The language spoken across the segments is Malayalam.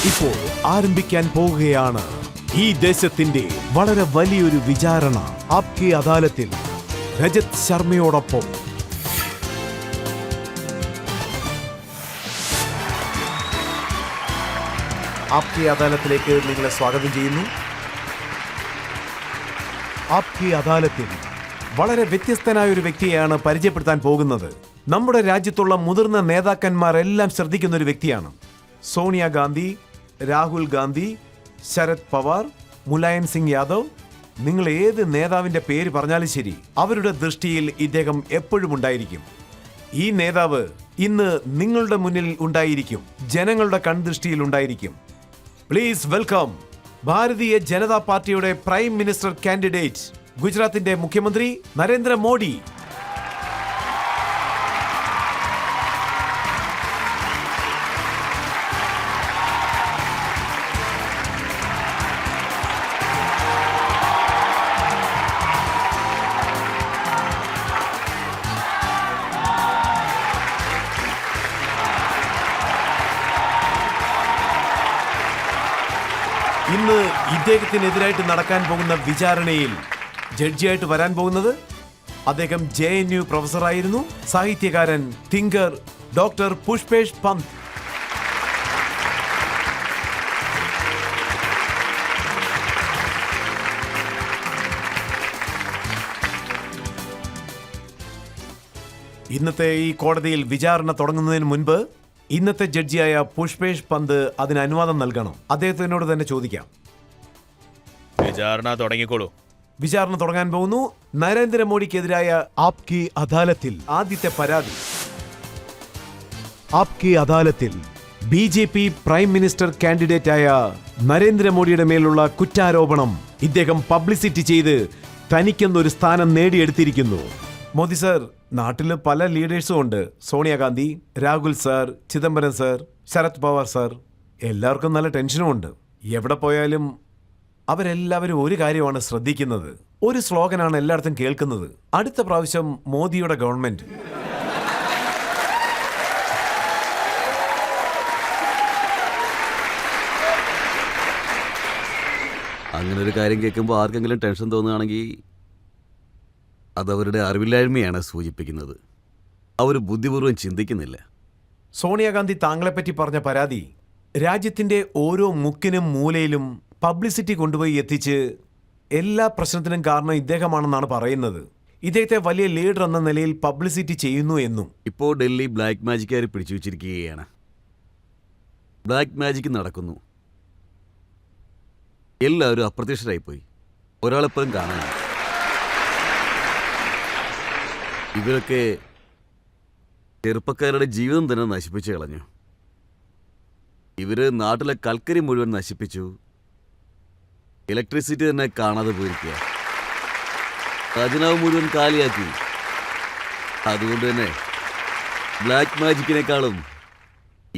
ഇപ്പോൾ ആരംഭിക്കാൻ പോവുകയാണ് ഈ ദേശത്തിന്റെ വളരെ വലിയൊരു വിചാരണ. ആപ്കി അദാലത്തിൽ രജത് ശർമ്മയോടൊപ്പം ആപ്കി അദാലത്തിലേക്ക് നിങ്ങളെ സ്വാഗതം ചെയ്യുന്നു. ആപ്കി അദാലത്തിൽ വളരെ വ്യത്യസ്തനായ ഒരു വ്യക്തിയെയാണ് പരിചയപ്പെടുത്താൻ പോകുന്നത്. നമ്മുടെ രാജ്യത്തുള്ള മുതിർന്ന നേതാക്കന്മാരെല്ലാം ശ്രദ്ധിക്കുന്ന ഒരു വ്യക്തിയാണ്. സോണിയാഗാന്ധി, രാഹുൽ ഗാന്ധി, ശരത് പവാർ, മുലായം സിംഗ് യാദവ്, നിങ്ങൾ ഏത് നേതാവിന്റെ പേര് പറഞ്ഞാലും ശരി, അവരുടെ ദൃഷ്ടിയിൽ ഇദ്ദേഹം എപ്പോഴും ഉണ്ടായിരിക്കും. ഈ നേതാവ് ഇന്ന് നിങ്ങളുടെ മുന്നിൽ ഉണ്ടായിരിക്കും, ജനങ്ങളുടെ കൺദൃഷ്ടിയിൽ ഉണ്ടായിരിക്കും. പ്ലീസ് വെൽക്കം ഭാരതീയ ജനതാ പാർട്ടിയുടെ പ്രൈം മിനിസ്റ്റർ കാൻഡിഡേറ്റ്, ഗുജറാത്തിന്റെ മുഖ്യമന്ത്രി നരേന്ദ്രമോദി. ഇന്ന് ഇദ്ദേഹത്തിനെതിരായിട്ട് നടക്കാൻ പോകുന്ന വിചാരണയിൽ ജഡ്ജിയായിട്ട് വരാൻ പോകുന്നത് അദ്ദേഹം JNU പ്രൊഫസറായിരുന്നു, സാഹിത്യകാരൻ, തിങ്കർ, ഡോക്ടർ പുഷ്പേഷ് പന്ത്. ഇന്നത്തെ ഈ കോടതിയിൽ വിചാരണ തുടങ്ങുന്നതിന് മുൻപ് ഇന്നത്തെ ജഡ്ജിയായ പുഷ്പേഷ് പന്ത് അതിന് അനുവാദം നൽകണം. അദ്ദേഹത്തിനോട് തന്നെ ചോദിക്കാം. വിചാരണ തുടങ്ങിക്കോളൂ. വിചാരണ തുടങ്ങാൻ പോകുന്നു. നരേന്ദ്രമോദിക്കെതിരായ ആപ്കി അദാലത്തിൽ ആദ്യത്തെ പരാതി. ആപ്കി അദാലത്തിൽ BJP പ്രൈം മിനിസ്റ്റർ കാൻഡിഡേറ്റായ നരേന്ദ്രമോദിയുടെ മേലുള്ള കുറ്റാരോപണം ഇദ്ദേഹം പബ്ലിസിറ്റി ചെയ്ത് തനിക്കെന്നൊരു സ്ഥാനം നേടിയെടുത്തിരിക്കുന്നു. മോദി സർ, നാട്ടില് പല ലീഡേഴ്സും ഉണ്ട്. Sonia Gandhi, Rahul sir, Chidambaram sir, Sarath Pawar sir, എല്ലാവർക്കും നല്ല ടെൻഷനും ഉണ്ട്. എവിടെ പോയാലും അവരെല്ലാവരും ഒരു കാര്യമാണ് ശ്രദ്ധിക്കുന്നത്. ഒരു സ്ലോഗനാണ് എല്ലായിടത്തും കേൾക്കുന്നത്: അടുത്ത പ്രാവശ്യം മോദിയുടെ ഗവൺമെന്റ്. അങ്ങനെ ഒരു കാര്യം കേൾക്കുമ്പോൾ ആർക്കെങ്കിലും ടെൻഷൻ തോന്നുകയാണെങ്കിൽ അതവരുടെ അറിവില്ലായ്മയാണ് സൂചിപ്പിക്കുന്നത്. അവർ ബുദ്ധിപൂർവ്വം ചിന്തിക്കുന്നില്ല. സോണിയാഗാന്ധി താങ്കളെപ്പറ്റി പറഞ്ഞ പരാതി രാജ്യത്തിന്റെ ഓരോ മുക്കിനും മൂലയിലും പബ്ലിസിറ്റി കൊണ്ടുപോയി എത്തിച്ച് എല്ലാ പ്രശ്നത്തിനും കാരണം ഇദ്ദേഹമാണെന്നാണ് പറയുന്നത്. ഇദ്ദേഹത്തെ വലിയ ലീഡർ എന്ന നിലയിൽ പബ്ലിസിറ്റി ചെയ്യുന്നു എന്നും. ഇപ്പോൾ ഡൽഹി ബ്ലാക്ക് മാജിക്കാർ പിടിച്ചു വച്ചിരിക്കുകയാണ്. ബ്ലാക്ക് മാജിക് നടക്കുന്നു. എല്ലാവരും അപ്രത്യക്ഷരായിപ്പോയി. ഒരാളെപ്പോഴും കാണാനില്ല. ഇവരൊക്കെ ചെറുപ്പക്കാരുടെ ജീവിതം തന്നെ നശിപ്പിച്ചു കളഞ്ഞു. ഇവര് നാട്ടിലെ കൽക്കരി മുഴുവൻ നശിപ്പിച്ചു. ഇലക്ട്രിസിറ്റി തന്നെ കാണാതെ പോയിരിക്കുക. ഖജനാവ് മുഴുവൻ കാലിയാക്കി. അതുകൊണ്ട് തന്നെ ബ്ലാക്ക് മാജിക്കിനേക്കാളും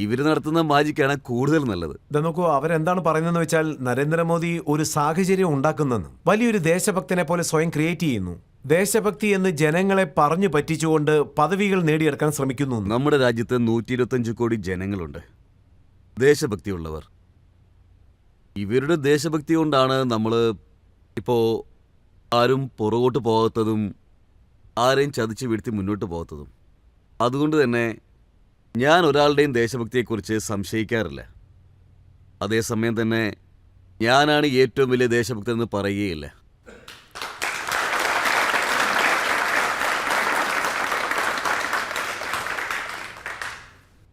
ഇവര് നടത്തുന്ന മാജിക്കാണ് കൂടുതൽ നല്ലത്. നോക്കൂ, അവരെന്താണ് പറയുന്നതെന്ന് വെച്ചാൽ നരേന്ദ്രമോദി ഒരു സാഹചര്യം ഉണ്ടാക്കുന്നെന്ന്. വലിയൊരു ദേശഭക്തനെ പോലെ സ്വയം ക്രിയേറ്റ് ചെയ്യുന്നു. ദേശഭക്തി എന്ന് ജനങ്ങളെ പറഞ്ഞു പറ്റിച്ചുകൊണ്ട് പദവികൾ നേടിയെടുക്കാൻ ശ്രമിക്കുന്നു. നമ്മുടെ രാജ്യത്ത് 125 കോടി ജനങ്ങളുണ്ട്, ദേശഭക്തിയുള്ളവർ. ഇവരുടെ ദേശഭക്തി കൊണ്ടാണ് നമ്മൾ ഇപ്പോൾ ആരും പുറകോട്ട് പോകാത്തതും ആരെയും ചതിച്ച് വീഴ്ത്തി മുന്നോട്ട് പോകാത്തതും. അതുകൊണ്ട് തന്നെ ഞാൻ ഒരാളുടെയും ദേശഭക്തിയെക്കുറിച്ച് സംശയിക്കാറില്ല. അതേസമയം തന്നെ ഞാനാണ് ഏറ്റവും വലിയ ദേശഭക്തനെന്ന് പറയുകയില്ല.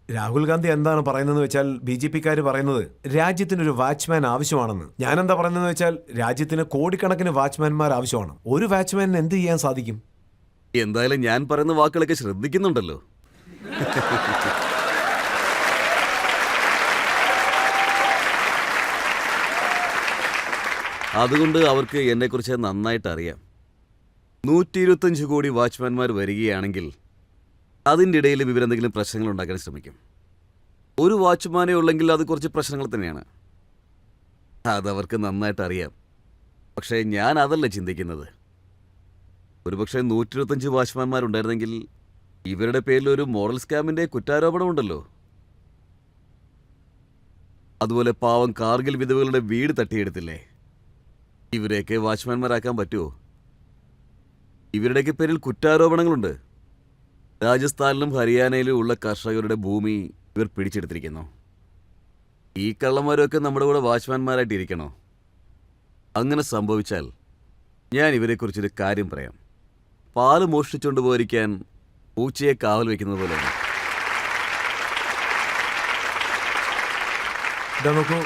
രാഹുൽ ഗാന്ധി എന്താണ് പറയുന്നതെന്ന് വെച്ചാൽ BJPക്കാർ പറയുന്നത് രാജ്യത്തിനൊരു വാച്ച്മാൻ ആവശ്യമാണെന്ന്. ഞാനെന്താ പറയുന്നതെന്ന് വെച്ചാൽ രാജ്യത്തിന് കോടിക്കണക്കിന് വാച്ച്മാൻമാർ ആവശ്യമാണ്. ഒരു വാച്ച്മാനിന് എന്ത് ചെയ്യാൻ സാധിക്കും? എന്തായാലും ഞാൻ പറയുന്ന വാക്കുകളൊക്കെ ശ്രദ്ധിക്കുന്നുണ്ടല്ലോ. അതുകൊണ്ട് അവർക്ക് എന്നെക്കുറിച്ച് നന്നായിട്ട് അറിയാം. 125 കോടി വാച്ച്മാൻമാർ വരികയാണെങ്കിൽ അതിൻ്റെ ഇടയിലും ഇവരെന്തെങ്കിലും പ്രശ്നങ്ങൾ ഉണ്ടാക്കാൻ ശ്രമിക്കും. ഒരു വാച്ച്മാനേ ഉള്ളെങ്കിൽ അത് കുറച്ച് പ്രശ്നങ്ങൾ തന്നെയാണ്. അതവർക്ക് നന്നായിട്ട് അറിയാം. പക്ഷേ ഞാൻ അതല്ല ചിന്തിക്കുന്നത്. ഒരുപക്ഷെ 125 വാച്ച്മാൻമാരുണ്ടായിരുന്നെങ്കിൽ ഇവരുടെ പേരിൽ ഒരു മോറൽ സ്കാമിൻ്റെ കുറ്റാരോപണമുണ്ടല്ലോ. അതുപോലെ പാവം കാർഗിൽ വിധവകളുടെ വീട് തട്ടിയെടുത്തില്ലേ? ഇവരെയൊക്കെ വാച്ച്മാൻമാരാക്കാൻ പറ്റുമോ? ഇവരുടെയൊക്കെ പേരിൽ കുറ്റാരോപണങ്ങളുണ്ട്. രാജസ്ഥാനിലും ഹരിയാനയിലും ഉള്ള കർഷകരുടെ ഭൂമി ഇവർ പിടിച്ചെടുത്തിരിക്കുന്നു. ഈ കള്ളന്മാരൊക്കെ നമ്മുടെ കൂടെ വാച്ച്മാൻമാരായിട്ട് ഇരിക്കണോ? അങ്ങനെ സംഭവിച്ചാൽ ഞാൻ ഇവരെക്കുറിച്ചൊരു കാര്യം പറയാം. പാല് മോഷ്ടിച്ചുകൊണ്ട് പോയിരിക്കാൻ പൂച്ചയെ കാവൽ വയ്ക്കുന്നത് പോലെയാണ്. ഇതാ നോക്കൂ,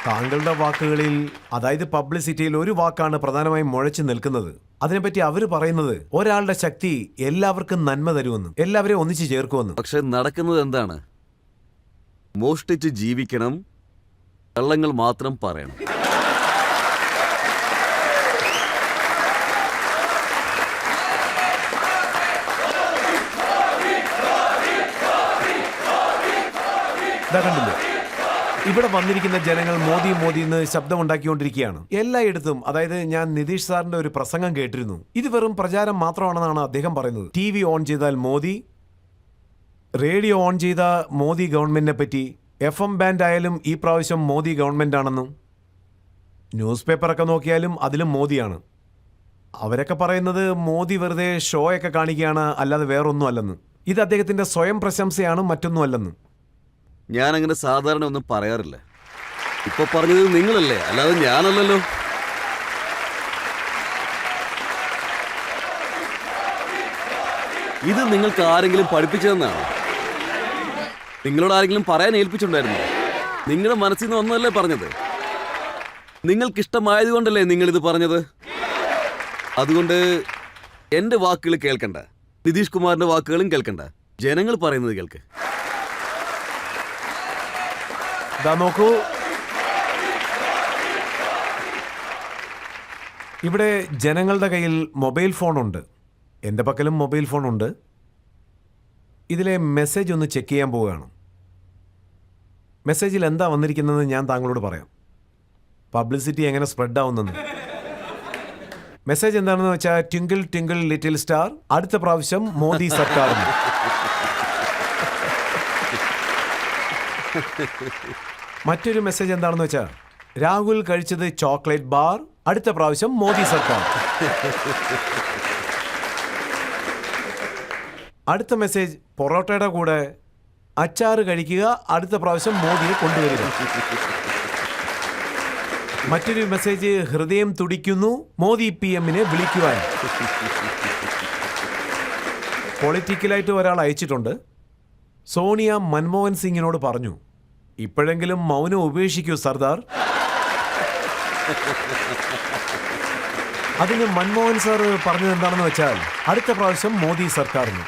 താങ്കളുടെ വാക്കുകളിൽ, അതായത് പബ്ലിസിറ്റിയിൽ ഒരു വാക്കാണ് പ്രധാനമായും മുഴച്ചു നിൽക്കുന്നത്. അതിനെപ്പറ്റി അവർ പറയുന്നത് ഒരാളുടെ ശക്തി എല്ലാവർക്കും നന്മ തരുമെന്നും എല്ലാവരെയും ഒന്നിച്ചു ചേർക്കുമെന്നും. പക്ഷെ നടക്കുന്നത് എന്താണ്? മോഷ്ടിച്ച് ജീവിക്കണം, കള്ളങ്ങൾ മാത്രം പറയണം. ഇതാ കണ്ടില്ലേ, ഇവിടെ വന്നിരിക്കുന്ന ജനങ്ങൾ മോദി മോദി എന്ന് ശബ്ദമുണ്ടാക്കിക്കൊണ്ടിരിക്കുകയാണ് എല്ലായിടത്തും. അതായത് ഞാൻ നിതീഷ് സാറിന്റെ ഒരു പ്രസംഗം കേട്ടിരുന്നു. ഇത് വെറും പ്രചാരം മാത്രമാണെന്നാണ് അദ്ദേഹം പറയുന്നത്. TV ഓൺ ചെയ്താൽ മോദി, റേഡിയോ ഓൺ ചെയ്ത മോദി ഗവൺമെന്റിനെ പറ്റി, FM ബാൻഡ് ആയാലും ഈ പ്രാവശ്യം മോദി ഗവൺമെന്റ് ആണെന്നും, ന്യൂസ് പേപ്പറൊക്കെ നോക്കിയാലും അതിലും മോദിയാണ്. അവരൊക്കെ പറയുന്നത് മോദി വെറുതെ ഷോ ഒക്കെ കാണിക്കുകയാണ്, അല്ലാതെ വേറൊന്നും അല്ലെന്ന്. ഇത് അദ്ദേഹത്തിന്റെ സ്വയം പ്രശംസയാണ്, മറ്റൊന്നും അല്ലെന്ന്. ഞാനങ്ങനെ സാധാരണ ഒന്നും പറയാറില്ല. ഇപ്പൊ പറഞ്ഞത് നിങ്ങളല്ലേ, അല്ലാതെ ഞാനല്ലല്ലോ. ഇത് നിങ്ങൾക്ക് ആരെങ്കിലും പഠിപ്പിച്ചതെന്നാണോ? നിങ്ങളോട് ആരെങ്കിലും പറയാൻ ഏൽപ്പിച്ചിട്ടുണ്ടായിരുന്നു? നിങ്ങളുടെ മനസ്സിൽ നിന്ന് ഒന്നല്ലേ പറഞ്ഞത്? നിങ്ങൾക്കിഷ്ടമായതുകൊണ്ടല്ലേ നിങ്ങളിത് പറഞ്ഞത്? അതുകൊണ്ട് എൻ്റെ വാക്കുകൾ കേൾക്കണ്ട, നിതീഷ് കുമാറിന്റെ വാക്കുകളും കേൾക്കണ്ട, ജനങ്ങൾ പറയുന്നത് കേൾക്ക്. ഇതാ നോക്കൂ, ഇവിടെ ജനങ്ങളുടെ കയ്യിൽ മൊബൈൽ ഫോണുണ്ട്. എൻ്റെ പക്കലും മൊബൈൽ ഫോണുണ്ട്. ഇതിലെ മെസ്സേജ് ഒന്ന് ചെക്ക് ചെയ്യാൻ പോവുകയാണ്. മെസ്സേജിൽ എന്താ വന്നിരിക്കുന്നതെന്ന് ഞാൻ താങ്കളോട് പറയാം. പബ്ലിസിറ്റി എങ്ങനെ സ്പ്രെഡ് ആവുന്നെന്ന്. മെസ്സേജ് എന്താണെന്ന് വെച്ചാൽ, ട്വിങ്കിൾ ട്വിങ്കിൾ ലിറ്റിൽ സ്റ്റാർ, അടുത്ത പ്രാവശ്യം മോദി സർക്കാർ. മറ്റൊരു മെസ്സേജ് എന്താണെന്ന് വെച്ചാൽ, രാഹുൽ കഴിച്ചത് ചോക്ലേറ്റ് ബാർ, അടുത്ത പ്രാവശ്യം മോദി സർക്കാർ. അടുത്ത മെസ്സേജ്, പൊറോട്ടയുടെ കൂടെ അച്ചാറ് കഴിക്കുക, അടുത്ത പ്രാവശ്യം മോദിയെ കൊണ്ടുവരിക. മറ്റൊരു മെസ്സേജ്, ഹൃദയം തുടിക്കുന്നു, മോദി PM-നെ വിളിക്കുവാൻ. പൊളിറ്റിക്കലായിട്ട് ഒരാൾ അയച്ചിട്ടുണ്ട്. സോണിയ മൻമോഹൻ സിംഗിനോട് പറഞ്ഞു, ഇപ്പോഴെങ്കിലും മൗനം ഉപേക്ഷിക്കൂ സർദാർ. അതിന് മൻമോഹൻ സാർ പറഞ്ഞത് എന്താണെന്ന് വെച്ചാൽ, അടുത്ത പ്രാവശ്യം മോദി സർക്കാരിന്.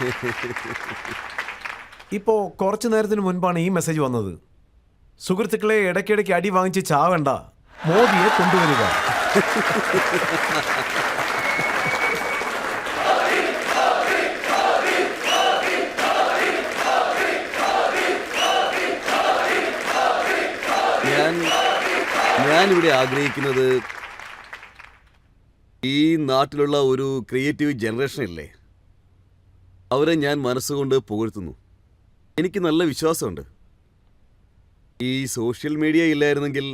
ഇപ്പോ കുറച്ചു നേരത്തിന് മുൻപാണ് ഈ മെസ്സേജ് വന്നത്. സുഹൃത്തുക്കളെ, ഇടയ്ക്കിടയ്ക്ക് അടി വാങ്ങിച്ച് ചാവണ്ട, മോദിയെ കൊണ്ടുവരിക. ഞാനിവിടെ ആഗ്രഹിക്കുന്നത്, ഈ നാട്ടിലുള്ള ഒരു ക്രിയേറ്റീവ് ജനറേഷൻ ഇല്ലേ, അവരെ ഞാൻ മനസ്സുകൊണ്ട് പുകഴ്ത്തുന്നു. എനിക്ക് നല്ല വിശ്വാസമുണ്ട്. ഈ സോഷ്യൽ മീഡിയ ഇല്ലായിരുന്നെങ്കിൽ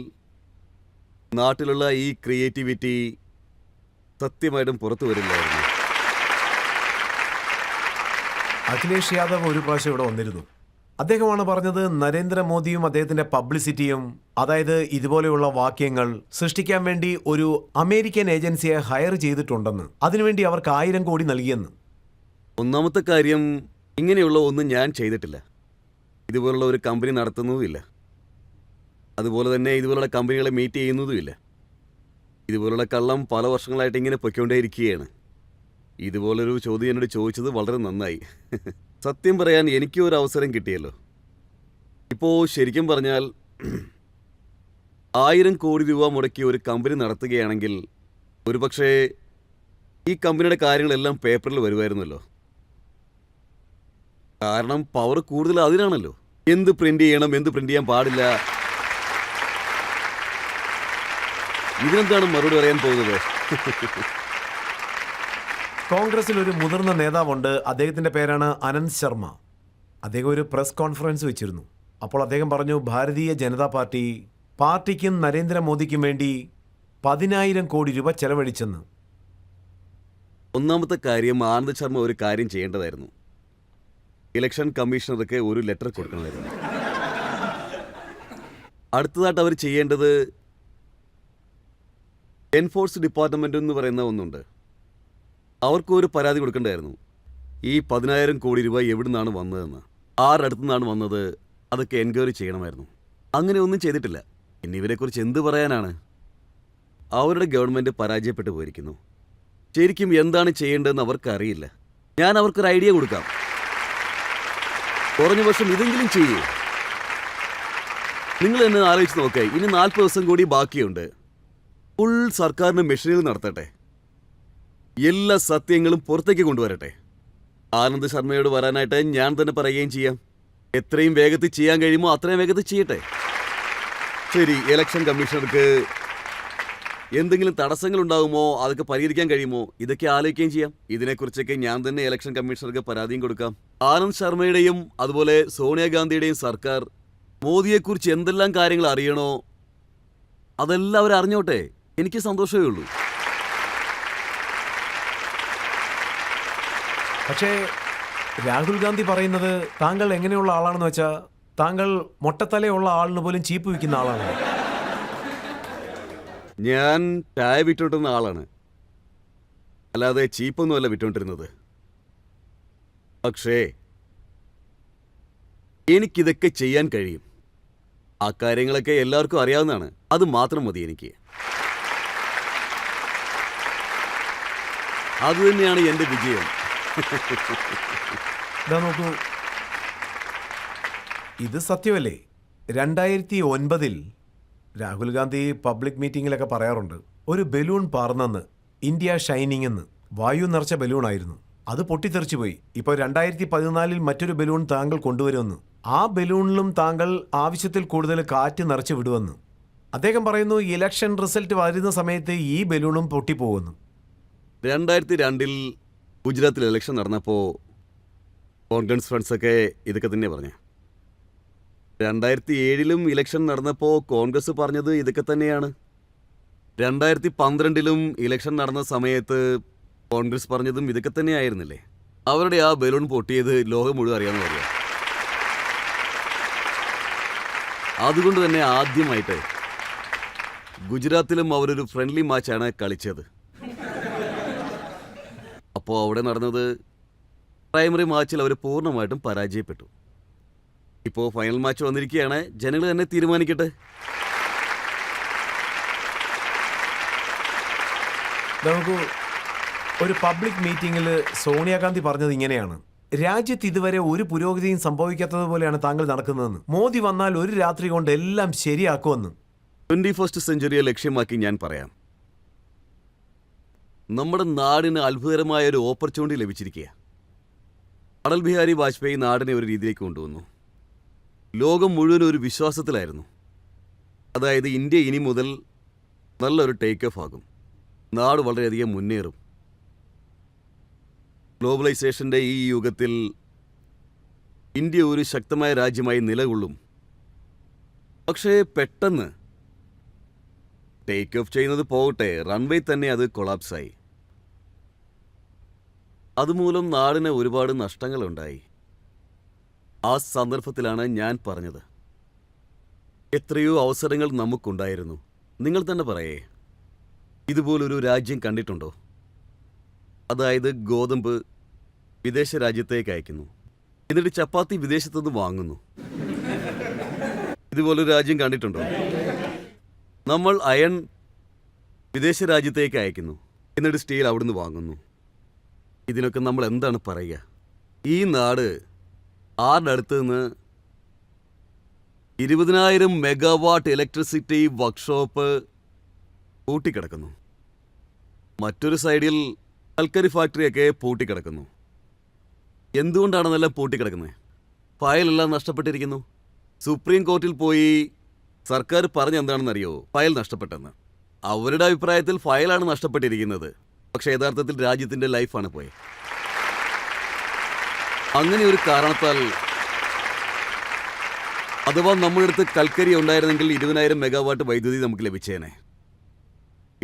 നാട്ടിലുള്ള ഈ ക്രിയേറ്റിവിറ്റി സത്യമായിട്ടും പുറത്തു വരില്ലായിരുന്നു. അഖിലേഷ് യാദവ് ഒരു പ്രാവശ്യം ഇവിടെ വന്നിരുന്നു. അദ്ദേഹമാണ് പറഞ്ഞത്, നരേന്ദ്രമോദിയും അദ്ദേഹത്തിന്റെ പബ്ലിസിറ്റിയും, അതായത് ഇതുപോലെയുള്ള വാക്യങ്ങൾ സൃഷ്ടിക്കാൻ വേണ്ടി ഒരു അമേരിക്കൻ ഏജൻസിയെ ഹയർ ചെയ്തിട്ടുണ്ടെന്ന്, അതിനുവേണ്ടി അവർക്ക് 1000 കോടി നൽകിയെന്ന്. ഒന്നാമത്തെ കാര്യം, ഇങ്ങനെയുള്ള ഒന്നും ഞാൻ ചെയ്തിട്ടില്ല. ഇതുപോലുള്ള ഒരു കമ്പനി നടത്തുന്നതുമില്ല. അതുപോലെ തന്നെ ഇതുപോലുള്ള കമ്പനികളെ മീറ്റ് ചെയ്യുന്നതുമില്ല. ഇതുപോലുള്ള കള്ളം പല വർഷങ്ങളായിട്ട് ഇങ്ങനെ പൊയ്ക്കൊണ്ടേയിരിക്കുകയാണ്. ഇതുപോലൊരു ചോദ്യം എന്നോട് ചോദിച്ചത് വളരെ നന്നായി. സത്യം പറയാൻ എനിക്ക് ഒരു അവസരം കിട്ടിയല്ലോ. ഇപ്പോൾ ശരിക്കും പറഞ്ഞാൽ 1000 കോടി രൂപ മുടക്കി ഒരു കമ്പനി നടത്തുകയാണെങ്കിൽ ഒരുപക്ഷേ ഈ കമ്പനിയുടെ കാര്യങ്ങളെല്ലാം പേപ്പറിൽ വരുമായിരുന്നല്ലോ. കാരണം പവർ കൂടുതൽ അതിനാണല്ലോ. എന്ത് പ്രിന്റ് ചെയ്യണം, എന്ത് പ്രിന്റ് ചെയ്യാൻ പാടില്ല, ഇതിനെന്താണ് മറുപടി പറയാൻ പോകുന്നത്? കോൺഗ്രസിൽ ഒരു മുതിർന്ന നേതാവുണ്ട്. അദ്ദേഹത്തിന്റെ പേരാണ് അനന്ത് ശർമ്മ. അദ്ദേഹം ഒരു പ്രസ് കോൺഫറൻസ് വെച്ചിരുന്നു. അപ്പോൾ അദ്ദേഹം പറഞ്ഞു ഭാരതീയ ജനതാ പാർട്ടിക്കും നരേന്ദ്രമോദിക്കും വേണ്ടി 10,000 കോടി രൂപ ചെലവഴിച്ചെന്ന്. ഒന്നാമത്തെ കാര്യം, ആനന്ദ് ശർമ്മ ഒരു കാര്യം ചെയ്യേണ്ടതായിരുന്നു. ഇലക്ഷൻ കമ്മീഷണർക്ക് ഒരു ലെറ്റർ കൊടുക്കണമായിരുന്നു. അടുത്തതായിട്ട് അവർ ചെയ്യേണ്ടത് എൻഫോഴ്സ് ഡിപ്പാർട്ട്മെന്റ് എന്ന് പറയുന്ന ഒന്നുണ്ട്. അവർക്ക് ഒരു പരാതി കൊടുക്കേണ്ടായിരുന്നു. ഈ 10,000 കോടി രൂപ എവിടെ നിന്നാണ് വന്നതെന്ന്, ആരടുത്തു നിന്നാണ് വന്നത്, അതൊക്കെ എൻക്വയറി ചെയ്യണമായിരുന്നു. അങ്ങനെ ഒന്നും ചെയ്തിട്ടില്ല. ഇനി ഇവരെക്കുറിച്ച് എന്ത് പറയാനാണ്? അവരുടെ ഗവൺമെൻറ് പരാജയപ്പെട്ടു പോയിരിക്കുന്നു. ശരിക്കും എന്താണ് ചെയ്യേണ്ടതെന്ന് അവർക്കറിയില്ല. ഞാൻ അവർക്കൊരു ഐഡിയ കൊടുക്കാം. കുറഞ്ഞ വർഷം ഇതെങ്കിലും ചെയ്യേ. നിങ്ങൾ എന്നെ ആലോചിച്ച് നോക്കേ, ഇനി 40 ദിവസം കൂടി ബാക്കിയുണ്ട്. ഫുൾ സർക്കാരിന് മെഷീനിൽ നടത്തട്ടെ. എല്ലാ സത്യങ്ങളും പുറത്തേക്ക് കൊണ്ടുവരട്ടെ. ആനന്ദ് ശർമ്മയോട് വരാനായിട്ട് ഞാൻ തന്നെ പറയുകയും ചെയ്യാം. എത്രയും വേഗത്തിൽ ചെയ്യാൻ കഴിയുമോ അത്രയും വേഗത്തിൽ ചെയ്യട്ടെ. ശരി, ഇലക്ഷൻ കമ്മീഷണർക്ക് എന്തെങ്കിലും തടസ്സങ്ങൾ ഉണ്ടാകുമോ, അതൊക്കെ പരിഹരിക്കാൻ കഴിയുമോ, ഇതൊക്കെ ആലോചിക്കുകയും ചെയ്യാം. ഇതിനെക്കുറിച്ചൊക്കെ ഞാൻ തന്നെ ഇലക്ഷൻ കമ്മീഷണർക്ക് പരാതിയും കൊടുക്കാം. ആനന്ദ് ശർമ്മയുടെയും അതുപോലെ സോണിയാഗാന്ധിയുടെയും സർക്കാർ മോദിയെക്കുറിച്ച് എന്തെല്ലാം കാര്യങ്ങൾ അറിയണോ അതെല്ലാം അവർ അറിഞ്ഞോട്ടെ. എനിക്ക് സന്തോഷമേ ഉള്ളൂ. പക്ഷേ രാഹുൽ ഗാന്ധി പറയുന്നത് താങ്കൾ എങ്ങനെയുള്ള ആളാണെന്ന് വെച്ചാൽ താങ്കൾ മൊട്ടത്തലയുള്ള ആളിന് പോലും ചീപ്പ് വിൽക്കുന്ന ആളാണ്. ഞാൻ ചായ വിറ്റോണ്ടിരുന്ന ആളാണ്, അല്ലാതെ ചീപ്പൊന്നുമല്ല വിറ്റോണ്ടിരുന്നത്. പക്ഷേ എനിക്കിതൊക്കെ ചെയ്യാൻ കഴിയും. ആ കാര്യങ്ങളൊക്കെ എല്ലാവർക്കും അറിയാവുന്നതാണ്. അത് മാത്രം മതി എനിക്ക്. അതുതന്നെയാണ് എൻ്റെ വിജയം. ഇതാ നോക്കൂ, ഇത് സത്യമല്ലേ? 2009 രാഹുൽ ഗാന്ധി പബ്ലിക് മീറ്റിങ്ങിലൊക്കെ പറയാറുണ്ട്, ഒരു ബലൂൺ പാർന്നെന്ന്, ഇന്ത്യ ഷൈനിങ് എന്ന്. വായു നിറച്ച ബലൂണായിരുന്നു, അത് പൊട്ടിത്തെറിച്ചു പോയി. ഇപ്പോൾ 2014 മറ്റൊരു ബലൂൺ താങ്കൾ കൊണ്ടുവരുമെന്ന്. ആ ബലൂണിലും താങ്കൾ ആവശ്യത്തിൽ കൂടുതൽ കാറ്റ് നിറച്ച് വിടുമെന്ന്. അദ്ദേഹം പറയുന്നു ഇലക്ഷൻ റിസൾട്ട് വരുന്ന സമയത്ത് ഈ ബലൂണും പൊട്ടിപ്പോകുന്നു. 2002 ഗുജറാത്തിൽ ഇലക്ഷൻ നടന്നപ്പോൾ കോൺഗ്രസ് ഫ്രണ്ട്സൊക്കെ ഇതൊക്കെ തന്നെ പറഞ്ഞു. 2007 ഇലക്ഷൻ നടന്നപ്പോൾ കോൺഗ്രസ് പറഞ്ഞത് ഇതൊക്കെ തന്നെയാണ്. 2012 ഇലക്ഷൻ നടന്ന സമയത്ത് കോൺഗ്രസ് പറഞ്ഞതും ഇതൊക്കെ തന്നെയായിരുന്നില്ലേ? അവരുടെ ആ ബലൂൺ പൊട്ടിയത് ലോകം മുഴുവൻ അറിയാമെന്ന് പറയാം. അതുകൊണ്ട് തന്നെ ആദ്യമായിട്ട് ഗുജറാത്തിലും അവരൊരു ഫ്രണ്ട്ലി മാച്ചാണ് കളിച്ചത്. അപ്പോൾ അവിടെ നടന്നത് പ്രൈമറി മാച്ചിൽ അവർ പൂർണ്ണമായിട്ടും പരാജയപ്പെട്ടു. ഇപ്പോൾ ഫൈനൽ മാച്ച് വന്നിരിക്കുകയാണ്. ജനങ്ങൾ തന്നെ തീരുമാനിക്കട്ടെ. നമുക്ക് ഒരു പബ്ലിക് മീറ്റിംഗിൽ സോണിയാഗാന്ധി പറഞ്ഞത് ഇങ്ങനെയാണ്: രാജ്യത്ത് ഇതുവരെ ഒരു പുരോഗതിയും സംഭവിക്കാത്തതുപോലെയാണ് താങ്കൾ നടക്കുന്നതെന്ന്. മോദി വന്നാൽ ഒരു രാത്രി കൊണ്ട് എല്ലാം ശരിയാക്കുമെന്ന്. 21st സെഞ്ചുറിയെ ലക്ഷ്യമാക്കി ഞാൻ പറയാം, നമ്മുടെ നാടിന് അത്ഭുതകരമായ ഒരു ഓപ്പർച്യൂണിറ്റി ലഭിച്ചിരിക്കുക. അടൽ ബിഹാരി വാജ്പേയി നാടിനെ ഒരു രീതിയിലേക്ക് കൊണ്ടുവന്നു. ലോകം മുഴുവൻ ഒരു വിശ്വാസത്തിലായിരുന്നു. അതായത് ഇന്ത്യ ഇനി മുതൽ നല്ലൊരു ടേക്ക് ഓഫ് ആകും, നാട് വളരെയധികം മുന്നേറും. ഗ്ലോബലൈസേഷൻ്റെ ഈ യുഗത്തിൽ ഇന്ത്യ ഒരു ശക്തമായ രാജ്യമായി നിലകൊള്ളും. പക്ഷേ പെട്ടെന്ന് ടേക്ക് ഓഫ് ചെയ്യുന്നത് പോകട്ടെ, റൺവേ തന്നെ അത് കൊളാപ്സായി. അതുമൂലം നാടിന് ഒരുപാട് നഷ്ടങ്ങളുണ്ടായി. ആ സന്ദർഭത്തിലാണ് ഞാൻ പറഞ്ഞത്, എത്രയോ അവസരങ്ങൾ നമുക്കുണ്ടായിരുന്നു. നിങ്ങൾ തന്നെ പറയേ, ഇതുപോലൊരു രാജ്യം കണ്ടിട്ടുണ്ടോ? അതായത് ഗോതമ്പ് വിദേശ രാജ്യത്തേക്ക് അയക്കുന്നു, എന്നിട്ട് ചപ്പാത്തി വിദേശത്തുനിന്ന് വാങ്ങുന്നു. ഇതുപോലൊരു രാജ്യം കണ്ടിട്ടുണ്ടോ? നമ്മൾ അയൺ വിദേശ രാജ്യത്തേക്ക് അയക്കുന്നു, എന്നിട്ട് സ്റ്റീൽ അവിടുന്ന് വാങ്ങുന്നു. ഇതിനൊക്കെ നമ്മൾ എന്താണ് പറയുക? ഈ നാട് ആരുടെ അടുത്ത് നിന്ന് 20,000 മെഗാവാട്ട് ഇലക്ട്രിസിറ്റി വർക്ക്ഷോപ്പ് പൂട്ടിക്കിടക്കുന്നു. മറ്റൊരു സൈഡിൽ കൽക്കരി ഫാക്ടറിയൊക്കെ പൂട്ടിക്കിടക്കുന്നു. എന്തുകൊണ്ടാണെന്നെല്ലാം പൂട്ടിക്കിടക്കുന്നത്? ഫയലെല്ലാം നഷ്ടപ്പെട്ടിരിക്കുന്നു. സുപ്രീം കോർട്ടിൽ പോയി സർക്കാർ പറഞ്ഞെന്താണെന്നറിയോ? ഫയൽ നഷ്ടപ്പെട്ടെന്ന്. അവരുടെ അഭിപ്രായത്തിൽ ഫയലാണ് നഷ്ടപ്പെട്ടിരിക്കുന്നത്, പക്ഷേ യഥാർത്ഥത്തിൽ രാജ്യത്തിൻ്റെ ലൈഫാണ് പോയത്. അങ്ങനെ ഒരു കാരണത്താൽ അഥവാ നമ്മുടെ അടുത്ത് കൽക്കരി ഉണ്ടായിരുന്നെങ്കിൽ 20,000 മെഗാവാട്ട് വൈദ്യുതി നമുക്ക് ലഭിച്ചേനെ.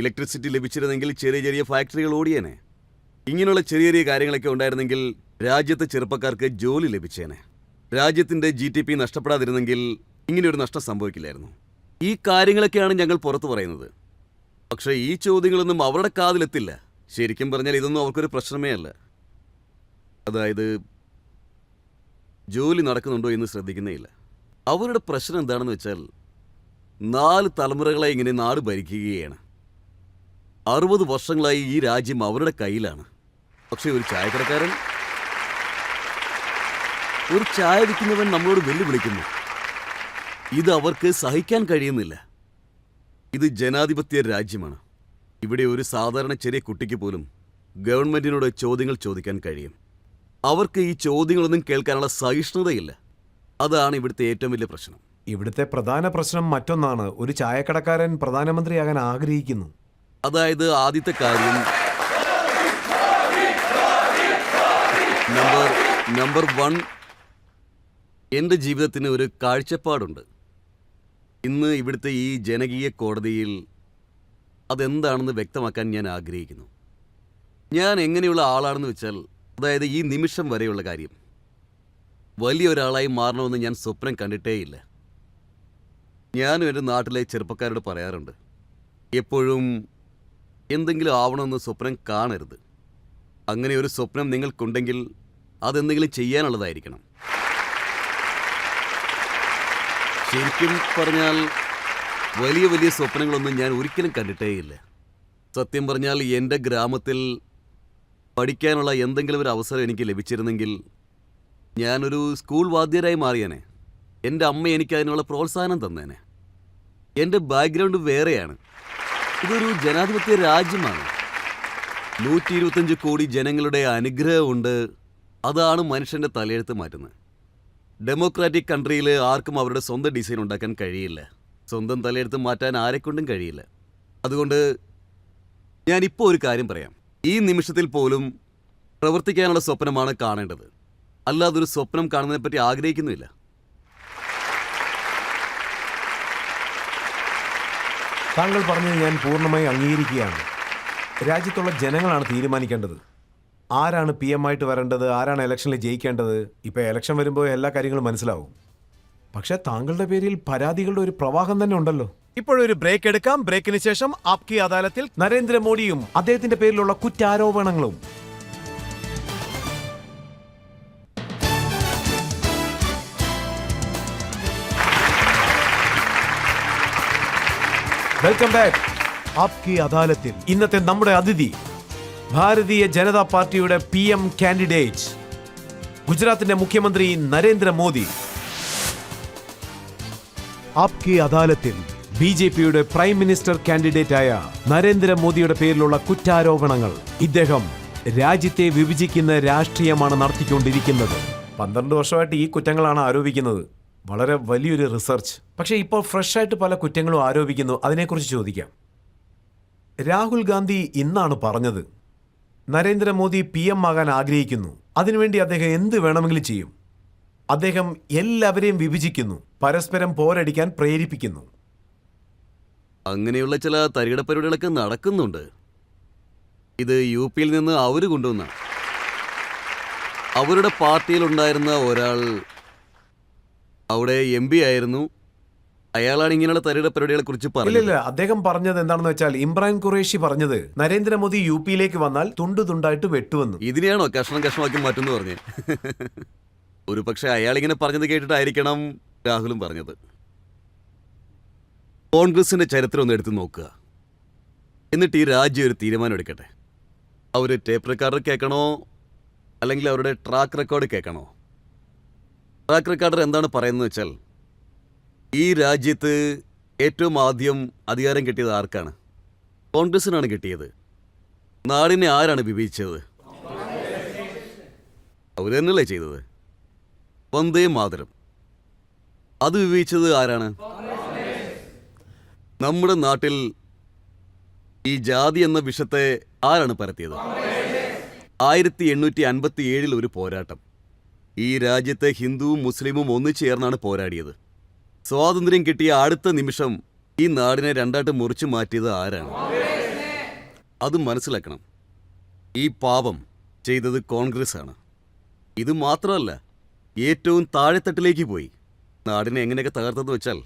ഇലക്ട്രിസിറ്റി ലഭിച്ചിരുന്നെങ്കിൽ ചെറിയ ചെറിയ ഫാക്ടറികൾ ഓടിയേനെ. ഇങ്ങനെയുള്ള ചെറിയ ചെറിയ കാര്യങ്ങളൊക്കെ ഉണ്ടായിരുന്നെങ്കിൽ രാജ്യത്തെ ചെറുപ്പക്കാർക്ക് ജോലി ലഭിച്ചേനെ. രാജ്യത്തിൻ്റെ GDP നഷ്ടപ്പെടാതിരുന്നെങ്കിൽ ഇങ്ങനെയൊരു നഷ്ടം സംഭവിക്കില്ലായിരുന്നു. ഈ കാര്യങ്ങളൊക്കെയാണ് ഞങ്ങൾ പുറത്തു പറയുന്നത്. പക്ഷേ ഈ ചോദ്യങ്ങളൊന്നും അവരുടെ കാതിലെത്തില്ല. ശരിക്കും പറഞ്ഞാൽ ഇതൊന്നും അവർക്കൊരു പ്രശ്നമേ അല്ല. അതായത് ജോലി നടക്കുന്നുണ്ടോ എന്ന് ശ്രദ്ധിക്കുന്നേ ഇല്ല. അവരുടെ പ്രശ്നം എന്താണെന്ന് വെച്ചാൽ 4 തലമുറകളായി ഇങ്ങനെ നാട് ഭരിക്കുകയാണ്. 60 വർഷങ്ങളായി ഈ രാജ്യം അവരുടെ കയ്യിലാണ്. പക്ഷേ ഒരു ചായക്കടക്കാരൻ, ഒരു ചായ വിൽക്കുന്നവൻ നമ്മളോട് വെല്ലുവിളിക്കുന്നു. ഇത് അവർക്ക് സഹിക്കാൻ കഴിയുന്നില്ല. ഇത് ജനാധിപത്യ രാജ്യമാണ്. ഇവിടെ ഒരു സാധാരണ ചെറിയ കുട്ടിക്ക് പോലും ഗവൺമെന്റിനോട് ചോദ്യങ്ങൾ ചോദിക്കാൻ കഴിയും. അവർക്ക് ഈ ചോദ്യങ്ങളൊന്നും കേൾക്കാനുള്ള സഹിഷ്ണുതയില്ല. അതാണ് ഇവിടുത്തെ ഏറ്റവും വലിയ പ്രശ്നം. ഇവിടുത്തെ പ്രധാന പ്രശ്നം മറ്റൊന്നാണ്. ഒരു ചായക്കടക്കാരൻ പ്രധാനമന്ത്രിയാകാൻ ആഗ്രഹിക്കുന്നു. അതായത് ആദ്യത്തെ കാര്യം, നമ്പർ 1, എൻ്റെ ജീവിതത്തിന് ഒരു കാഴ്ചപ്പാടുണ്ട്. ഇന്ന് ഇവിടുത്തെ ഈ ജനകീയ കോടതിയിൽ അതെന്താണെന്ന് വ്യക്തമാക്കാൻ ഞാൻ ആഗ്രഹിക്കുന്നു. ഞാൻ എങ്ങനെയുള്ള ആളാണെന്ന് വെച്ചാൽ, അതായത് ഈ നിമിഷം വരെയുള്ള കാര്യം, വലിയൊരാളായി മാറണമെന്ന് ഞാൻ സ്വപ്നം കണ്ടിട്ടേയില്ല. ഞാനും എൻ്റെ നാട്ടിലെ ചെറുപ്പക്കാരോട് പറയാറുണ്ട്, എപ്പോഴും എന്തെങ്കിലും ആവണമെന്ന് സ്വപ്നം കാണരുത്. അങ്ങനെ ഒരു സ്വപ്നം നിങ്ങൾക്കുണ്ടെങ്കിൽ അതെന്തെങ്കിലും ചെയ്യാനുള്ളതായിരിക്കണം. ശരിക്കും പറഞ്ഞാൽ വലിയ വലിയ സ്വപ്നങ്ങളൊന്നും ഞാൻ ഒരിക്കലും കണ്ടിട്ടേയില്ല. സത്യം പറഞ്ഞാൽ എൻ്റെ ഗ്രാമത്തിൽ പഠിക്കാനുള്ള എന്തെങ്കിലും ഒരു അവസരം എനിക്ക് ലഭിച്ചിരുന്നെങ്കിൽ ഞാനൊരു സ്കൂൾ വാദ്യരായി മാറിയേനെ. എൻ്റെ അമ്മ എനിക്ക് അതിനുള്ള പ്രോത്സാഹനം തന്നേനെ. എൻ്റെ ബാക്ക്ഗ്രൗണ്ട് വേറെയാണ്. ഇതൊരു ജനാധിപത്യ രാജ്യമാണ്. 125 കോടി ജനങ്ങളുടെ അനുഗ്രഹമുണ്ട്. അതാണ് മനുഷ്യൻ്റെ തലയെഴുത്ത് മാറ്റുന്നത്. ഡെമോക്രാറ്റിക് കൺട്രിയിൽ ആർക്കും അവരുടെ സ്വന്തം ഡിസൈൻ ഉണ്ടാക്കാൻ കഴിയില്ല. സ്വന്തം തലയെഴുത്ത് മാറ്റാൻ ആരെക്കൊണ്ടും കഴിയില്ല. അതുകൊണ്ട് ഞാനിപ്പോൾ ഒരു കാര്യം പറയാം. ഈ നിമിഷത്തിൽ പോലും പ്രവർത്തിക്കാനുള്ള സ്വപ്നമാണ് കാണേണ്ടത്. അല്ലാതെ ഒരു സ്വപ്നം കാണുന്നതിനെപ്പറ്റി ആഗ്രഹിക്കുന്നില്ല. താങ്കൾ പറഞ്ഞത് ഞാൻ പൂർണ്ണമായി അംഗീകരിക്കുകയാണ്. രാജ്യത്തുള്ള ജനങ്ങളാണ് തീരുമാനിക്കേണ്ടത് ആരാണ് PM ആയിട്ട് വരേണ്ടത്, ആരാണ് ഇലക്ഷനിൽ ജയിക്കേണ്ടത്. ഇപ്പോൾ ഇലക്ഷൻ വരുമ്പോൾ എല്ലാ കാര്യങ്ങളും മനസ്സിലാവും. പക്ഷേ താങ്കളുടെ പേരിൽ പരാതികളുടെ ഒരു പ്രവാഹം തന്നെ ഉണ്ടല്ലോ. ഇപ്പോഴൊരു ബ്രേക്ക് എടുക്കാം. ബ്രേക്കിന് ശേഷം ആപ്കി അദാലത്തിൽ നരേന്ദ്രമോദിയും അദ്ദേഹത്തിന്റെ പേരിലുള്ള കുറ്റാരോപണങ്ങളും. Welcome back. ആപ്കി അദാലത്തിൽ ഇന്നത്തെ നമ്മുടെ അതിഥി ഭാരതീയ ജനതാ പാർട്ടിയുടെ PM കാൻഡിഡേറ്റ്, ഗുജറാത്തിന്റെ മുഖ്യമന്ത്രി നരേന്ദ്രമോദി. ആപ്കി അദാലത്തിൽ BJPയുടെ പ്രൈം മിനിസ്റ്റർ കാൻഡിഡേറ്റായ നരേന്ദ്രമോദിയുടെ പേരിലുള്ള കുറ്റാരോപണങ്ങൾ. ഇദ്ദേഹം രാജ്യത്തെ വിഭജിക്കുന്ന രാഷ്ട്രീയമാണ് നടത്തിക്കൊണ്ടിരിക്കുന്നത്. 12 വർഷമായിട്ട് ഈ കുറ്റങ്ങളാണ് ആരോപിക്കുന്നത്. വളരെ വലിയൊരു റിസർച്ച്. പക്ഷേ ഇപ്പോൾ ഫ്രഷായിട്ട് പല കുറ്റങ്ങളും ആരോപിക്കുന്നു. അതിനെക്കുറിച്ച് ചോദിക്കാം. രാഹുൽ ഗാന്ധി ഇന്നാണ് പറഞ്ഞത് നരേന്ദ്രമോദി PM ആകാൻ ആഗ്രഹിക്കുന്നു. അതിനുവേണ്ടി അദ്ദേഹം എന്ത് വേണമെങ്കിലും ചെയ്യും. അദ്ദേഹം എല്ലാവരെയും വിഭജിക്കുന്നു, പരസ്പരം പോരടിക്കാൻ പ്രേരിപ്പിക്കുന്നു. അങ്ങനെയുള്ള ചില തരികിട പരിപാടികളൊക്കെ നടക്കുന്നുണ്ട്. ഇത് UP യിൽ നിന്ന് അവർ കൊണ്ടുവന്ന അവരുടെ പാർട്ടിയിലുണ്ടായിരുന്ന ഒരാൾ അവിടെ MP ആയിരുന്നു. അയാളാണ് ഇങ്ങനെയുള്ള തരികിട പരിപാടികളെ കുറിച്ച് പറഞ്ഞത്. ഇല്ല, അദ്ദേഹം പറഞ്ഞത് എന്താണെന്ന് വെച്ചാൽ, ഇമ്രാൻ ഖുറേഷി പറഞ്ഞത് നരേന്ദ്രമോദി UP യിലേക്ക് വന്നാൽ തുണ്ടു തുണ്ടായിട്ട് വെട്ടുവന്നു. ഇതിനെയാണോ കഷ്ണം കഷ്ണമാക്കി മാറ്റുമെന്ന് പറഞ്ഞ്? ഒരു പക്ഷെ അയാളിങ്ങനെ പറഞ്ഞത് കേട്ടിട്ടായിരിക്കണം രാഹുലും പറഞ്ഞത്. കോൺഗ്രസിന്റെ ചരിത്രം ഒന്ന് എടുത്ത് നോക്കുക. എന്നിട്ട് ഈ രാജ്യം ഒരു തീരുമാനം എടുക്കട്ടെ. അവർ ടേപ്പ് റെക്കോർഡർ കേൾക്കണോ അല്ലെങ്കിൽ അവരുടെ ട്രാക്ക് റെക്കോർഡ് കേൾക്കണോ? ട്രാക്ക് റെക്കോർഡർ എന്താണ് പറയുന്നത് വെച്ചാൽ, ഈ രാജ്യത്ത് ഏറ്റവും ആദ്യം അധികാരം കിട്ടിയത് ആർക്കാണ്? കോൺഗ്രസിനാണ് കിട്ടിയത്. നാടിനെ ആരാണ് വിഭജിച്ചത്? അവർ തന്നെയല്ലേ ചെയ്തത്. വന്ദേ മാതരം അത് വിഭജിച്ചത് ആരാണ്? നമ്മുടെ നാട്ടിൽ ഈ ജാതി എന്ന വിഷത്തെ ആരാണ് പരത്തിയത്? 1857 ഒരു പോരാട്ടം. ഈ രാജ്യത്തെ ഹിന്ദുവും മുസ്ലിമും ഒന്നിച്ചു ചേർന്നാണ് പോരാടിയത്. സ്വാതന്ത്ര്യം കിട്ടിയ അടുത്ത നിമിഷം ഈ നാടിനെ രണ്ടായിട്ട് മുറിച്ചു മാറ്റിയത് ആരാണ്? അത് മനസ്സിലാക്കണം. ഈ പാപം ചെയ്തത് കോൺഗ്രസ് ആണ്. ഇത് മാത്രമല്ല, ഏറ്റവും താഴെത്തട്ടിലേക്ക് പോയി നാടിനെ എങ്ങനെയൊക്കെ തകർത്തെന്ന് വെച്ചാൽ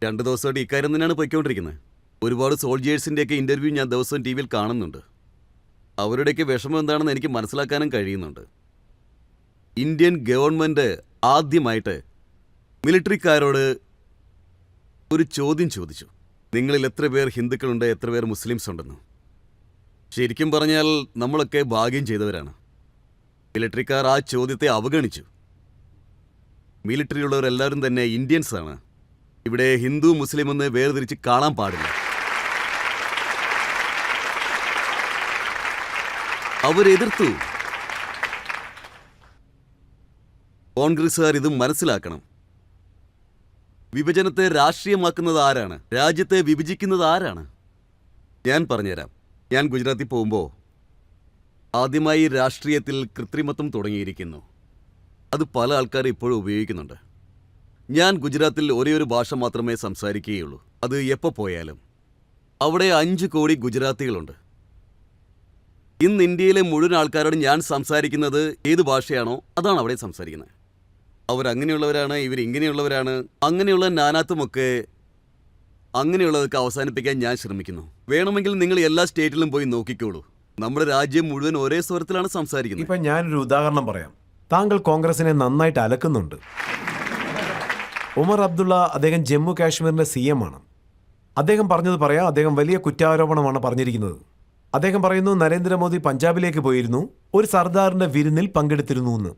2 ദിവസമായിട്ട് ഇക്കാര്യം തന്നെയാണ് പോയിക്കൊണ്ടിരിക്കുന്നത്. ഒരുപാട് സോൾജിയേഴ്സിൻ്റെയൊക്കെ ഇൻ്റർവ്യൂ ഞാൻ ദിവസവും ടി വിയിൽ കാണുന്നുണ്ട്. അവരുടെയൊക്കെ വിഷമം എന്താണെന്ന് എനിക്ക് മനസ്സിലാക്കാനും കഴിയുന്നുണ്ട്. ഇന്ത്യൻ ഗവൺമെൻറ് ആദ്യമായിട്ട് മിലിറ്ററിക്കാരോട് ഒരു ചോദ്യം ചോദിച്ചു. നിങ്ങളിൽ എത്ര പേർ ഹിന്ദുക്കളുണ്ട്, എത്ര പേർ മുസ്ലിംസ് ഉണ്ടെന്ന്. ശരിക്കും പറഞ്ഞാൽ നമ്മളൊക്കെ ഭാഗ്യം ചെയ്തവരാണ്. മിലിറ്ററിക്കാർ ആ ചോദ്യത്തെ അവഗണിച്ചു. മിലിറ്ററിയുള്ളവരെല്ലാവരും തന്നെ ഇന്ത്യൻസ് ആണ്. ഇവിടെ ഹിന്ദു മുസ്ലിം എന്ന് വേർതിരിച്ച് കാണാൻ പാടില്ല. അവരെതിർത്തു. കോൺഗ്രസ്സുകാർ ഇത് മനസ്സിലാക്കണം. വിഭജനത്തെ രാഷ്ട്രീയമാക്കുന്നത് ആരാണ്? രാജ്യത്തെ വിഭജിക്കുന്നത് ആരാണ്? ഞാൻ പറഞ്ഞുതരാം. ഞാൻ ഗുജറാത്തിൽ പോകുമ്പോൾ ആദ്യമായി രാഷ്ട്രീയത്തിൽ കൃത്രിമത്വം തുടങ്ങിയിരിക്കുന്നു. അത് പല ആൾക്കാരും ഇപ്പോഴും ഉപയോഗിക്കുന്നുണ്ട്. ഞാൻ ഗുജറാത്തിൽ ഒരേ ഒരു ഭാഷ മാത്രമേ സംസാരിക്കുകയുള്ളൂ. അത് എപ്പോൾ പോയാലും. അവിടെ 5 കോടി ഗുജറാത്തികളുണ്ട്. ഇന്ന് ഇന്ത്യയിലെ മുഴുവൻ ആൾക്കാരോട് ഞാൻ സംസാരിക്കുന്നത് ഏത് ഭാഷയാണോ അതാണ് അവിടെ സംസാരിക്കുന്നത്. അവരങ്ങനെയുള്ളവരാണ്, ഇവരിങ്ങനെയുള്ളവരാണ്. അങ്ങനെയുള്ള നാനാത്വമൊക്കെ അങ്ങനെയുള്ളതൊക്കെ അവസാനിപ്പിക്കാൻ ഞാൻ ശ്രമിക്കുന്നു. വേണമെങ്കിൽ നിങ്ങൾ എല്ലാ സ്റ്റേറ്റിലും പോയി നോക്കിക്കോളൂ. നമ്മുടെ രാജ്യം മുഴുവൻ ഒരേ സ്വരത്തിലാണ് സംസാരിക്കുന്നത്. ഇപ്പം ഞാനൊരു ഉദാഹരണം പറയാം. താങ്കൾ കോൺഗ്രസിനെ നന്നായിട്ട് അലക്കുന്നുണ്ട്. ഉമർ അബ്ദുള്ള, അദ്ദേഹം ജമ്മു കാശ്മീരിൻ്റെ CM ആണ്. അദ്ദേഹം പറഞ്ഞത് പറയാം. അദ്ദേഹം വലിയ കുറ്റാരോപണമാണ് പറഞ്ഞിരിക്കുന്നത്. അദ്ദേഹം പറയുന്നു നരേന്ദ്രമോദി പഞ്ചാബിലേക്ക് പോയിരുന്നു, ഒരു സർദാറിൻ്റെ വിരുന്നിൽ പങ്കെടുത്തിരുന്നു എന്ന്.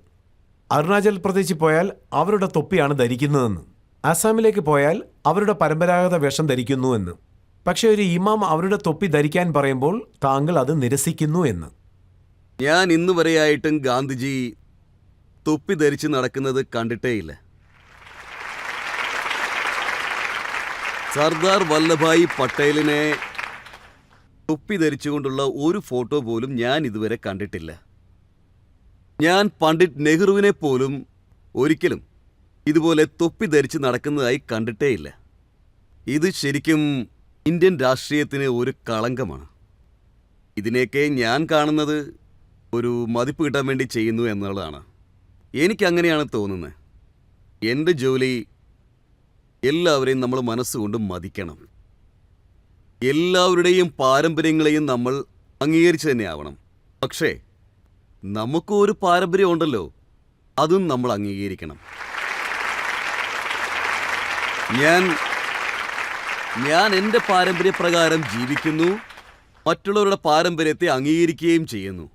അരുണാചൽ പ്രദേശിൽ പോയാൽ അവരുടെ തൊപ്പിയാണ് ധരിക്കുന്നതെന്ന്. അസാമിലേക്ക് പോയാൽ അവരുടെ പരമ്പരാഗത വേഷം ധരിക്കുന്നു എന്ന്. പക്ഷേ ഒരു ഇമാം അവരുടെ തൊപ്പി ധരിക്കാൻ പറയുമ്പോൾ താങ്കൾ അത് നിരസിക്കുന്നു എന്ന്. ഞാൻ ഇന്ന് വരെയായിട്ടും ഗാന്ധിജി തൊപ്പി ധരിച്ച് നടക്കുന്നത് കണ്ടിട്ടേയില്ല. സർദാർ വല്ലഭായ് പട്ടേലിനെ തൊപ്പി ധരിച്ചുകൊണ്ടുള്ള ഒരു ഫോട്ടോ പോലും ഞാൻ ഇതുവരെ കണ്ടിട്ടില്ല. ഞാൻ പണ്ഡിറ്റ് നെഹ്റുവിനെ പോലും ഒരിക്കലും ഇതുപോലെ തൊപ്പി ധരിച്ച് നടക്കുന്നതായി കണ്ടിട്ടേയില്ല. ഇത് ശരിക്കും ഇന്ത്യൻ രാഷ്ട്രീയത്തിന് ഒരു കളങ്കമാണ്. ഇതിനെയൊക്കെ ഞാൻ കാണുന്നത് ഒരു മതിപ്പ് കിട്ടാൻ വേണ്ടി ചെയ്യുന്നു എന്നുള്ളതാണ്. എനിക്കങ്ങനെയാണ് തോന്നുന്നത്. എൻ്റെ ജോലി എല്ലാവരെയും നമ്മൾ മനസ്സുകൊണ്ട് മതിക്കണം. എല്ലാവരുടെയും പാരമ്പര്യങ്ങളെയും നമ്മൾ അംഗീകരിച്ച് തന്നെ ആവണം. പക്ഷേ നമുക്കും ഒരു പാരമ്പര്യം ഉണ്ടല്ലോ, അതും നമ്മൾ അംഗീകരിക്കണം. ഞാൻ എൻ്റെ പാരമ്പര്യപ്രകാരം ജീവിക്കുന്നു, മറ്റുള്ളവരുടെ പാരമ്പര്യത്തെ അംഗീകരിക്കുകയും ചെയ്യുന്നു.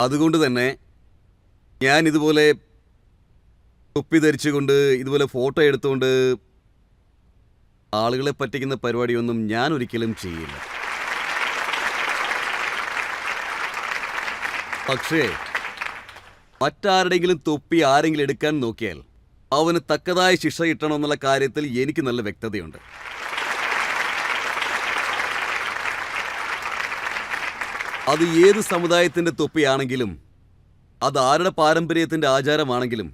അതുകൊണ്ട് തന്നെ ഞാൻ ഇതുപോലെ തൊപ്പി ധരിച്ചുകൊണ്ട് ഇതുപോലെ ഫോട്ടോ എടുത്തുകൊണ്ട് ആളുകളെ പറ്റിക്കുന്ന പരിപാടിയൊന്നും ഞാൻ ഒരിക്കലും ചെയ്യില്ല. പക്ഷേ മറ്റാരുടെങ്കിലും തൊപ്പി ആരെങ്കിലും എടുക്കാൻ നോക്കിയാൽ അവന് തക്കതായ ശിക്ഷ കിട്ടണമെന്നുള്ള കാര്യത്തിൽ എനിക്ക് നല്ല വ്യക്തതയുണ്ട്. അത് ഏത് സമുദായത്തിൻ്റെ തൊപ്പിയാണെങ്കിലും, അത് ആരുടെ പാരമ്പര്യത്തിൻ്റെ ആചാരമാണെങ്കിലും,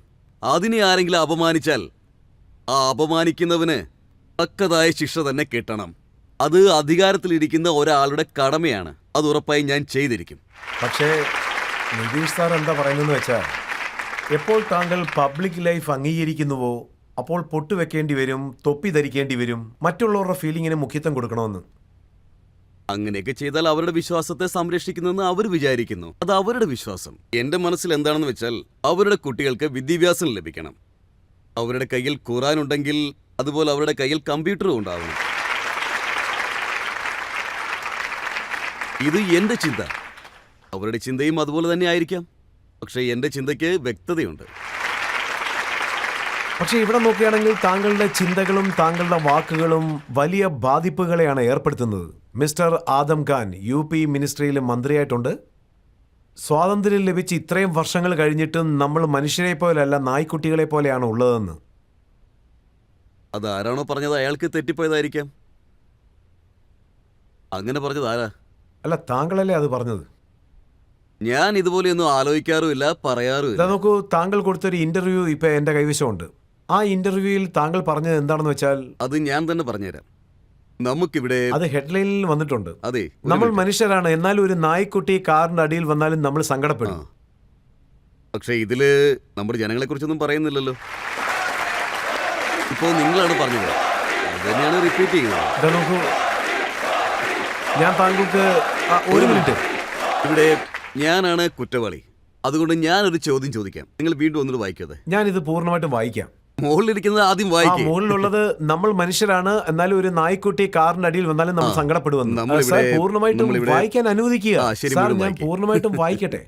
അതിനെ ആരെങ്കിലും അപമാനിച്ചാൽ ആ അപമാനിക്കുന്നവന് തക്കതായ ശിക്ഷ തന്നെ കിട്ടണം. അത് അധികാരത്തിലിരിക്കുന്ന ഒരാളുടെ കടമയാണ്. അത് ഉറപ്പായി ഞാൻ ചെയ്തിരിക്കും. പക്ഷേ നിതീഷ് സാർ എന്താ പറയുന്നതെന്ന് വെച്ചാൽ, എപ്പോൾ താങ്കൾ പബ്ലിക് ലൈഫ് അംഗീകരിക്കുന്നുവോ അപ്പോൾ പൊട്ട് വെക്കേണ്ടി വരും, തൊപ്പി ധരിക്കേണ്ടി വരും, മറ്റുള്ളവരുടെ ഫീലിങ്ങിന് മുഖ്യത്വം കൊടുക്കണമെന്ന്. അങ്ങനെയൊക്കെ ചെയ്താൽ അവരുടെ വിശ്വാസത്തെ സംരക്ഷിക്കുന്നെന്ന് അവർ വിചാരിക്കുന്നു. അത് അവരുടെ വിശ്വാസം. എൻ്റെ മനസ്സിൽ എന്താണെന്ന് വെച്ചാൽ, അവരുടെ കുട്ടികൾക്ക് വിദ്യാഭ്യാസം ലഭിക്കണം. അവരുടെ കയ്യിൽ ഖുർആൻ ഉണ്ടെങ്കിൽ അതുപോലെ അവരുടെ കയ്യിൽ കമ്പ്യൂട്ടറും ഉണ്ടാവണം. ഇത് എൻ്റെ ചിന്ത. അവരുടെ ചിന്തയും അതുപോലെ തന്നെ ആയിരിക്കാം. പക്ഷേ എൻ്റെ ചിന്തയ്ക്ക് വ്യക്തതയുണ്ട്. പക്ഷേ ഇവിടെ നോക്കുകയാണെങ്കിൽ താങ്കളുടെ ചിന്തകളും താങ്കളുടെ വാക്കുകളും വലിയ ബാധിപ്പുകളെയാണ് ഏർപ്പെടുത്തുന്നത്. Mister Adam Khan UP മിനിസ്ട്രിയിൽ മന്ത്രിയായിട്ടുണ്ട്. സ്വാതന്ത്ര്യം ലഭിച്ച് ഇത്രയും വർഷങ്ങൾ കഴിഞ്ഞിട്ടും നമ്മൾ മനുഷ്യരെ പോലെയല്ല, നായ്ക്കുട്ടികളെ പോലെയാണ് ഉള്ളതെന്ന്. അതാരാണോ പറഞ്ഞത് അയാൾക്ക് തെറ്റിപ്പോയതായിരിക്കാം. അങ്ങനെ പറഞ്ഞത് ആരാ? അല്ല, താങ്കളല്ലേ അത് പറഞ്ഞത്. ഞാൻ ഇതുപോലെയൊന്നും ആലോചിക്കാറുമില്ല, പറയാറുമില്ല. നോക്കൂ, താങ്കൾ കൊടുത്തൊരു ഇന്റർവ്യൂ ഇപ്പം എൻ്റെ കൈവശമുണ്ട്. ആ ഇന്റർവ്യൂവിൽ താങ്കൾ പറഞ്ഞത് എന്താണെന്ന് വെച്ചാൽ അത് ഞാൻ തന്നെ പറഞ്ഞുതരാം. നമുക്കിവിടെ അത് ഹെഡ്ലൈനിൽ വന്നിട്ടുണ്ട്. അതെ, ഒരു നമ്മൾ മിനിറ്റ്. മനുഷ്യരാണ്, എന്നാൽ ഒരു നായ്ക്കുട്ടി കാറിന്റെ അടിയിൽ വന്നാലും നമ്മൾ സങ്കടപ്പെടും. പക്ഷെ ഇതില് നമ്മുടെ ജനങ്ങളെ കുറിച്ചൊന്നും പറയുന്നില്ലല്ലോ. ഇപ്പോ നിങ്ങളാണ് പറഞ്ഞത്, അത് തന്നെയാണ് റിപ്പീറ്റ് ചെയ്യുന്നത്. ഇതാ നോക്കൂ, ഞാൻ താങ്കൾക്ക് ഒരു മിനിറ്റ്. ഇവിടെ ഞാനാണ് കുറ്റവാളി, അതുകൊണ്ട് ഞാനൊരു ചോദ്യം ചോദിക്കാം. നിങ്ങൾ വീണ്ടും ഒന്നുകൂടി വായിക്കാതെ. ഞാനിത് പൂർണ്ണമായിട്ടും വായിക്കാം. മുകളിലിരിക്കുന്നത് ആദ്യം വായിക്കാം. മുകളിലുള്ളത് നമ്മൾ മനുഷ്യരാണ്, എന്നാലും ഒരു നായ്ക്കുട്ടി കാറിന്റെ അടിയിൽ വന്നാലും നമ്മൾ സങ്കടപ്പെടുമെന്ന്. നമ്മളിവിടെ- സാർ, പൂർണ്ണമായിട്ടും നമ്മളിവിടെ- വായിക്കാൻ അനുവദിക്കുക. ശരി, സാർ, വീണ്ടും ഞാൻ വായിക്കാം. പൂർണ്ണമായിട്ടും വായിക്കട്ടെ.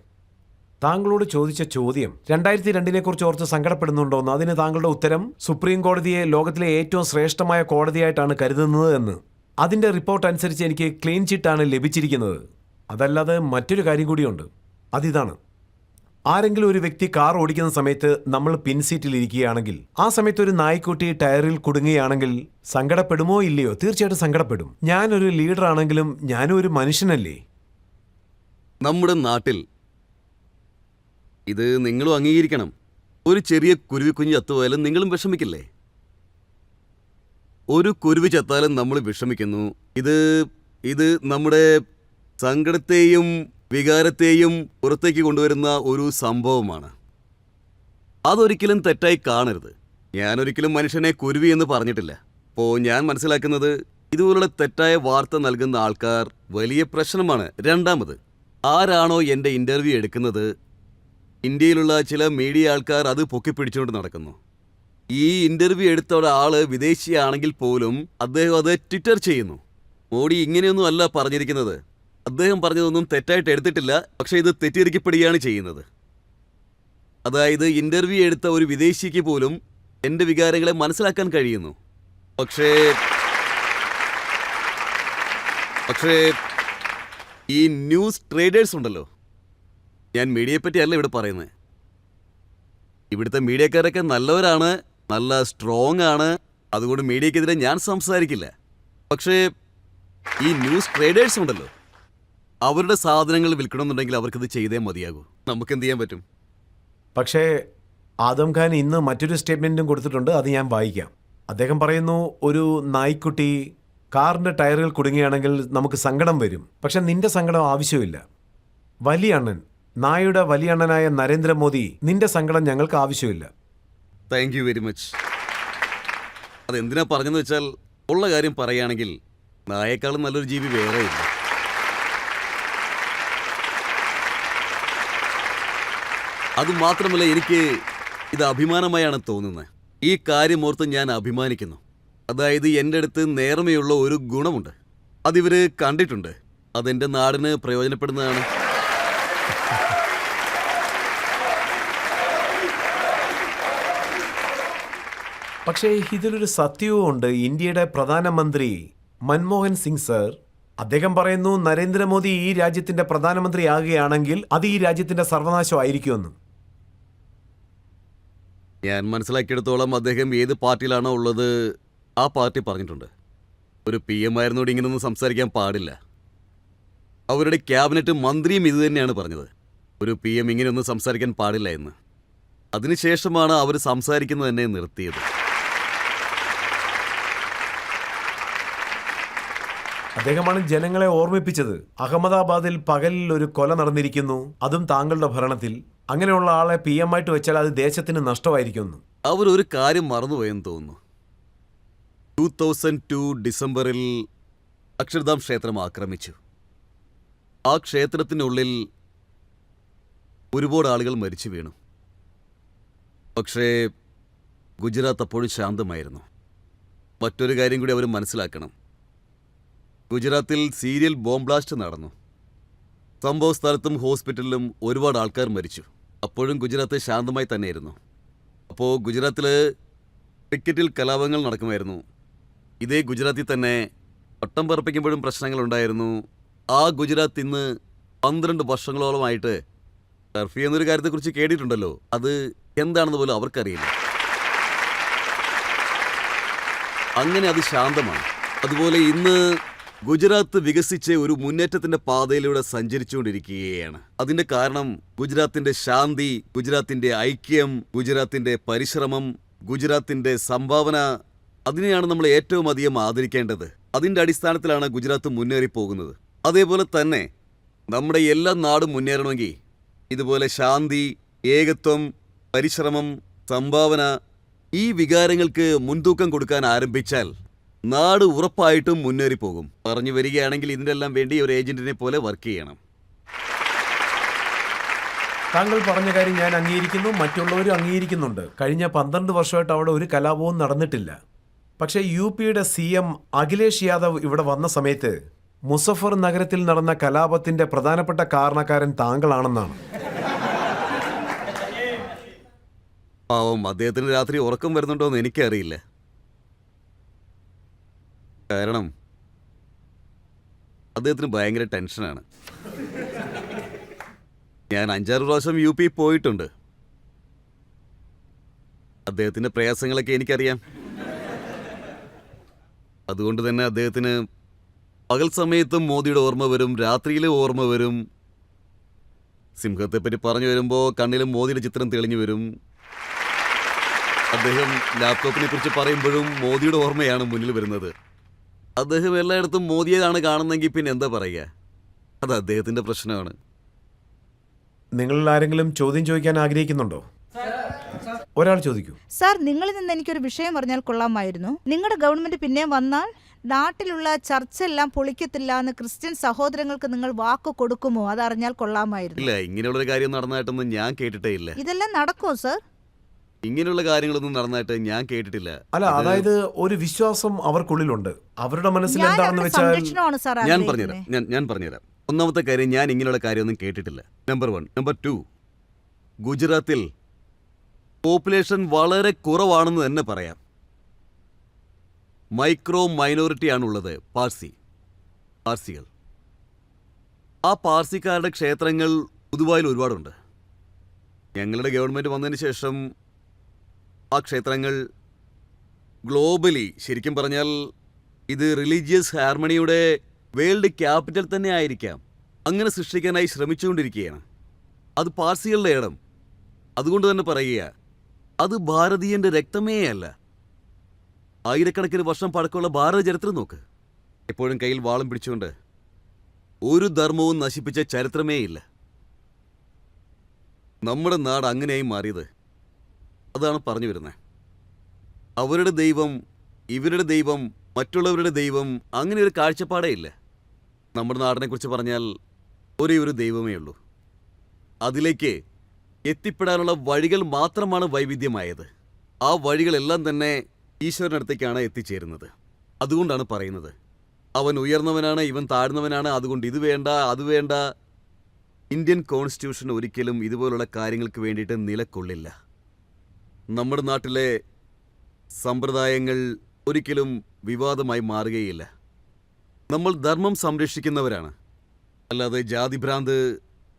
താങ്കളോട് ചോദിച്ച ചോദ്യം 2002 കുറിച്ച് ഓർത്ത് സങ്കടപ്പെടുന്നുണ്ടോന്ന്. അതിന് താങ്കളുടെ ഉത്തരം സുപ്രീം കോടതിയെ ലോകത്തിലെ ഏറ്റവും ശ്രേഷ്ഠമായ കോടതിയായിട്ടാണ് കരുതുന്നത് എന്ന്. അതിന്റെ റിപ്പോർട്ട് അനുസരിച്ച് എനിക്ക് ക്ലീൻ ചിറ്റാണ് ലഭിച്ചിരിക്കുന്നത്. അതല്ലാതെ മറ്റൊരു കാര്യം കൂടിയുണ്ട്. അതിതാണ്, ആരെങ്കിലും ഒരു വ്യക്തി കാർ ഓടിക്കുന്ന സമയത്ത് നമ്മൾ പിൻസീറ്റിൽ ഇരിക്കുകയാണെങ്കിൽ ആ സമയത്ത് ഒരു നായ്ക്കുട്ടി ടയറിൽ കുടുങ്ങുകയാണെങ്കിൽ സങ്കടപ്പെടുമോ ഇല്ലയോ? തീർച്ചയായിട്ടും സങ്കടപ്പെടും. ഞാനൊരു ലീഡർ ആണെങ്കിലും ഞാനും ഒരു മനുഷ്യനല്ലേ? നമ്മുടെ നാട്ടിൽ ഇത് നിങ്ങളും അംഗീകരിക്കണം. ഒരു ചെറിയ കുരുവി കുഞ്ഞ് ചത്തുപോയാലും നിങ്ങളും വിഷമിക്കില്ലേ? ഒരു കുരുവി ചത്താലും നമ്മൾ വിഷമിക്കുന്നു. ഇത് നമ്മുടെ സങ്കടത്തെയും വികാരത്തെയും പുറത്തേക്ക് കൊണ്ടുവരുന്ന ഒരു സംഭവമാണ്. അതൊരിക്കലും തെറ്റായി കാണരുത്. ഞാനൊരിക്കലും മനുഷ്യനെ കുരുവി എന്ന് പറഞ്ഞിട്ടില്ല. അപ്പോൾ ഞാൻ മനസ്സിലാക്കുന്നത്, ഇതുപോലുള്ള തെറ്റായ വാർത്ത നൽകുന്ന ആൾക്കാർ വലിയ പ്രശ്നമാണ്. രണ്ടാമത്, ആരാണോ എൻ്റെ ഇൻ്റർവ്യൂ എടുക്കുന്നത്, ഇന്ത്യയിലുള്ള ചില മീഡിയ ആൾക്കാർ അത് പൊക്കിപ്പിടിച്ചുകൊണ്ട് നടക്കുന്നു. ഈ ഇൻ്റർവ്യൂ എടുത്ത ഒരാൾ വിദേശിയാണെങ്കിൽ പോലും അദ്ദേഹം അത് ട്വിറ്റർ ചെയ്യുന്നു. മോഡി ഇങ്ങനെയൊന്നും അല്ല പറഞ്ഞിരിക്കുന്നത്, അദ്ദേഹം പറഞ്ഞതൊന്നും തെറ്റായിട്ട് എടുത്തിട്ടില്ല, പക്ഷേ ഇത് തെറ്റിദ്ധരിക്കപ്പെടുകയാണ് ചെയ്യുന്നത്. അതായത് ഇൻ്റർവ്യൂ എടുത്ത ഒരു വിദേശിക്ക് പോലും എൻ്റെ വികാരങ്ങളെ മനസ്സിലാക്കാൻ കഴിയുന്നു. പക്ഷേ ഈ ന്യൂസ് ട്രേഡേഴ്സ് ഉണ്ടല്ലോ, ഞാൻ മീഡിയയെ പറ്റിയല്ല ഇവിടെ പറയുന്നത്. ഇവിടുത്തെ മീഡിയക്കാരൊക്കെ നല്ലവരാണ്, നല്ല സ്ട്രോങ് ആണ്, അതുകൊണ്ട് മീഡിയക്കെതിരെ ഞാൻ സംസാരിക്കില്ല. പക്ഷേ ഈ ന്യൂസ് ട്രേഡേഴ്സ് ഉണ്ടല്ലോ, അവരുടെ സാധനങ്ങൾ വിൽക്കണമെന്നുണ്ടെങ്കിൽ അവർക്കിത് ചെയ്തേ മതിയാകൂ. നമുക്ക് എന്ത് ചെയ്യാൻ പറ്റും? പക്ഷേ ആദം ഖാൻ ഇന്ന് മറ്റൊരു സ്റ്റേറ്റ്മെൻറ്റും കൊടുത്തിട്ടുണ്ട്. അത് ഞാൻ വായിക്കാം. അദ്ദേഹം പറയുന്നു, ഒരു നായ്ക്കുട്ടി കാറിൻ്റെ ടയറുകൾ കുടുങ്ങുകയാണെങ്കിൽ നമുക്ക് സങ്കടം വരും, പക്ഷെ നിന്റെ സങ്കടം ആവശ്യമില്ല. വലിയ അണ്ണൻ, നായയുടെ വലിയ അണ്ണനായ നരേന്ദ്രമോദി, നിന്റെ സങ്കടം ഞങ്ങൾക്ക് ആവശ്യമില്ല. Thank you very much. അതെന്തിനാ പറഞ്ഞെന്ന് വെച്ചാൽ, ഉള്ള കാര്യം പറയുകയാണെങ്കിൽ നായേക്കാളും നല്ലൊരു ജീവി വേറെ ഇല്ല. അതുമാത്രമല്ല, എനിക്ക് ഇത് അഭിമാനമായാണ് തോന്നുന്നത്. ഈ കാര്യം ഓർത്ത് ഞാൻ അഭിമാനിക്കുന്നു. അതായത് എൻ്റെ അടുത്ത് നേർമയുള്ള ഒരു ഗുണമുണ്ട്, അതിവർ കണ്ടിട്ടുണ്ട്. അതെൻ്റെ നാടിന് പ്രയോജനപ്പെടുന്നതാണ്. പക്ഷേ ഇതിലൊരു സത്യവും ഉണ്ട്. ഇന്ത്യയുടെ പ്രധാനമന്ത്രി മൻമോഹൻ സിംഗ് സർ, അദ്ദേഹം പറയുന്നു, നരേന്ദ്രമോദി ഈ രാജ്യത്തിന്റെ പ്രധാനമന്ത്രി ആകുകയാണെങ്കിൽ അത് ഈ രാജ്യത്തിന്റെ സർവനാശമായിരിക്കുമെന്ന്. ഞാൻ മനസ്സിലാക്കിയെടുത്തോളം അദ്ദേഹം ഏത് പാർട്ടിയിലാണോ ഉള്ളത് ആ പാർട്ടി പറഞ്ഞിട്ടുണ്ട്. ഒരു PM ആയിരുന്നോട് ഇങ്ങനൊന്നും സംസാരിക്കാൻ പാടില്ല. അവരുടെ ക്യാബിനറ്റ് മന്ത്രിയും ഇത് തന്നെയാണ് പറഞ്ഞത്, ഒരു PM ഇങ്ങനെയൊന്നും സംസാരിക്കാൻ പാടില്ല എന്ന്. അതിനുശേഷമാണ് അവർ സംസാരിക്കുന്നത് തന്നെ നിർത്തിയത്. അദ്ദേഹമാണ് ജനങ്ങളെ ഓർമ്മിപ്പിച്ചത്. അഹമ്മദാബാദിൽ പകലിൽ ഒരു കൊല നടന്നിരിക്കുന്നു, അതും താങ്കളുടെ ഭരണത്തിൽ. അങ്ങനെയുള്ള ആളെ PM ആയിട്ട് വെച്ചാൽ അത് ദേശത്തിന് നഷ്ടമായിരിക്കുന്നു. അവരൊരു കാര്യം മറന്നുപോയെന്ന് തോന്നുന്നു. 2002 ഡിസംബറിൽ അക്ഷർധാം ക്ഷേത്രം ആക്രമിച്ചു. ആ ക്ഷേത്രത്തിനുള്ളിൽ ഒരുപാട് ആളുകൾ മരിച്ചു വീണു. പക്ഷേ ഗുജറാത്ത് അപ്പോഴും ശാന്തമായിരുന്നു. മറ്റൊരു കാര്യം കൂടി അവർ മനസ്സിലാക്കണം. ഗുജറാത്തിൽ സീരിയൽ ബോംബ് ബ്ലാസ്റ്റ് നടന്നു. സംഭവ സ്ഥലത്തും ഹോസ്പിറ്റലിലും ഒരുപാട് ആൾക്കാർ മരിച്ചു. അപ്പോഴും ഗുജറാത്ത് ശാന്തമായി തന്നെയായിരുന്നു. അപ്പോൾ ഗുജറാത്തിൽ ക്രിക്കറ്റിൽ കലാപങ്ങൾ നടക്കുമായിരുന്നു. ഇതേ ഗുജറാത്തിൽ തന്നെ പട്ടം പറപ്പിക്കുമ്പോഴും പ്രശ്നങ്ങളുണ്ടായിരുന്നു. ആ ഗുജറാത്ത് ഇന്ന് 12 വർഷങ്ങളോളമായിട്ട് കർഫ്യൂ എന്നൊരു കാര്യത്തെക്കുറിച്ച് കേട്ടിട്ടുണ്ടല്ലോ, അത് എന്താണെന്ന് പോലും അവർക്കറിയില്ല. അങ്ങനെ അത് ശാന്തമാണ്. അതുപോലെ ഇന്ന് ഗുജറാത്ത് വികസിച്ച് ഒരു മുന്നേറ്റത്തിന്റെ പാതയിലൂടെ സഞ്ചരിച്ചുകൊണ്ടിരിക്കുകയാണ്. അതിന്റെ കാരണം ഗുജറാത്തിന്റെ ശാന്തി, ഗുജറാത്തിന്റെ ഐക്യം, ഗുജറാത്തിന്റെ പരിശ്രമം, ഗുജറാത്തിന്റെ സംഭാവന, അതിനെയാണ് നമ്മൾ ഏറ്റവും അധികം ആദരിക്കേണ്ടത്. അതിന്റെ അടിസ്ഥാനത്തിലാണ് ഗുജറാത്ത് മുന്നേറി പോകുന്നത്. അതേപോലെ തന്നെ നമ്മുടെ എല്ലാ നാടും മുന്നേറണമെങ്കിൽ ഇതുപോലെ ശാന്തി, ഏകത്വം, പരിശ്രമം, സംഭാവന, ഈ വികാരങ്ങൾക്ക് മുൻതൂക്കം കൊടുക്കാൻ ആരംഭിച്ചാൽ നാട് ഉറപ്പായിട്ടും മുന്നേറിപ്പോകും. പറഞ്ഞു വരികയാണെങ്കിൽ ഇതിനെല്ലാം വേണ്ടി ഒരു ഏജന്റിനെ പോലെ വർക്ക് ചെയ്യണം. താങ്കൾ പറഞ്ഞ കാര്യം ഞാൻ അംഗീകരിക്കുന്നു, മറ്റുള്ളവരും അംഗീകരിക്കുന്നുണ്ട്. കഴിഞ്ഞ 12 വർഷമായിട്ട് അവിടെ ഒരു കലാപവും നടന്നിട്ടില്ല. പക്ഷേ UPയുടെ CM അഖിലേഷ് യാദവ് ഇവിടെ വന്ന സമയത്ത് മുസഫർ നഗരത്തിൽ നടന്ന കലാപത്തിന്റെ പ്രധാനപ്പെട്ട കാരണക്കാരൻ താങ്കളാണെന്നാണ്. പാവം, അദ്ദേഹത്തിന് രാത്രി ഉറക്കം വരുന്നുണ്ടോ എന്ന് എനിക്കറിയില്ല. കാരണം അദ്ദേഹത്തിന് ഭയങ്കര ടെൻഷനാണ്. ഞാൻ 5-6 പ്രാവശ്യം UP പോയിട്ടുണ്ട്. അദ്ദേഹത്തിന്റെ പ്രയാസങ്ങളൊക്കെ എനിക്കറിയാം. അതുകൊണ്ട് തന്നെ അദ്ദേഹത്തിന് പകൽ സമയത്തും മോദിയുടെ ഓർമ്മ വരും, രാത്രിയിലെ ഓർമ്മ വരും. സിംഹത്തെപ്പറ്റി പറഞ്ഞു വരുമ്പോൾ കണ്ണിലും മോദിയുടെ ചിത്രം തെളിഞ്ഞു വരും. അദ്ദേഹം ലാപ്ടോപ്പിനെ കുറിച്ച് പറയുമ്പോഴും മോദിയുടെ ഓർമ്മയാണ് മുന്നിൽ വരുന്നത്. അദ്ദേഹം എല്ലായിടത്തും മോദിയെയാണ് കാണുന്നെങ്കിൽ പിന്നെ എന്താ പറയുക? അത് അദ്ദേഹത്തിന്റെ പ്രശ്നമാണ്. നിങ്ങളിൽ ആരെങ്കിലും ചോദ്യം ചോദിക്കാൻ ആഗ്രഹിക്കുന്നുണ്ടോ? ഒരാൾ ചോദിക്കൂ. സാർ, നിങ്ങളിൽ നിന്ന് എനിക്കൊരു വിഷയം പറഞ്ഞാൽ കൊള്ളാമായിരുന്നു. നിങ്ങളുടെ ഗവൺമെന്റ് പിന്നെ വന്നാൽ നാട്ടിലുള്ള ചർച്ചെല്ലാം പൊളിക്കത്തില്ല എന്ന് ക്രിസ്ത്യൻ സഹോദരങ്ങൾക്ക് നിങ്ങൾ വാക്ക് കൊടുക്കുമോ? അതറിഞ്ഞാൽ കൊള്ളാമായിരുന്നു. ഇല്ല, ഇങ്ങനെയുള്ളൊരു കാര്യം നടന്നതായിട്ടൊന്നും ഞാൻ കേട്ടിട്ടേ ഇല്ല. ഇതെല്ലാം നടക്കുമോ സാർ? ഇങ്ങനെയുള്ള കാര്യങ്ങളൊന്നും നടന്നായിട്ട് ഞാൻ കേട്ടിട്ടില്ല. അല്ല, അതായത് ഒരു വിശ്വാസം അവർക്കുള്ളിലുണ്ട്. അവരുടെ മനസ്സിൽ ഞാൻ എന്താണെന്ന് അവരുടെ വെച്ചാൽ സംരക്ഷണമാണ് സാർ ഞാൻ ആഗ്രഹിക്കുന്നത്. ഞാൻ പറഞ്ഞുതരാം. ഒന്നാമത്തെ കാര്യം, ഞാൻ ഇങ്ങനെയുള്ള കാര്യമൊന്നും കേട്ടിട്ടില്ല. നമ്പർ 1. നമ്പർ 2, ഗുജറാത്തിൽ പോപ്പുലേഷൻ വളരെ കുറവാണെന്ന് തന്നെ പറയാം. മൈക്രോ മൈനോറിറ്റിയാണുള്ളത്, പാർസികൾ. ആ പാർസിക്കാരുടെ ക്ഷേത്രങ്ങൾ പുതുവായിൽ ഒരുപാടുണ്ട്. ഞങ്ങളുടെ ഗവൺമെൻറ് വന്നതിന് ശേഷം ആ ക്ഷേത്രങ്ങൾ ഗ്ലോബലി, ശരിക്കും പറഞ്ഞാൽ ഇത് റിലീജിയസ് ഹാർമണിയുടെ വേൾഡ് ക്യാപിറ്റൽ തന്നെ ആയിരിക്കാം, അങ്ങനെ സൃഷ്ടിക്കാനായി ശ്രമിച്ചുകൊണ്ടിരിക്കുകയാണ്. അത് പാർസികളുടെ ഇടം. അതുകൊണ്ട് തന്നെ പറയുക, അത് ഭാരതീയന്റെ രക്തമേ അല്ല. ആയിരക്കണക്കിന് വർഷം പഴക്കമുള്ള ഭാരത ചരിത്രം നോക്ക്. എപ്പോഴും കയ്യിൽ വാളും പിടിച്ചുകൊണ്ട് ഒരു ധർമ്മവും നശിപ്പിച്ച ചരിത്രമേ ഇല്ല. നമ്മുടെ നാട് അങ്ങനെയായി മാറിയത്. അതാണ് പറഞ്ഞു വരുന്നത്. അവരുടെ ദൈവം, ഇവരുടെ ദൈവം, മറ്റുള്ളവരുടെ ദൈവം, അങ്ങനെ ഒരു കാഴ്ചപ്പാടേ ഇല്ല. നമ്മുടെ നാടിനെക്കുറിച്ച് പറഞ്ഞാൽ ഒരേ ഒരു ദൈവമേ ഉള്ളൂ. അതിലേക്ക് എത്തിപ്പെടാനുള്ള വഴികൾ മാത്രമാണ് വൈവിധ്യമായത്. ആ വഴികളെല്ലാം തന്നെ ഈശ്വരനടുത്തേക്കാണ് എത്തിച്ചേരുന്നത്. അതുകൊണ്ടാണ് പറയുന്നത്, അവൻ ഉയർന്നവനാണ്, ഇവൻ താഴ്ന്നവനാണ്, അതുകൊണ്ട് ഇത് വേണ്ട, അത് വേണ്ട. ഇന്ത്യൻ കോൺസ്റ്റിറ്റ്യൂഷൻ ഒരിക്കലും ഇതുപോലുള്ള കാര്യങ്ങൾക്ക് വേണ്ടിയിട്ട് നിലകൊള്ളില്ല. നമ്മുടെ നാട്ടിലെ സമ്പ്രദായങ്ങൾ ഒരിക്കലും വിവാദമായി മാറുകയില്ല. നമ്മൾ ധർമ്മം സംരക്ഷിക്കുന്നവരാണ്. അല്ലാതെ ജാതിഭ്രാന്ത്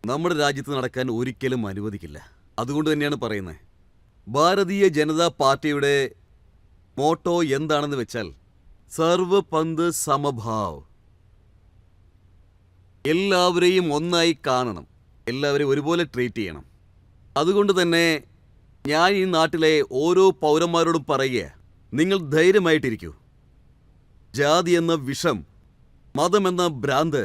നമ്മുടെ രാജ്യത്ത് നടക്കാൻ ഒരിക്കലും അനുവദിക്കില്ല. അതുകൊണ്ട് തന്നെയാണ് പറയുന്നത്, ഭാരതീയ ജനതാ പാർട്ടിയുടെ മോട്ടോ എന്താണെന്ന് വെച്ചാൽ സർവപന്ത് സമഭാവ്. എല്ലാവരെയും ഒന്നായി കാണണം, എല്ലാവരെയും ഒരുപോലെ ട്രീറ്റ് ചെയ്യണം. അതുകൊണ്ട് തന്നെ ഞാൻ ഈ നാട്ടിലെ ഓരോ പൗരന്മാരോടും പറയുക, നിങ്ങൾ ധൈര്യമായിട്ടിരിക്കൂ. ജാതി എന്ന വിഷം, മതമെന്ന ഭ്രാന്ത്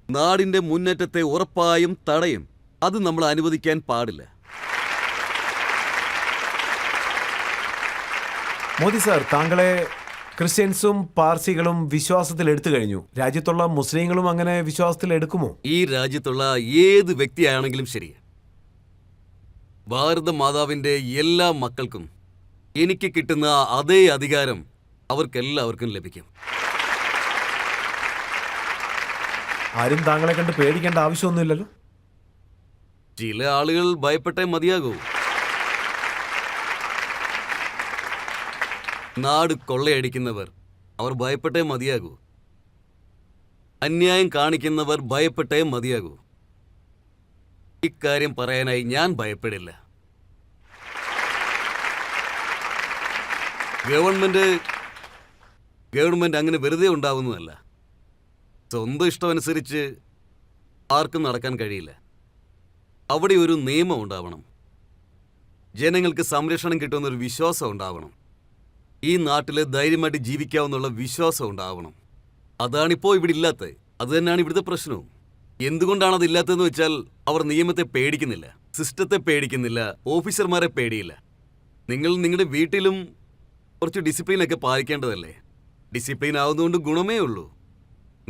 നാടിൻ്റെ മുന്നേറ്റത്തെ ഉറപ്പായും തടയും. അത് നമ്മൾ അനുവദിക്കാൻ പാടില്ല. മോദി സാർ, താങ്കളെ ക്രിസ്ത്യൻസും പാർസികളും വിശ്വാസത്തിൽ എടുത്തു കഴിഞ്ഞു. രാജ്യത്തുള്ള മുസ്ലിങ്ങളും അങ്ങനെ വിശ്വാസത്തിൽ എടുക്കുമോ? ഈ രാജ്യത്തുള്ള ഏത് വ്യക്തിയാണെങ്കിലും ശരി, ഭാരത മാതാവിൻ്റെ എല്ലാ മക്കൾക്കും എനിക്ക് കിട്ടുന്ന അതേ അധികാരം അവർക്കെല്ലാവർക്കും ലഭിക്കും. ആരും താങ്കളെ കണ്ട് പേടിക്കേണ്ട ആവശ്യമൊന്നുമില്ലല്ലോ. ചില ആളുകൾ ഭയപ്പെട്ടേ മതിയാകൂ. നാട് കൊള്ളയടിക്കുന്നവർ, അവർ ഭയപ്പെട്ടേ മതിയാകൂ. അന്യായം കാണിക്കുന്നവർ ഭയപ്പെട്ടേ മതിയാകൂ. ഇക്കാര്യം പറയാനായി ഞാൻ ഭയപ്പെടില്ല. ഗവൺമെന്റ് അങ്ങനെ വെറുതെ ഉണ്ടാവുന്നതല്ല. സ്വന്തം ഇഷ്ടമനുസരിച്ച് ആർക്കും നടക്കാൻ കഴിയില്ല. അവിടെ ഒരു നിയമം ഉണ്ടാവണം. ജനങ്ങൾക്ക് സംരക്ഷണം കിട്ടുമെന്നൊരു വിശ്വാസം ഉണ്ടാവണം. ഈ നാട്ടിൽ ധൈര്യമായിട്ട് ജീവിക്കാവുന്നുള്ള വിശ്വാസം ഉണ്ടാവണം. അതാണിപ്പോൾ ഇവിടെ ഇല്ലാത്തത്. അത് തന്നെയാണ് ഇവിടുത്തെ പ്രശ്നവും. എന്തുകൊണ്ടാണ് അതില്ലാത്തതെന്ന് വെച്ചാൽ അവർ നിയമത്തെ പേടിക്കുന്നില്ല, സിസ്റ്റത്തെ പേടിക്കുന്നില്ല, ഓഫീസർമാരെ പേടിയില്ല. നിങ്ങൾ നിങ്ങളുടെ വീട്ടിലും കുറച്ച് ഡിസിപ്ലിനൊക്കെ പാലിക്കേണ്ടതല്ലേ? ഡിസിപ്ലിൻ ആവുന്നതുകൊണ്ട് ഗുണമേ ഉള്ളൂ.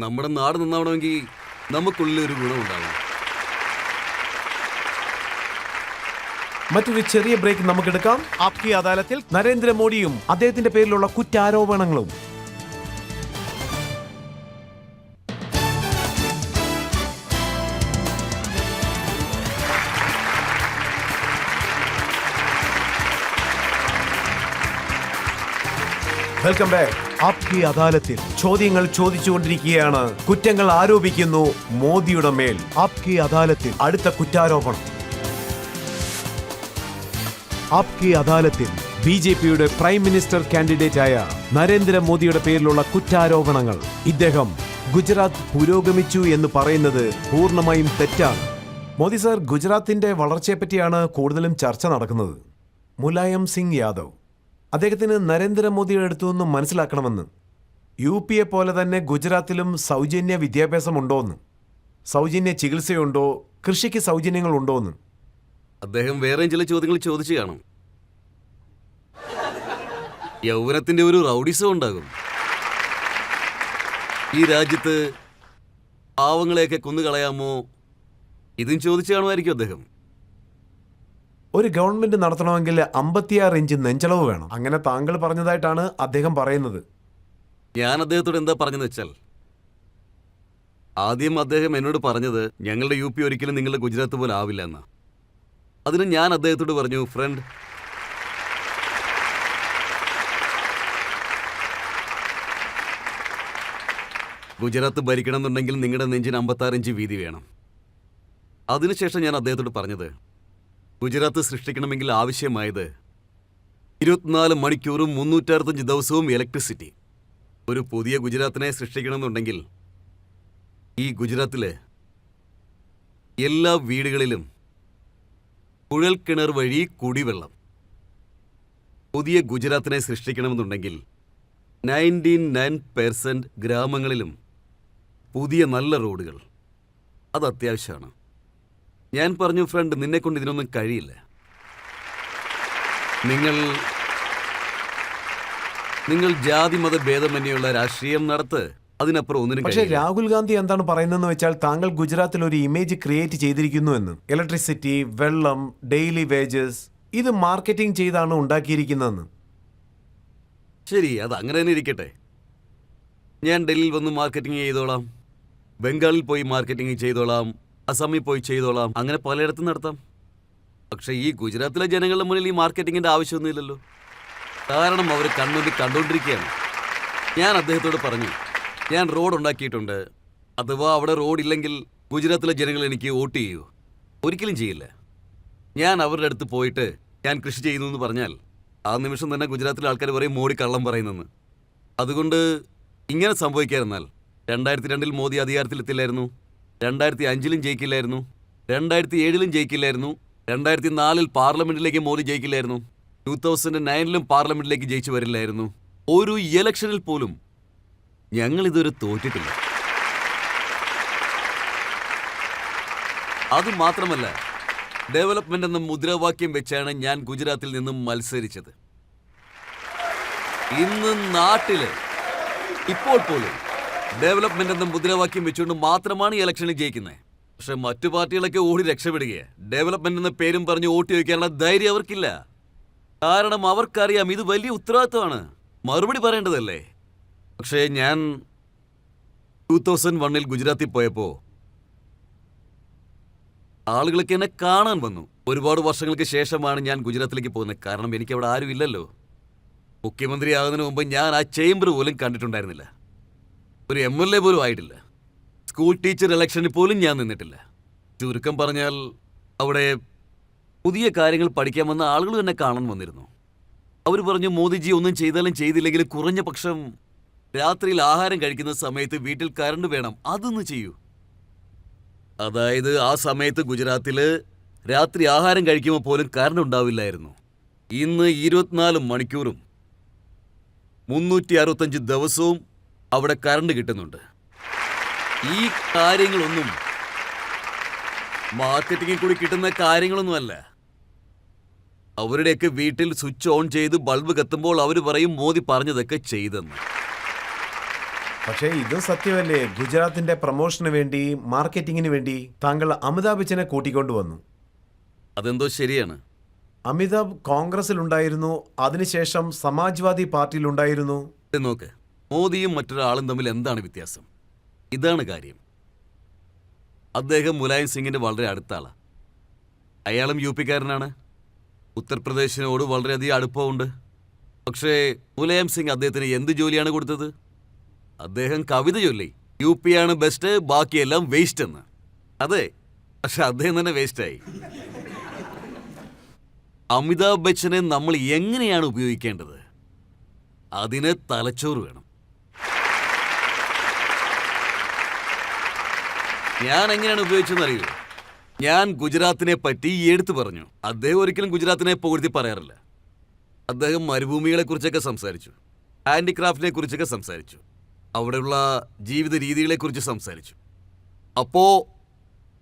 നമ്മുടെ നാട് നന്നാവണമെങ്കിൽ നമുക്കുള്ളിൽ ഒരു ഗുണമുണ്ടാവണം. മറ്റൊരു ചെറിയ ബ്രേക്ക് നമുക്കെടുക്കാം. ആപ്കി അദാലത്തിൽ നരേന്ദ്രമോദിയും അദ്ദേഹത്തിന്റെ പേരിലുള്ള കുറ്റാരോപണങ്ങളും. Welcome back. ആപ്കി അദാലത്തിൽ ചോദ്യങ്ങൾ ചോദിച്ചുകൊണ്ടിരിക്കുകയാണ്. കുറ്റങ്ങൾ ആരോപിക്കുന്നു മോദിയുടെ മേൽ. ആപ്കി അദാലത്തിൽ അടുത്ത കുറ്റാരോപണം. ആപ്കി അദാലത്തിൽ BJPയുടെ പ്രൈം മിനിസ്റ്റർ കാൻഡിഡേറ്റായ നരേന്ദ്രമോദിയുടെ പേരിലുള്ള കുറ്റാരോപണങ്ങൾ. ഇദ്ദേഹം ഗുജറാത്ത് പുരോഗമിച്ചു എന്ന് പറയുന്നത് പൂർണ്ണമായും തെറ്റാണ്. മോദി സർ, ഗുജറാത്തിന്റെ വളർച്ചയെപ്പറ്റിയാണ് കൂടുതലും ചർച്ച നടക്കുന്നത്. മുലായം സിംഗ് യാദവ് അദ്ദേഹത്തിന് നരേന്ദ്രമോദിയുടെ അടുത്തു നിന്നും മനസ്സിലാക്കണമെന്ന്. UP പോലെ തന്നെ ഗുജറാത്തിലും സൗജന്യ വിദ്യാഭ്യാസം ഉണ്ടോയെന്ന്, സൗജന്യ ചികിത്സയുണ്ടോ, കൃഷിക്ക് സൗജന്യങ്ങൾ ഉണ്ടോയെന്ന്. അദ്ദേഹം വേറെ ചില ചോദ്യങ്ങൾ ചോദിച്ചു കാണും. യൗവനത്തിന്റെ ഒരു റൗഡിസം ഉണ്ടാകും. ഈ രാജ്യത്ത് പാവങ്ങളെയൊക്കെ കൊന്നുകളയാമോ, ഇതും ചോദിച്ചു കാണുമായിരിക്കും അദ്ദേഹം. ഒരു ഗവൺമെന്റ് നടത്തണമെങ്കിൽ 56 ഇഞ്ച് നെഞ്ചളവ് വേണം. അങ്ങനെ താങ്കൾ പറഞ്ഞതായിട്ടാണ് അദ്ദേഹം പറയുന്നത്. ഞാൻ അദ്ദേഹത്തോട് എന്താ പറഞ്ഞെന്ന് വെച്ചാൽ, ആദ്യം അദ്ദേഹം എന്നോട് പറഞ്ഞത് ഞങ്ങളുടെ UP ഒരിക്കലും നിങ്ങളുടെ ഗുജറാത്ത് പോലെ ആവില്ല എന്നാ. അതിന് ഞാൻ അദ്ദേഹത്തോട് പറഞ്ഞു, ഫ്രണ്ട്, ഗുജറാത്ത് ഭരിക്കണം എന്നുണ്ടെങ്കിൽ നിങ്ങളുടെ നെഞ്ചിന് 56 ഇഞ്ച് വീതി വേണം. അതിനുശേഷം ഞാൻ അദ്ദേഹത്തോട് പറഞ്ഞത്, ഗുജറാത്ത് സൃഷ്ടിക്കണമെങ്കിൽ ആവശ്യമായത് 24 മണിക്കൂറും 365 ദിവസവും ഇലക്ട്രിസിറ്റി. ഒരു പുതിയ ഗുജറാത്തിനെ സൃഷ്ടിക്കണമെന്നുണ്ടെങ്കിൽ ഈ ഗുജറാത്തിലെ എല്ലാ വീടുകളിലും കുഴൽക്കിണർ വഴി കുടിവെള്ളം. പുതിയ ഗുജറാത്തിനെ സൃഷ്ടിക്കണമെന്നുണ്ടെങ്കിൽ 99% ഗ്രാമങ്ങളിലും പുതിയ നല്ല റോഡുകൾ. അത് അത്യാവശ്യമാണ്. ഞാൻ പറഞ്ഞു, ഫ്രണ്ട്, നിന്നെക്കൊണ്ട് ഇതിനൊന്നും കഴിയില്ല. നിങ്ങൾ ജാതി മത ഭേദമന്യുള്ള രാഷ്ട്രീയം നടത്ത്, അതിനപ്പുറം ഒന്നിനും പക്ഷേ കഴിയില്ല. രാഹുൽ ഗാന്ധി എന്താണ് പറയുന്നതെന്ന് വെച്ചാൽ താങ്കൾ ഗുജറാത്തിൽ ഒരു ഇമേജ് ക്രിയേറ്റ് ചെയ്തിരിക്കുന്നു എന്ന്. ഇലക്ട്രിസിറ്റി, വെള്ളം, ഡെയിലി വേജസ്, ഇത് മാർക്കറ്റിംഗ് ചെയ്താണ് ഉണ്ടാക്കിയിരിക്കുന്നതെന്ന്. ശരി, അത് അങ്ങനെ തന്നെ ഇരിക്കട്ടെ. ഞാൻ ഡൽഹിയിൽ വന്ന് മാർക്കറ്റിംഗ് ചെയ്തോളാം, ബംഗാളിൽ പോയി മാർക്കറ്റിംഗ് ചെയ്തോളാം, അസമിൽ പോയി ചെയ്തോളാം, അങ്ങനെ പലയിടത്തും നടത്താം. പക്ഷേ ഈ ഗുജറാത്തിലെ ജനങ്ങളുടെ മുന്നിൽ ഈ മാർക്കറ്റിങ്ങിൻ്റെ ആവശ്യമൊന്നുമില്ലല്ലോ. കാരണം അവർ കണ്ണുണ്ടി കണ്ടുകൊണ്ടിരിക്കുകയാണ്. ഞാൻ അദ്ദേഹത്തോട് പറഞ്ഞു, ഞാൻ റോഡ് ഉണ്ടാക്കിയിട്ടുണ്ട്. അഥവാ അവിടെ റോഡില്ലെങ്കിൽ ഗുജറാത്തിലെ ജനങ്ങൾ എനിക്ക് വോട്ട് ചെയ്യൂ? ഒരിക്കലും ചെയ്യില്ല. ഞാൻ അവരുടെ അടുത്ത് പോയിട്ട് ഞാൻ കൃഷി ചെയ്യുന്നു എന്ന് പറഞ്ഞാൽ ആ നിമിഷം തന്നെ ഗുജറാത്തിലെ ആൾക്കാർ പറയും മോഡി കള്ളം പറയുന്നെന്ന്. അതുകൊണ്ട് ഇങ്ങനെ സംഭവിക്കാതിരുന്നാൽ 2002 മോദി അധികാരത്തിലെത്തില്ലായിരുന്നു, 2005 ജയിക്കില്ലായിരുന്നു, 2007 ജയിക്കില്ലായിരുന്നു, 2004 പാർലമെന്റിലേക്ക് മോദി ജയിക്കില്ലായിരുന്നു, 2009 പാർലമെന്റിലേക്ക് ജയിച്ചു വരില്ലായിരുന്നു. ഒരു ഇലക്ഷനിൽ പോലും ഞങ്ങളിതുവരെ തോറ്റിട്ടില്ല. അതുമാത്രമല്ല, ഡെവലപ്മെന്റ് എന്ന മുദ്രാവാക്യം വെച്ചാണ് ഞാൻ ഗുജറാത്തിൽ നിന്നും മത്സരിച്ചത്. ഇന്ന് നാട്ടില് ഇപ്പോൾ പോലും ഡെവലപ്മെന്റ് എന്ന മുദ്രാവാക്യം വെച്ചുകൊണ്ട് മാത്രമാണ് ഈ ഇലക്ഷനിൽ ജയിക്കുന്നത്. പക്ഷെ മറ്റു പാർട്ടികളൊക്കെ ഓടി രക്ഷപ്പെടുകയാണ്. ഡെവലപ്മെന്റ് എന്ന പേരും പറഞ്ഞ് വോട്ട് ചോദിക്കാനുള്ള ധൈര്യം അവർക്കില്ല. കാരണം അവർക്കറിയാം ഇത് വലിയ ഉത്തരവാദിത്തമാണ്, മറുപടി പറയേണ്ടതല്ലേ. പക്ഷേ ഞാൻ 2001 ഗുജറാത്തിൽ പോയപ്പോൾ ആളുകളൊക്കെ എന്നെ കാണാൻ വന്നു. ഒരുപാട് വർഷങ്ങൾക്ക് ശേഷമാണ് ഞാൻ ഗുജറാത്തിലേക്ക് പോകുന്നത്. കാരണം എനിക്ക് അവിടെ ആരും ഇല്ലല്ലോ. മുഖ്യമന്ത്രി ആകുന്നതിന് മുമ്പ് ഞാൻ ആ ചേംബർ പോലും കണ്ടിട്ടുണ്ടായിരുന്നില്ല. ഒരു MLA പോലും ആയിട്ടില്ല. സ്കൂൾ ടീച്ചർ ഇലക്ഷനിൽ പോലും ഞാൻ നിന്നിട്ടില്ല. ചുരുക്കം പറഞ്ഞാൽ അവിടെ പുതിയ കാര്യങ്ങൾ പഠിക്കാൻ വന്ന ആളുകൾ എന്നെ കാണാൻ വന്നിരുന്നു. അവർ പറഞ്ഞു, മോദിജി ഒന്നും ചെയ്താലും ചെയ്തില്ലെങ്കിലും കുറഞ്ഞ പക്ഷം രാത്രിയിൽ ആഹാരം കഴിക്കുന്ന സമയത്ത് വീട്ടിൽ കറണ്ട് വേണം, അതൊന്ന് ചെയ്യൂ. അതായത് ആ സമയത്ത് ഗുജറാത്തിൽ രാത്രി ആഹാരം കഴിക്കുമ്പോൾ പോലും കറണ്ട് ഉണ്ടാവില്ലായിരുന്നു. ഇന്ന് 24 മണിക്കൂറും 365 ദിവസവും അവിടെ കറണ്ട് കിട്ടുന്നുണ്ട്. ഈ കാര്യങ്ങളൊന്നും മാർക്കറ്റിങ്ങിൽ കൂടി കിട്ടുന്ന കാര്യങ്ങളൊന്നുമല്ല. അവരുടെയൊക്കെ വീട്ടിൽ സ്വിച്ച് ഓൺ ചെയ്ത് ബൾബ് കത്തുമ്പോൾ അവർ പറയും മോദി പറഞ്ഞതൊക്കെ ചെയ്തെന്ന്. പക്ഷേ ഇതും സത്യമല്ലേ? ഗുജറാത്തിന്റെ പ്രൊമോഷന് വേണ്ടി, മാർക്കറ്റിങ്ങിന് വേണ്ടി താങ്കൾ അമിതാഭ് ബച്ചനെ കൂട്ടിക്കൊണ്ടുവന്നു. അതെന്തോ ശരിയാണ്. അമിതാഭ് കോൺഗ്രസിലുണ്ടായിരുന്നു, അതിനുശേഷം സമാജ്വാദി പാർട്ടിയിലുണ്ടായിരുന്നു. നോക്ക്, മോദിയും മറ്റൊരാളും തമ്മിൽ എന്താണ് വ്യത്യാസം? ഇതാണ് കാര്യം. അദ്ദേഹം മുലായം സിംഗിന്റെ വളരെ അടുത്ത ആളാണ്. അയാളും UP-കാരനാണ്. ഉത്തർപ്രദേശിനോട് വളരെയധികം അടുപ്പമുണ്ട്. പക്ഷേ മുലായം സിംഗ് അദ്ദേഹത്തിന് എന്ത് ജോലിയാണ് കൊടുത്തത്? അദ്ദേഹം കവിത ചൊല്ലി UP ആണ് ബെസ്റ്റ്, ബാക്കിയെല്ലാം വേസ്റ്റ് എന്ന്. അതെ, പക്ഷെ അദ്ദേഹം തന്നെ വേസ്റ്റായി. അമിതാഭ് ബച്ചനെ നമ്മൾ എങ്ങനെയാണ് ഉപയോഗിക്കേണ്ടത്? അതിന് തലച്ചോറ് വേണം. ഞാൻ എങ്ങനെയാണ് ഉപയോഗിച്ചതെന്ന് അറിയൂ? ഞാൻ ഗുജറാത്തിനെ പറ്റി എടുത്തു പറഞ്ഞു. അദ്ദേഹം ഒരിക്കലും ഗുജറാത്തിനെ പുകഴ്ത്തി പറയാറില്ല. അദ്ദേഹം മരുഭൂമികളെ കുറിച്ചൊക്കെ സംസാരിച്ചു, ഹാൻഡിക്രാഫ്റ്റിനെ കുറിച്ചൊക്കെ സംസാരിച്ചു, അവിടെയുള്ള ജീവിത രീതികളെക്കുറിച്ച് സംസാരിച്ചു. അപ്പോൾ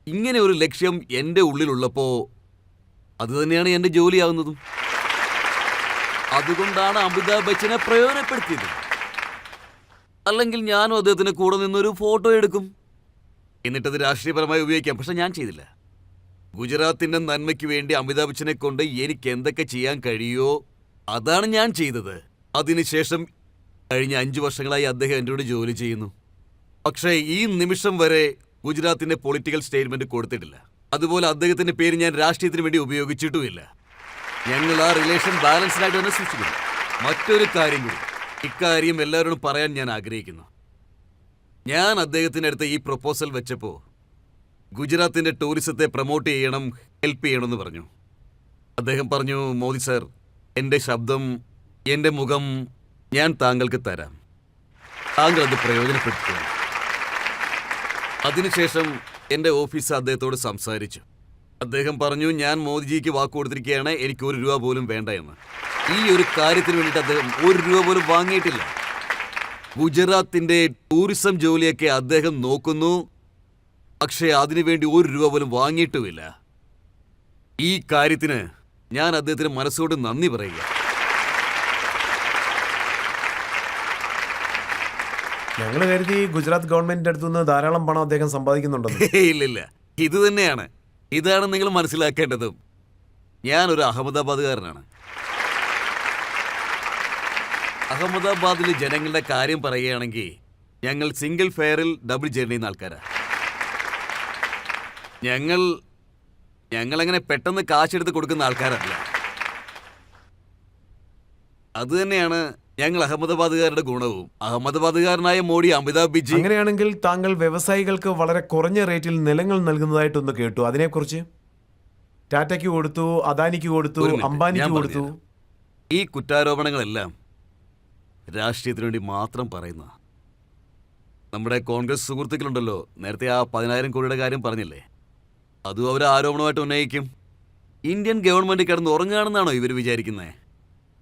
ഇങ്ങനെ ഒരു ലക്ഷ്യം എൻ്റെ ഉള്ളിലുള്ളപ്പോൾ അത് തന്നെയാണ് എൻ്റെ ജോലിയാവുന്നതും. അതുകൊണ്ടാണ് അമിതാഭ് ബച്ചനെ പ്രയോജനപ്പെടുത്തിയത്. അല്ലെങ്കിൽ ഞാനും അദ്ദേഹത്തിന് കൂടെ നിന്നൊരു ഫോട്ടോ എടുക്കും, എന്നിട്ടത് രാഷ്ട്രീയപരമായി ഉപയോഗിക്കാം. പക്ഷെ ഞാൻ ചെയ്തില്ല. ഗുജറാത്തിൻ്റെ നന്മയ്ക്ക് വേണ്ടി അമിതാഭ് ബച്ചനെ കൊണ്ട് എനിക്ക് എന്തൊക്കെ ചെയ്യാൻ കഴിയുമോ അതാണ് ഞാൻ ചെയ്തത്. അതിനുശേഷം കഴിഞ്ഞ 5 വർഷങ്ങളായി അദ്ദേഹം എന്നോട് ജോലി ചെയ്യുന്നു. പക്ഷേ ഈ നിമിഷം വരെ ഗുജറാത്തിൻ്റെ പൊളിറ്റിക്കൽ സ്റ്റേറ്റ്മെന്റ് കൊടുത്തിട്ടില്ല. അതുപോലെ അദ്ദേഹത്തിൻ്റെ പേര് ഞാൻ രാഷ്ട്രീയത്തിന് വേണ്ടി ഉപയോഗിച്ചിട്ടുമില്ല. ഞങ്ങൾ ആ റിലേഷൻ ബാലൻസ്ഡായിട്ട് തന്നെ സൂക്ഷിക്കുന്നു. മറ്റൊരു കാര്യം കൂടി, ഇക്കാര്യം എല്ലാവരോടും പറയാൻ ഞാൻ ആഗ്രഹിക്കുന്നു. ഞാൻ അദ്ദേഹത്തിൻ്റെ അടുത്ത് ഈ പ്രൊപ്പോസൽ വെച്ചപ്പോൾ ഗുജറാത്തിൻ്റെ ടൂറിസത്തെ പ്രൊമോട്ട് ചെയ്യണം, ഹെൽപ്പ് ചെയ്യണമെന്ന് പറഞ്ഞു. അദ്ദേഹം പറഞ്ഞു, മോദി സർ, എൻ്റെ ശബ്ദം, എൻ്റെ മുഖം ഞാൻ താങ്കൾക്ക് തരാം, താങ്കൾ അത് പ്രയോജനപ്പെടുത്തുക. അതിനുശേഷം എൻ്റെ ഓഫീസ് അദ്ദേഹത്തോട് സംസാരിച്ചു. അദ്ദേഹം പറഞ്ഞു, ഞാൻ മോദിജിക്ക് വാക്ക് കൊടുത്തിരിക്കുകയാണ്, എനിക്ക് 1 രൂപ പോലും വേണ്ട എന്ന്. ഈ ഒരു കാര്യത്തിന് വേണ്ടിയിട്ട് അദ്ദേഹം 1 രൂപ പോലും വാങ്ങിയിട്ടില്ല. ഗുജറാത്തിൻ്റെ ടൂറിസം ജോലിയൊക്കെ അദ്ദേഹം നോക്കുന്നു, പക്ഷേ അതിനുവേണ്ടി 1 രൂപ പോലും വാങ്ങിയിട്ടുമില്ല. ഈ കാര്യത്തിന് ഞാൻ അദ്ദേഹത്തിന് മനസ്സോട് നന്ദി പറയുക. ഞങ്ങൾ കരുതി ഗുജറാത്ത് ഗവൺമെന്റിന്റെ അടുത്തുനിന്ന് ധാരാളം പണം അദ്ദേഹം സമ്പാദിക്കുന്നുണ്ടെന്ന്. ഇല്ലില്ല, ഇത് തന്നെയാണ്. ഇതാണ് നിങ്ങൾ മനസ്സിലാക്കേണ്ടതും. ഞാനൊരു അഹമ്മദാബാദുകാരനാണ്. അഹമ്മദാബാദിലെ ജനങ്ങളുടെ കാര്യം പറയുകയാണെങ്കിൽ ഞങ്ങൾ സിംഗിൾ ഫെയറിൽ ഡബിൾ ജേർണി ചെയ്യുന്ന ആൾക്കാരാണ്. ഞങ്ങളങ്ങനെ പെട്ടെന്ന് കാശെടുത്ത് കൊടുക്കുന്ന ആൾക്കാരല്ല. അതുതന്നെയാണ് ഞങ്ങൾ അഹമ്മദാബാദുകാരുടെ ഗുണവും. അഹമ്മദാബാദുകാരനായ മോഡി അമിതാഭ് ബച്ചൻ. അങ്ങനെയാണെങ്കിൽ താങ്കൾ വ്യവസായികൾക്ക് വളരെ കുറഞ്ഞ റേറ്റിൽ നിലങ്ങൾ നൽകുന്നതായിട്ടൊന്ന് കേട്ടു. അതിനെക്കുറിച്ച്? ടാറ്റയ്ക്ക് കൊടുത്തു, അദാനിക്ക് കൊടുത്തു, അംബാനിക്ക് കൊടുത്തു. ഈ കുറ്റാരോപണങ്ങളെല്ലാം രാഷ്ട്രീയത്തിന് വേണ്ടി മാത്രം പറയുന്ന നമ്മുടെ കോൺഗ്രസ് സുഹൃത്തുക്കളുണ്ടല്ലോ, നേരത്തെ ആ 10,000 കോടിയുടെ കാര്യം പറഞ്ഞില്ലേ, അതും അവർ ആരോപണമായിട്ട് ഉന്നയിക്കും. ഇന്ത്യൻ ഗവൺമെന്റ് കിടന്ന് ഉറങ്ങുകയാണെന്നാണോ ഇവർ വിചാരിക്കുന്നത്?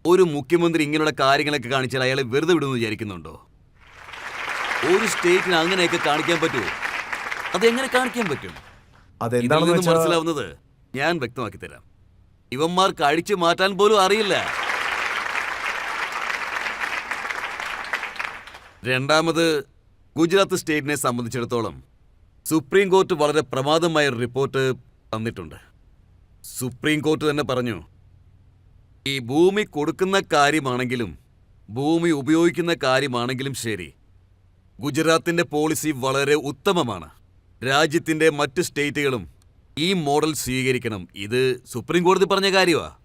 ഒരു മുഖ്യമന്ത്രി ഇങ്ങനെയുള്ള കാര്യങ്ങളൊക്കെ കാണിച്ചാൽ അയാളെ വെറുതെ വിടുമെന്ന് വിചാരിക്കുന്നുണ്ടോ? ഒരു സ്റ്റേറ്റിന് അങ്ങനെയൊക്കെ കാണിക്കാൻ പറ്റുമോ? അതെങ്ങനെ കാണിക്കാൻ പറ്റും? അതെന്താണെന്ന് മനസ്സിലാവുന്നത് ഞാൻ വ്യക്തമാക്കി തരാം. ഇവന്മാർക്ക് അഴിച്ചു മാറ്റാൻ പോലും അറിയില്ല. രണ്ടാമത്, ഗുജറാത്ത് സ്റ്റേറ്റിനെ സംബന്ധിച്ചിടത്തോളം സുപ്രീം കോർട്ട് വളരെ പ്രമാദമായ ഒരു റിപ്പോർട്ട് തന്നിട്ടുണ്ട്. സുപ്രീം കോർട്ട് തന്നെ പറഞ്ഞു, ഈ ഭൂമി കൊടുക്കുന്ന കാര്യമാണെങ്കിലും ഭൂമി ഉപയോഗിക്കുന്ന കാര്യമാണെങ്കിലും ശരി, ഗുജറാത്തിൻ്റെ പോളിസി വളരെ ഉത്തമമാണ്. രാജ്യത്തിൻ്റെ മറ്റ് സ്റ്റേറ്റുകളും ഈ മോഡൽ സ്വീകരിക്കണം. ഇത് സുപ്രീം കോടതി പറഞ്ഞ കാര്യമാണ്.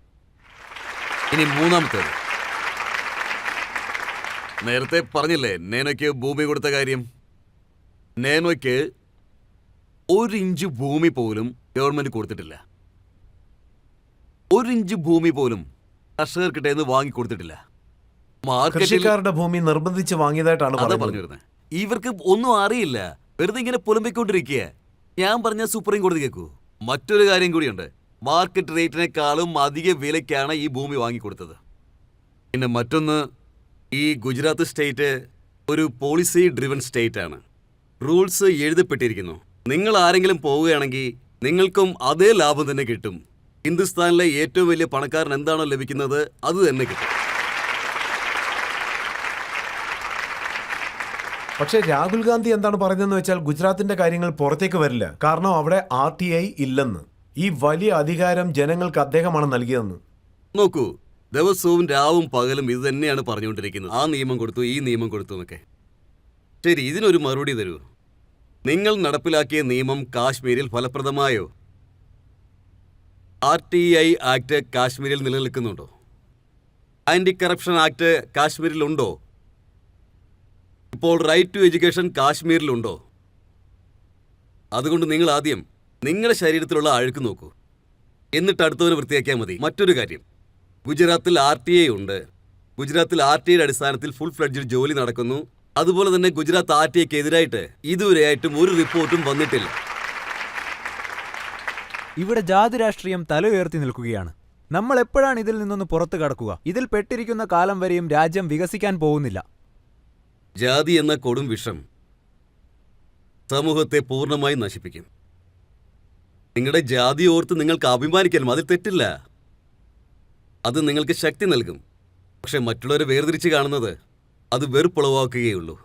ഇനി മൂന്നാമത്തേത്, നേരത്തെ പറഞ്ഞില്ലേ നേനോയ്ക്ക് ഭൂമി കൊടുത്ത കാര്യം. നേനോയ്ക്ക് 1 ഇഞ്ച് ഭൂമി പോലും ഗവൺമെന്റ് കൊടുത്തിട്ടില്ല. 1 ഇഞ്ച് ഭൂമി പോലും കർഷകർക്കിട്ടേന്ന് വാങ്ങിക്കൊടുത്തിട്ടില്ല. കൃഷിക്കാരുടെ ഭൂമി നിർബന്ധിച്ച് വാങ്ങിയതായിട്ടാണ് പറഞ്ഞു വരുന്നത്. ഇവർക്ക് ഒന്നും അറിയില്ല, വെറുതെ ഇങ്ങനെ പുലമ്പിക്കൊണ്ടിരിക്കുക. ഞാൻ പറഞ്ഞ സുപ്രീം കോടതി കേൾക്കൂ. മറ്റൊരു കാര്യം കൂടിയുണ്ട്. മാർക്കറ്റ് റേറ്റിനേക്കാളും അധിക വിലയ്ക്കാണ് ഈ ഭൂമി വാങ്ങിക്കൊടുത്തത്. പിന്നെ മറ്റൊന്ന്, ഈ ഗുജറാത്ത് സ്റ്റേറ്റ് ഒരു പോളിസി ഡ്രിവൻ സ്റ്റേറ്റ് ആണ്. റൂൾസ് എഴുതപ്പെട്ടിരിക്കുന്നു. നിങ്ങൾ ആരെങ്കിലും പോവുകയാണെങ്കിൽ നിങ്ങൾക്കും അതേ ലാഭം തന്നെ കിട്ടും. ഹിന്ദുസ്ഥാനിലെ ഏറ്റവും വലിയ പണക്കാരൻ എന്താണോ ലഭിക്കുന്നത് അത് തന്നെ കിട്ടും. പക്ഷേ രാഹുൽ ഗാന്ധി എന്താണ് പറയുന്നതെന്ന് വെച്ചാൽ ഗുജറാത്തിന്റെ കാര്യങ്ങൾ പുറത്തേക്ക് വരില്ല, കാരണം അവിടെ RTI ഇല്ലെന്ന്. ഈ വലിയ അധികാരം ജനങ്ങൾക്ക് അദ്ദേഹമാണ് നൽകിയതെന്ന്. നോക്കൂ, ദിവസവും രാവും പകലും ഇത് തന്നെയാണ് പറഞ്ഞുകൊണ്ടിരിക്കുന്നത്. ആ നിയമം കൊടുത്തു, ഈ നിയമം കൊടുത്തു എന്നൊക്കെ. ശരി, ഇതിനൊരു മറുപടി തരൂ. നിങ്ങൾ നടപ്പിലാക്കിയ നിയമം കാശ്മീരിൽ ഫലപ്രദമായോ? RTI ആക്ട് കാശ്മീരിൽ നിലനിൽക്കുന്നുണ്ടോ? ആന്റി കറപ്ഷൻ ആക്ട് കാശ്മീരിലുണ്ടോ? ഇപ്പോൾ റൈറ്റ് ടു എഡ്യൂക്കേഷൻ കാശ്മീരിലുണ്ടോ? അതുകൊണ്ട് നിങ്ങൾ ആദ്യം നിങ്ങളുടെ ശരീരത്തിലുള്ള അഴുക്ക് നോക്കൂ, എന്നിട്ട് അടുത്തവനെ വൃത്തിയാക്കിയാൽ മതി. മറ്റൊരു കാര്യം, ഗുജറാത്തിൽ RTI ഉണ്ട്. ഗുജറാത്തിൽ RTIയുടെ അടിസ്ഥാനത്തിൽ ഫുൾ ഫ്ലഡ്ജിൽ ജോലി നടക്കുന്നു. അതുപോലെ തന്നെ ഗുജറാത്ത് RTIക്ക് എതിരായിട്ട് ഇതുവരെയായിട്ടും ഒരു റിപ്പോർട്ടും വന്നിട്ടില്ല. ഇവിടെ ജാതി രാഷ്ട്രീയം തല ഉയർത്തി നിൽക്കുകയാണ്. നമ്മൾ എപ്പോഴാണ് ഇതിൽ നിന്നൊന്ന് പുറത്തു കടക്കുക? ഇതിൽ പെട്ടിരിക്കുന്ന കാലം വരെയും രാജ്യം വികസിക്കാൻ പോകുന്നില്ല. ജാതി എന്ന കൊടും വിഷം സമൂഹത്തെ പൂർണ്ണമായി നശിപ്പിക്കും. നിങ്ങളുടെ ജാതി ഓർത്ത് നിങ്ങൾക്ക് അഭിമാനിക്കണം, അതിൽ തെറ്റില്ല. അത് നിങ്ങൾക്ക് ശക്തി നൽകും. പക്ഷെ മറ്റുള്ളവരെ വേർതിരിച്ച് കാണുന്നത് അത് വെറുപ്പുളവാക്കുകയുള്ളൂ.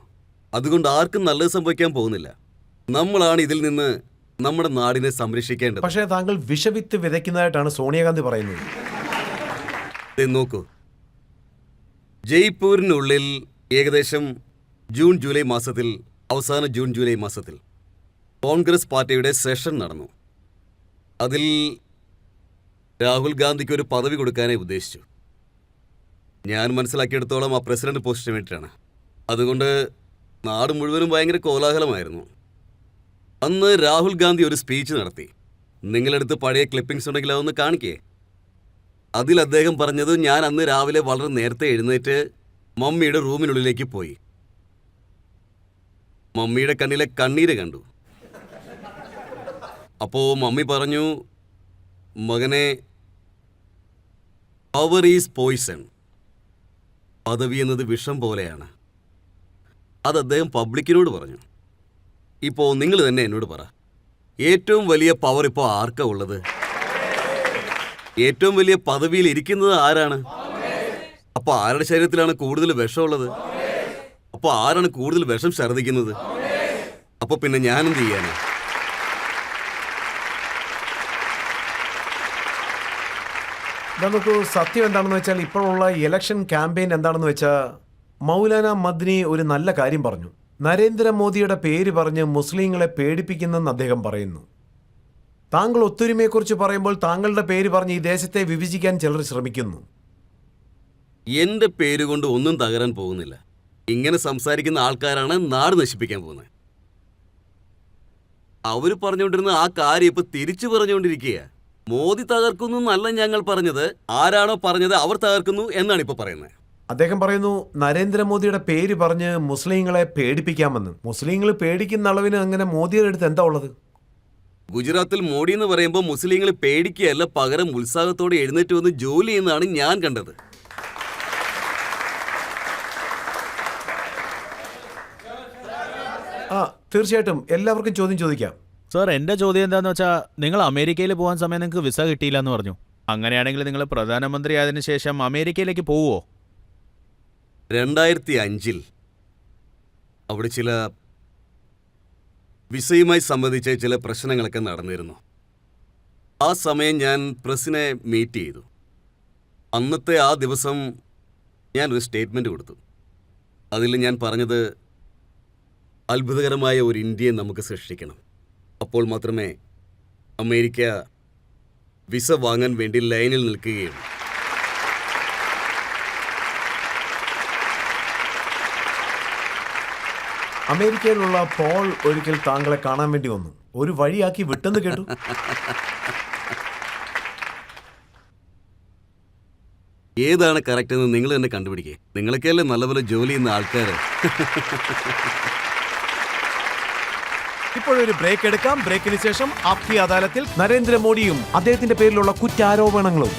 അതുകൊണ്ട് ആർക്കും നല്ലത് സംഭവിക്കാൻ പോകുന്നില്ല. നമ്മളാണ് ഇതിൽ നിന്ന് നമ്മുടെ നാടിനെ സംരക്ഷിക്കേണ്ടത്. പക്ഷേ താങ്കൾ വിഷവിത്ത് വിതയ്ക്കുന്നതായിട്ടാണ് സോണിയാഗാന്ധി പറയുന്നത്. നോക്കൂ, ജയ്പൂരിനുള്ളിൽ ഏകദേശം ജൂൺ-ജൂലൈ മാസത്തിൽ, അവസാന ജൂൺ-ജൂലൈ മാസത്തിൽ കോൺഗ്രസ് പാർട്ടിയുടെ സെഷൻ നടന്നു. അതിൽ രാഹുൽ ഗാന്ധിക്ക് ഒരു പദവി കൊടുക്കാനായി ഉദ്ദേശിച്ചു. ഞാൻ മനസ്സിലാക്കിയെടുത്തോളം ആ പ്രസിഡന്റ് പോസ്റ്റിന് വേണ്ടിയിട്ടാണ്. അതുകൊണ്ട് നാട് മുഴുവനും ഭയങ്കര കോലാഹലമായിരുന്നു. അന്ന് രാഹുൽ ഗാന്ധി ഒരു സ്പീച്ച് നടത്തി. നിങ്ങളെടുത്ത് പഴയ ക്ലിപ്പിംഗ്സ് ഉണ്ടെങ്കിൽ അതൊന്ന് കാണിക്കേ. അതിൽ അദ്ദേഹം പറഞ്ഞത്, ഞാൻ അന്ന് രാവിലെ വളരെ നേരത്തെ എഴുന്നേറ്റ് മമ്മിയുടെ റൂമിനുള്ളിലേക്ക് പോയി. മമ്മിയുടെ കണ്ണിലെ കണ്ണീര് കണ്ടു. അപ്പോൾ മമ്മി പറഞ്ഞു, മകനെ, പവർ ഈസ് പോയിസൺ. പദവി എന്നത് വിഷം പോലെയാണ്. അത് അദ്ദേഹം പബ്ലിക്കിനോട് പറഞ്ഞു. ഇപ്പോൾ നിങ്ങൾ തന്നെ എന്നോട് പറ, ഏറ്റവും വലിയ പവർ ഇപ്പോൾ ആർക്കാ ഉള്ളത്? ഏറ്റവും വലിയ പദവിയിൽ ഇരിക്കുന്നത് ആരാണ്? അപ്പോൾ ആരുടെ ശരീരത്തിലാണ് കൂടുതൽ വിഷമുള്ളത്? അപ്പോൾ ആരാണ് കൂടുതൽ വിഷം ഛർദ്ദിക്കുന്നത്? അപ്പോൾ പിന്നെ ഞാനെന്ത് ചെയ്യാനാ? നമുക്ക് സത്യം എന്താണെന്ന് വെച്ചാൽ, ഇപ്പോഴുള്ള ഇലക്ഷൻ ക്യാമ്പയിൻ എന്താണെന്ന് വെച്ചാൽ, മൗലാന മദ്നി ഒരു നല്ല കാര്യം പറഞ്ഞു. നരേന്ദ്രമോദിയുടെ പേര് പറഞ്ഞ് മുസ്ലിങ്ങളെ പേടിപ്പിക്കുന്നെന്ന് അദ്ദേഹം പറയുന്നു. താങ്കൾ ഒത്തൊരുമയെക്കുറിച്ച് പറയുമ്പോൾ താങ്കളുടെ പേര് പറഞ്ഞ് ഈ ദേശത്തെ വിഭജിക്കാൻ ചിലർ ശ്രമിക്കുന്നു. എൻ്റെ പേരുകൊണ്ട് ഒന്നും തകരാൻ പോകുന്നില്ല. ഇങ്ങനെ സംസാരിക്കുന്ന ആൾക്കാരാണ് നാട് നശിപ്പിക്കാൻ പോകുന്നത്. അവർ പറഞ്ഞുകൊണ്ടിരുന്ന ആ കാര്യം ഇപ്പൊ തിരിച്ചു പറഞ്ഞുകൊണ്ടിരിക്കുക. മോദി തകർക്കുന്നു എന്നല്ല ഞങ്ങൾ പറഞ്ഞത്. ആരാണോ പറഞ്ഞത് അവർ തകർക്കുന്നു എന്നാണ് ഇപ്പൊ പറയുന്നത്. അദ്ദേഹം പറയുന്നു നരേന്ദ്രമോദിയുടെ പേര് പറഞ്ഞ് മുസ്ലിങ്ങളെ പേടിപ്പിക്കാമെന്ന്. മുസ്ലിങ്ങൾ പേടിക്കുന്ന അളവിന് അങ്ങനെ മോദിയുടെ അടുത്ത് എന്താ ഉള്ളത്? ഗുജറാത്തിൽ മോഡി എന്ന് പറയുമ്പോൾ മുസ്ലിങ്ങൾ പേടിക്കുകയല്ല, പകരം ഉത്സാഹത്തോടെ എഴുന്നേറ്റ് വന്ന് ജോലി ചെയ്യുന്നതാണ് ഞാൻ കണ്ടത്. തീർച്ചയായിട്ടും എല്ലാവർക്കും ചോദ്യം ചോദിക്കാം. സാർ, എൻ്റെ ചോദ്യം എന്താണെന്ന് വെച്ചാൽ, നിങ്ങൾ അമേരിക്കയിൽ പോകാൻ സമയം നിങ്ങൾക്ക് വിസ കിട്ടിയില്ല എന്ന് പറഞ്ഞു. അങ്ങനെയാണെങ്കിൽ നിങ്ങൾ പ്രധാനമന്ത്രി ആയതിനു ശേഷം അമേരിക്കയിലേക്ക് പോവുമോ? 2005 അവിടെ ചില വിസയുമായി സംബന്ധിച്ച് ചില പ്രശ്നങ്ങളൊക്കെ നടന്നിരുന്നു. ആ സമയം ഞാൻ പ്രസിനെ മീറ്റ് ചെയ്തു. അന്നത്തെ ആ ദിവസം ഞാനൊരു സ്റ്റേറ്റ്മെൻറ്റ് കൊടുത്തു. അതിൽ ഞാൻ പറഞ്ഞത്, അത്ഭുതകരമായ ഒരു ഇന്ത്യയെ നമുക്ക് സൃഷ്ടിക്കണം. അപ്പോൾ മാത്രമേ അമേരിക്ക വിസ വാങ്ങാൻ വേണ്ടി ലൈനിൽ നിൽക്കുകയുള്ളൂ. അമേരിക്കയിലുള്ള പോൾ ഒരിക്കൽ താങ്കളെ കാണാൻ വേണ്ടി വന്നു. ഒരു വഴിയാക്കി വിട്ടെന്ന് കേട്ടു. ഏതാണ് കറക്റ്റ് എന്ന് നിങ്ങൾ തന്നെ കണ്ടുപിടിക്കുക. നിങ്ങളൊക്കെയല്ലേ നല്ലപോലെ ജോലി ചെയ്യുന്ന ആൾക്കാർ. ഇപ്പോഴൊരു ബ്രേക്ക് എടുക്കാം. ബ്രേക്കിന് ശേഷം ആപ്കി അദാലത്തിൽ നരേന്ദ്രമോദിയും അദ്ദേഹത്തിന്റെ പേരിലുള്ള കുറ്റാരോപണങ്ങളും.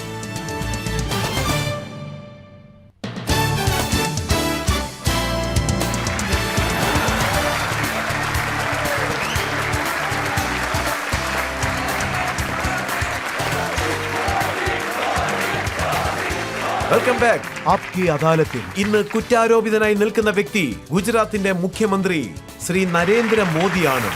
Welcome back. ആപ്കി അദാലത്തിൽ ഇന്ന് കുറ്റാരോപിതനായി നിൽക്കുന്ന വ്യക്തി ഗുജറാത്തിന്റെ മുഖ്യമന്ത്രി ശ്രീ നരേന്ദ്രമോദിയാണ്.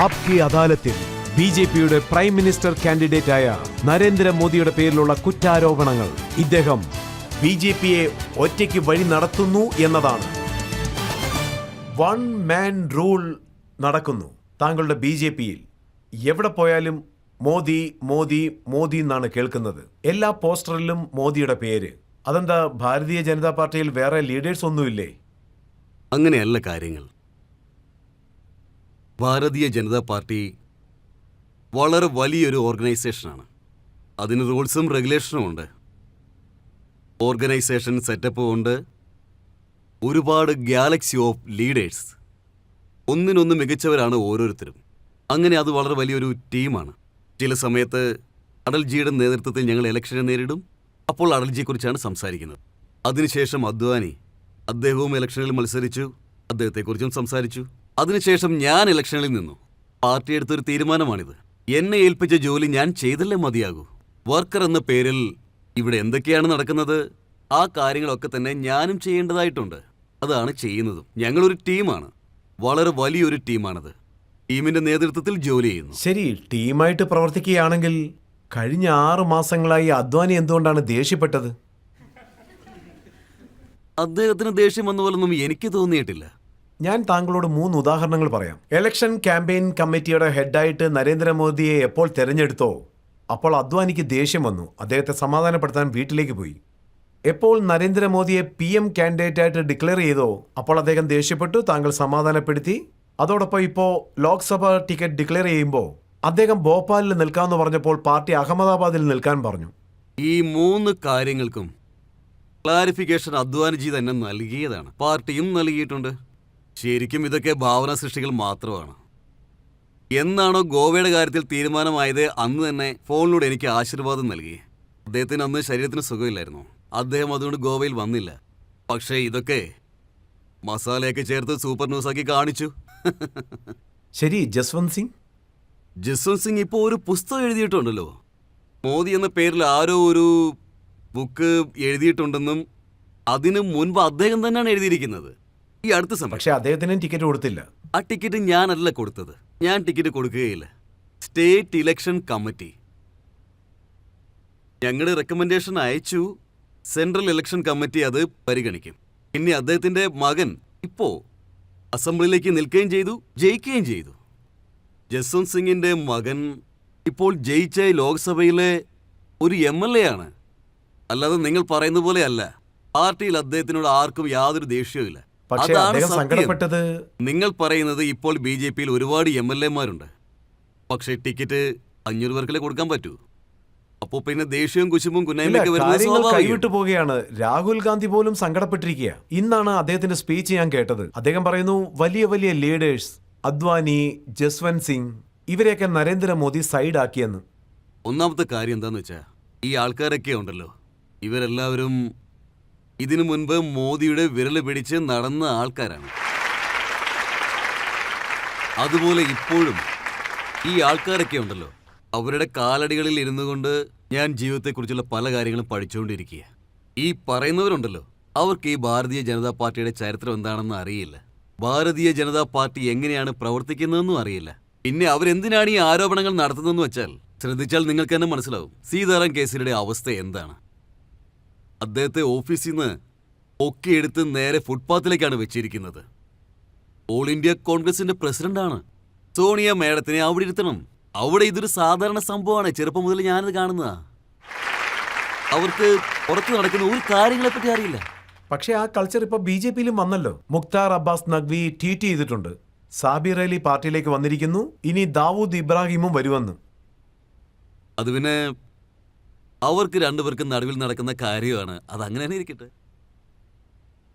ആപ്കി അദാലത്തിൽ BJPയുടെ പ്രൈം മിനിസ്റ്റർ കാൻഡിഡേറ്റായ നരേന്ദ്രമോദിയുടെ പേരിലുള്ള കുറ്റാരോപണങ്ങൾ. ഇദ്ദേഹം BJPയെ ഒറ്റയ്ക്ക് വഴി നടത്തുന്നു എന്നതാണ്. വൺ മാൻ റൂൾ നടക്കുന്നു താങ്കളുടെ BJPയിൽ. എവിടെ പോയാലും മോദി മോദി മോദി എന്നാണ് കേൾക്കുന്നത്. എല്ലാ പോസ്റ്ററിലും മോദിയുടെ പേര്. അതെന്താ, ഭാരതീയ ജനതാ പാർട്ടിയിൽ വേറെ ലീഡേഴ്സ് ഒന്നുമില്ലേ? അങ്ങനെയല്ല കാര്യങ്ങൾ. ഭാരതീയ ജനതാ പാർട്ടി വളരെ വലിയൊരു ഓർഗനൈസേഷനാണ്. അതിന് റൂൾസും റെഗുലേഷനും ഉണ്ട്. ഓർഗനൈസേഷൻ സെറ്റപ്പും ഉണ്ട്. ഒരുപാട് ഗാലക്സി ഓഫ് ലീഡേഴ്സ്. ഒന്നിനൊന്ന് മികച്ചവരാണ് ഓരോരുത്തരും. അങ്ങനെ അത് വളരെ വലിയൊരു ടീമാണ്. ചില സമയത്ത് അടൽജിയുടെ നേതൃത്വത്തിൽ ഞങ്ങൾ ഇലക്ഷനെ നേരിടും. അപ്പോൾ അടൽജിയെക്കുറിച്ചാണ് സംസാരിക്കുന്നത്. അതിനുശേഷം അദ്വാനി, അദ്ദേഹവും ഇലക്ഷനിൽ മത്സരിച്ചു, അദ്ദേഹത്തെക്കുറിച്ചും സംസാരിച്ചു. അതിനുശേഷം ഞാൻ ഇലക്ഷനിൽ നിന്നു. പാർട്ടി എടുത്തൊരു തീരുമാനമാണിത്. എന്നെ ഏൽപ്പിച്ച ജോലി ഞാൻ ചെയ്തല്ലേ മതിയാകൂ. വർക്കർ എന്ന പേരിൽ ഇവിടെ എന്തൊക്കെയാണ് നടക്കുന്നത്, ആ കാര്യങ്ങളൊക്കെ തന്നെ ഞാനും ചെയ്യേണ്ടതായിട്ടുണ്ട്. അതാണ് ചെയ്യുന്നതും. ഞങ്ങളൊരു ടീമാണ്, വളരെ വലിയൊരു ടീമാണത്. ടീമിന്റെ നേതൃത്വത്തിൽ ജോലി ചെയ്യുന്നു. ശരി, ടീമായിട്ട് പ്രവർത്തിക്കുകയാണെങ്കിൽ കഴിഞ്ഞ 6 മാസങ്ങളായി അദ്വാനി എന്തുകൊണ്ടാണ് ദേഷ്യപ്പെട്ടത്? അദ്ദേഹത്തിന് ദേഷ്യം വന്ന പോലൊന്നും എനിക്ക് തോന്നിയിട്ടില്ല. ഞാൻ താങ്കളോട് 3 ഉദാഹരണങ്ങൾ പറയാം. ഇലക്ഷൻ ക്യാമ്പയിൻ കമ്മിറ്റിയുടെ ഹെഡായിട്ട് നരേന്ദ്രമോദിയെ എപ്പോൾ തെരഞ്ഞെടുത്തോ അപ്പോൾ അദ്വാനിക്ക് ദേഷ്യം വന്നു. അദ്ദേഹത്തെ സമാധാനപ്പെടുത്താൻ വീട്ടിലേക്ക് പോയി. എപ്പോൾ നരേന്ദ്രമോദിയെ PM കാൻഡിഡേറ്റായിട്ട് ഡിക്ലെയർ ചെയ്തോ അപ്പോൾ അദ്ദേഹം ദേഷ്യപ്പെട്ടു, താങ്കൾ സമാധാനപ്പെടുത്തി. അതോടൊപ്പം ഇപ്പോൾ ലോക്സഭ ടിക്കറ്റ് ഡിക്ലെയർ ചെയ്യുമ്പോൾ അദ്ദേഹം ഭോപ്പാലിൽ നിൽക്കാമെന്ന് പറഞ്ഞപ്പോൾ പാർട്ടി അഹമ്മദാബാദിൽ നിൽക്കാൻ പറഞ്ഞു. ഈ 3 കാര്യങ്ങൾക്കും ക്ലാരിഫിക്കേഷൻ അദ്വാനിജി തന്നെ നൽകിയതാണ്. പാർട്ടിയും നൽകിയിട്ടുണ്ട്. ശരിക്കും ഇതൊക്കെ ഭാവന സൃഷ്ടികൾ മാത്രമാണ്. എന്നാണോ ഗോവയുടെ കാര്യത്തിൽ തീരുമാനമായത് അന്ന് തന്നെ ഫോണിലൂടെ എനിക്ക് ആശീർവാദം നൽകി. അദ്ദേഹത്തിന് അന്ന് ശരീരത്തിന് സുഖമില്ലായിരുന്നു. അദ്ദേഹം അതുകൊണ്ട് ഗോവയിൽ വന്നില്ല. പക്ഷേ ഇതൊക്കെ മസാലയൊക്കെ ചേർത്ത് സൂപ്പർ ന്യൂസാക്കി കാണിച്ചു. ശരി, ജസ്വന്ത് സിംഗ് ഇപ്പോൾ ഒരു പുസ്തകം എഴുതിയിട്ടുണ്ടല്ലോ. മോദി എന്ന പേരിൽ ആരോ ഒരു ബുക്ക് എഴുതിയിട്ടുണ്ടെന്നും അതിനു മുൻപ് അദ്ദേഹം തന്നെയാണ് എഴുതിയിരിക്കുന്നത് ഈ അടുത്ത സമയം. പക്ഷെ അദ്ദേഹത്തിന് ടിക്കറ്റ് കൊടുത്തില്ല. ആ ടിക്കറ്റ് ഞാനല്ല കൊടുത്തത്. ഞാൻ ടിക്കറ്റ് കൊടുക്കുകയില്ല. സ്റ്റേറ്റ് ഇലക്ഷൻ കമ്മിറ്റി ഞങ്ങളുടെ റെക്കമെൻഡേഷൻ അയച്ചു. സെൻട്രൽ ഇലക്ഷൻ കമ്മിറ്റി അത് പരിഗണിക്കും. പിന്നെ അദ്ദേഹത്തിന്റെ മകൻ ഇപ്പോ അസംബ്ലിയിലേക്ക് നിൽക്കുകയും ചെയ്തു, ജയിക്കുകയും ചെയ്തു. ജസ്വന്ത് സിംഗിന്റെ മകൻ ഇപ്പോൾ ജയിച്ച ലോക്സഭയിലെ ഒരു MLA ആണ്. അല്ലാതെ നിങ്ങൾ പറയുന്ന പോലെ അല്ല. പാർട്ടിയിൽ അദ്ദേഹത്തിനോട് ആർക്കും യാതൊരു ദേഷ്യവുമില്ല. പക്ഷേ അതാണ് അദ്ദേഹം സത്യം. സങ്കടപ്പെട്ടത്. നിങ്ങൾ പറയുന്നത് ഇപ്പോൾ BJPയിൽ ഒരുപാട് MLA-മാരുണ്ട്. പക്ഷേ ടിക്കറ്റ് 500 പേർക്കല്ലേ കൊടുക്കാൻ പറ്റൂ. അപ്പോൾ പിന്നെ ദേഷ്യവും കുശുമ്പും കുന്നായ്മയൊക്കെ വരുന്നത് കാര്യങ്ങൾ സ്വാഭാവികം. കൈവിട്ടു പോവുകയാണ്. രാഹുൽ ഗാന്ധി പോലും സങ്കടപ്പെട്ടിരിക്കുക. ഇന്നാണ് അദ്ദേഹത്തിന്റെ സ്പീച്ച് ഞാൻ കേട്ടത്. അദ്ദേഹം പറയുന്നു, വലിയ വലിയ ലീഡേഴ്സ് അദ്വാനി, ജസ്വന്ത് സിംഗ് ഇവരെയൊക്കെ നരേന്ദ്രമോദി സൈഡാക്കിയെന്ന്. ഒന്നാമത്തെ കാര്യം എന്താന്ന് വെച്ചാൽ ഈ ആൾക്കാരൊക്കെ ഉണ്ടല്ലോ, ഇവരെല്ലാവരും ഇതിനു മുൻപ് മോദിയുടെ വിരൽ പിടിച്ച് നടന്ന ആൾക്കാരാണ്. അതുപോലെ ഇപ്പോഴും ഈ ആൾക്കാരൊക്കെ ഉണ്ടല്ലോ, അവരുടെ കാലടികളിൽ ഇരുന്നു കൊണ്ട് ഞാൻ ജീവിതത്തെക്കുറിച്ചുള്ള പല കാര്യങ്ങളും പഠിച്ചുകൊണ്ടിരിക്കുക. ഈ പറയുന്നവരുണ്ടല്ലോ, അവർക്ക് ഈ ഭാരതീയ ജനതാ പാർട്ടിയുടെ ചരിത്രം എന്താണെന്ന് അറിയില്ല. ഭാരതീയ ജനതാ പാർട്ടി എങ്ങനെയാണ് പ്രവർത്തിക്കുന്നതെന്നും അറിയില്ല. പിന്നെ അവരെന്തിനാണ് ഈ ആരോപണങ്ങൾ നടത്തുന്നതെന്ന് വെച്ചാൽ ശ്രദ്ധിച്ചാൽ നിങ്ങൾക്ക് തന്നെ മനസ്സിലാവും സീതാറാം കേസിയുടെ അവസ്ഥ എന്താണ്. അദ്ദേഹത്തെ ഓഫീസിൽ നിന്ന് ഒക്കെ എടുത്ത് നേരെ ഫുട്പാത്തിലേക്കാണ് വെച്ചിരിക്കുന്നത്. ഓൾ ഇന്ത്യ കോൺഗ്രസിന്റെ പ്രസിഡന്റാണ്. സോണിയ മേഡത്തിനെ അവിടെ ഇരുത്തണം. അവിടെ ഇതൊരു സാധാരണ സംഭവമാണ്. ചെറുപ്പം മുതൽ ഞാനത് കാണുന്നതാ. അവർക്ക് പുറത്ത് നടക്കുന്ന ഒരു കാര്യങ്ങളെപ്പറ്റി അറിയില്ല. പക്ഷെ ആ കൾച്ചർ ഇപ്പൊ BJPയിലും വന്നല്ലോ. മുക്താർ അബ്ബാസ് നഖ്വി ട്വീറ്റ് ചെയ്തിട്ടുണ്ട്, സാബിർ അലി പാർട്ടിയിലേക്ക് വന്നിരിക്കുന്നു, ഇനി ദാവൂദ് ഇബ്രാഹിമും വരുമെന്ന്. അത് പിന്നെ അവർക്ക് രണ്ടുപേർക്കും നടുവിൽ നടക്കുന്ന കാര്യമാണ്. അതങ്ങനെ തന്നെ ഇരിക്കട്ടെ.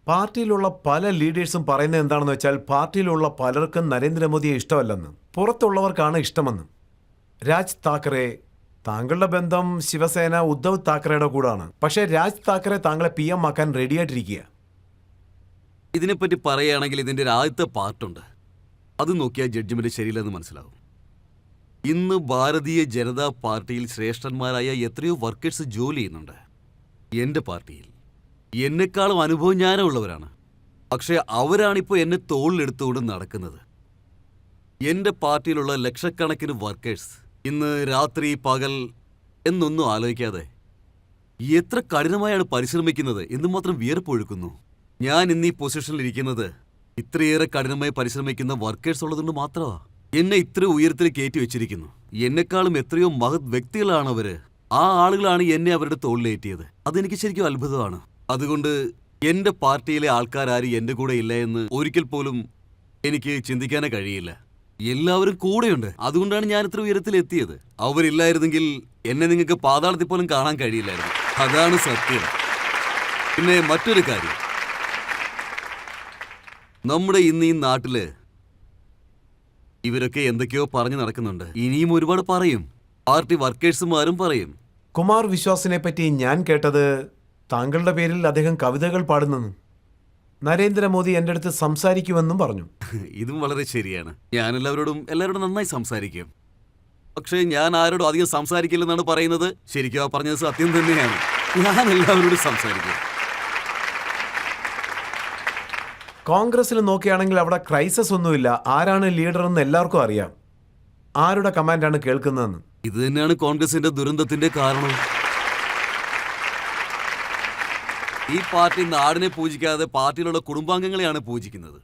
പാർട്ടിയിലുള്ള പല ലീഡേഴ്സും പറയുന്നത് എന്താണെന്ന് വെച്ചാൽ പാർട്ടിയിലുള്ള പലർക്കും നരേന്ദ്രമോദിയെ ഇഷ്ടമല്ലെന്ന്, പുറത്തുള്ളവർക്കാണ് ഇഷ്ടമെന്ന്. രാജ് താക്കറെ, താങ്കളുടെ ബന്ധം ശിവസേന ഉദ്ധവ് താക്കറെയുടെ കൂടാണ്. പക്ഷേ രാജ് താക്കറെ താങ്കളെ PM ആക്കാൻ റെഡിയായിട്ടിരിക്കുക. ഇതിനെപ്പറ്റി പറയുകയാണെങ്കിൽ ഇതിൻ്റെ ഒരു ആദ്യത്തെ പാർട്ടുണ്ട്. അത് നോക്കിയാൽ ജഡ്ജ്മെന്റ് ശരിയില്ലെന്ന് മനസ്സിലാവും. ഇന്ന് ഭാരതീയ ജനതാ പാർട്ടിയിൽ ശ്രേഷ്ഠന്മാരായ എത്രയോ വർക്കേഴ്സ് ജോലി ചെയ്യുന്നുണ്ട്. എൻ്റെ പാർട്ടിയിൽ എന്നെക്കാളും അനുഭവജ്ഞാനമുള്ളവരാണ്. പക്ഷേ അവരാണിപ്പോൾ എന്നെ തോളിലെടുത്തുകൊണ്ട് നടക്കുന്നത്. എൻ്റെ പാർട്ടിയിലുള്ള ലക്ഷക്കണക്കിന് വർക്കേഴ്സ് ഇന്ന് രാത്രി പകൽ എന്നൊന്നും ആലോചിക്കാതെ എത്ര കഠിനമായാണ് പരിശ്രമിക്കുന്നത്, എന്തുമാത്രം വിയർപ്പൊഴുക്കുന്നു. ഞാൻ ഇന്ന് ഈ പൊസിഷനിലിരിക്കുന്നത് ഇത്രയേറെ കഠിനമായി പരിശ്രമിക്കുന്ന വർക്കേഴ്സ് ഉള്ളതുകൊണ്ട് മാത്രമാണ്. എന്നെ ഇത്ര ഉയരത്തിൽ കയറ്റി വെച്ചിരിക്കുന്നു. എന്നെക്കാളും എത്രയോ മഹത് വ്യക്തികളാണവര്. ആ ആളുകളാണ് എന്നെ അവരുടെ തോളിലേറ്റിയത്. അതെനിക്ക് ശരിക്കും അത്ഭുതമാണ്. അതുകൊണ്ട് എൻ്റെ പാർട്ടിയിലെ ആൾക്കാരും എൻ്റെ കൂടെ ഇല്ല എന്ന് ഒരിക്കൽ പോലും എനിക്ക് ചിന്തിക്കാനേ കഴിയില്ല. എല്ലാവരും കൂടെയുണ്ട്. അതുകൊണ്ടാണ് ഞാൻ ഇത്ര ഉയരത്തിൽ എത്തിയത്. അവരില്ലായിരുന്നെങ്കിൽ എന്നെ നിങ്ങൾക്ക് പാതാളത്തിൽ പോലും കാണാൻ കഴിയില്ലായിരുന്നു. അതാണ് സത്യം. പിന്നെ മറ്റൊരു കാര്യം, നമ്മുടെ ഇന്ന് ഈ നാട്ടില് ഇവരൊക്കെ എന്തൊക്കെയോ പറഞ്ഞു നടക്കുന്നുണ്ട്. ഇനിയും ഒരുപാട് പറയും. പാർട്ടി വർക്കേഴ്സുമാരും പറയും. കുമാർ വിശ്വാസിനെ പറ്റി ഞാൻ കേട്ടത് താങ്കളുടെ പേരിൽ അദ്ദേഹം കവിതകൾ പാടുന്നെന്നും നരേന്ദ്രമോദി എൻ്റെ അടുത്ത് സംസാരിക്കുമെന്നും പറഞ്ഞു. ഇതും വളരെ ശരിയാണ്. ഞാൻ എല്ലാവരോടും നന്നായി സംസാരിക്കും. പക്ഷേ ഞാൻ ആരോടും അധികം സംസാരിക്കില്ലെന്നാണ് പറയുന്നത്. ശരിക്കും ആ പറഞ്ഞത് സത്യം തന്നെയാണ്. ഞാൻ എല്ലാവരോടും സംസാരിക്കും. കോൺഗ്രസിൽ നോക്കുകയാണെങ്കിൽ അവിടെ ക്രൈസിസ് ഒന്നുമില്ല. ആരാണ് ലീഡർ എന്ന് എല്ലാവർക്കും അറിയാം. ആരുടെ കമാൻഡാണ് കേൾക്കുന്നതെന്ന്. ഇത് തന്നെയാണ് കോൺഗ്രസിന്റെ ദുരന്തത്തിന്റെ കാരണം. ഈ പാർട്ടി നാടിനെ പൂജിക്കാതെ പാർട്ടിയിലുള്ള കുടുംബാംഗങ്ങളെയാണ് പൂജിക്കുന്നത്.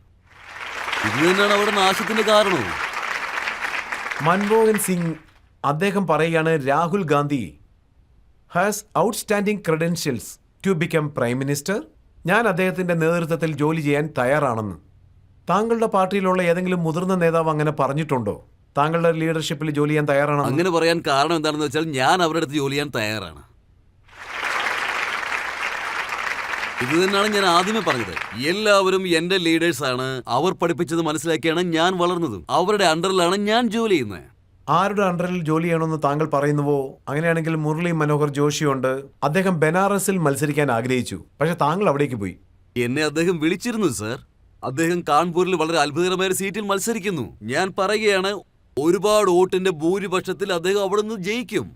ഇത് തന്നെയാണ് അവിടെ നാശത്തിന്റെ കാരണവും. മൻമോഹൻ സിംഗ് അദ്ദേഹം പറയുകയാണ് Rahul Gandhi has outstanding credentials to become prime minister. ഞാൻ അദ്ദേഹത്തിന്റെ നേതൃത്വത്തിൽ ജോലി ചെയ്യാൻ തയ്യാറാണെന്ന്. താങ്കളുടെ പാർട്ടിയിലുള്ള ഏതെങ്കിലും മുതിർന്ന നേതാവ് അങ്ങനെ പറഞ്ഞിട്ടുണ്ടോ? താങ്കളുടെ ലീഡർഷിപ്പിൽ ജോലി ചെയ്യാൻ തയ്യാറാണ്? അങ്ങനെ പറയാൻ കാരണം എന്താണെന്ന് വെച്ചാൽ ഞാൻ അവരുടെ അടുത്ത് ജോലി ചെയ്യാൻ തയ്യാറാണ്. ഇത് തന്നെയാണ് ഞാൻ ആദ്യമേ പറഞ്ഞത്. എല്ലാവരും എൻ്റെ ലീഡേഴ്സാണ്. അവർ പഠിപ്പിച്ചത് മനസ്സിലാക്കിയാണ് ഞാൻ വളർന്നതും. അവരുടെ അണ്ടറിലാണ് ഞാൻ ജോലി ചെയ്യുന്നത്. ആരുടെ അണ്ടറിൽ ജോലി ചെയ്യണമെന്ന് താങ്കൾ പറയുന്നുവോ? അങ്ങനെയാണെങ്കിൽ മുരളി മനോഹർ ജോഷിയുണ്ട്. അദ്ദേഹം ബനാറസിൽ മത്സരിക്കാൻ ആഗ്രഹിച്ചു. പക്ഷെ താങ്കൾ അവിടേക്ക് പോയി. എന്നെ അദ്ദേഹം വിളിച്ചിരുന്നു സർ. അദ്ദേഹം കാൺപൂരിൽ വളരെ അത്ഭുതകരമായ ഒരു സീറ്റിൽ മത്സരിക്കുന്നു. ഞാൻ പറയുകയാണ്, ഒരുപാട് വോട്ടിന്റെ ഭൂരിപക്ഷത്തിൽ അദ്ദേഹം അവിടെ നിന്ന് ജയിക്കും.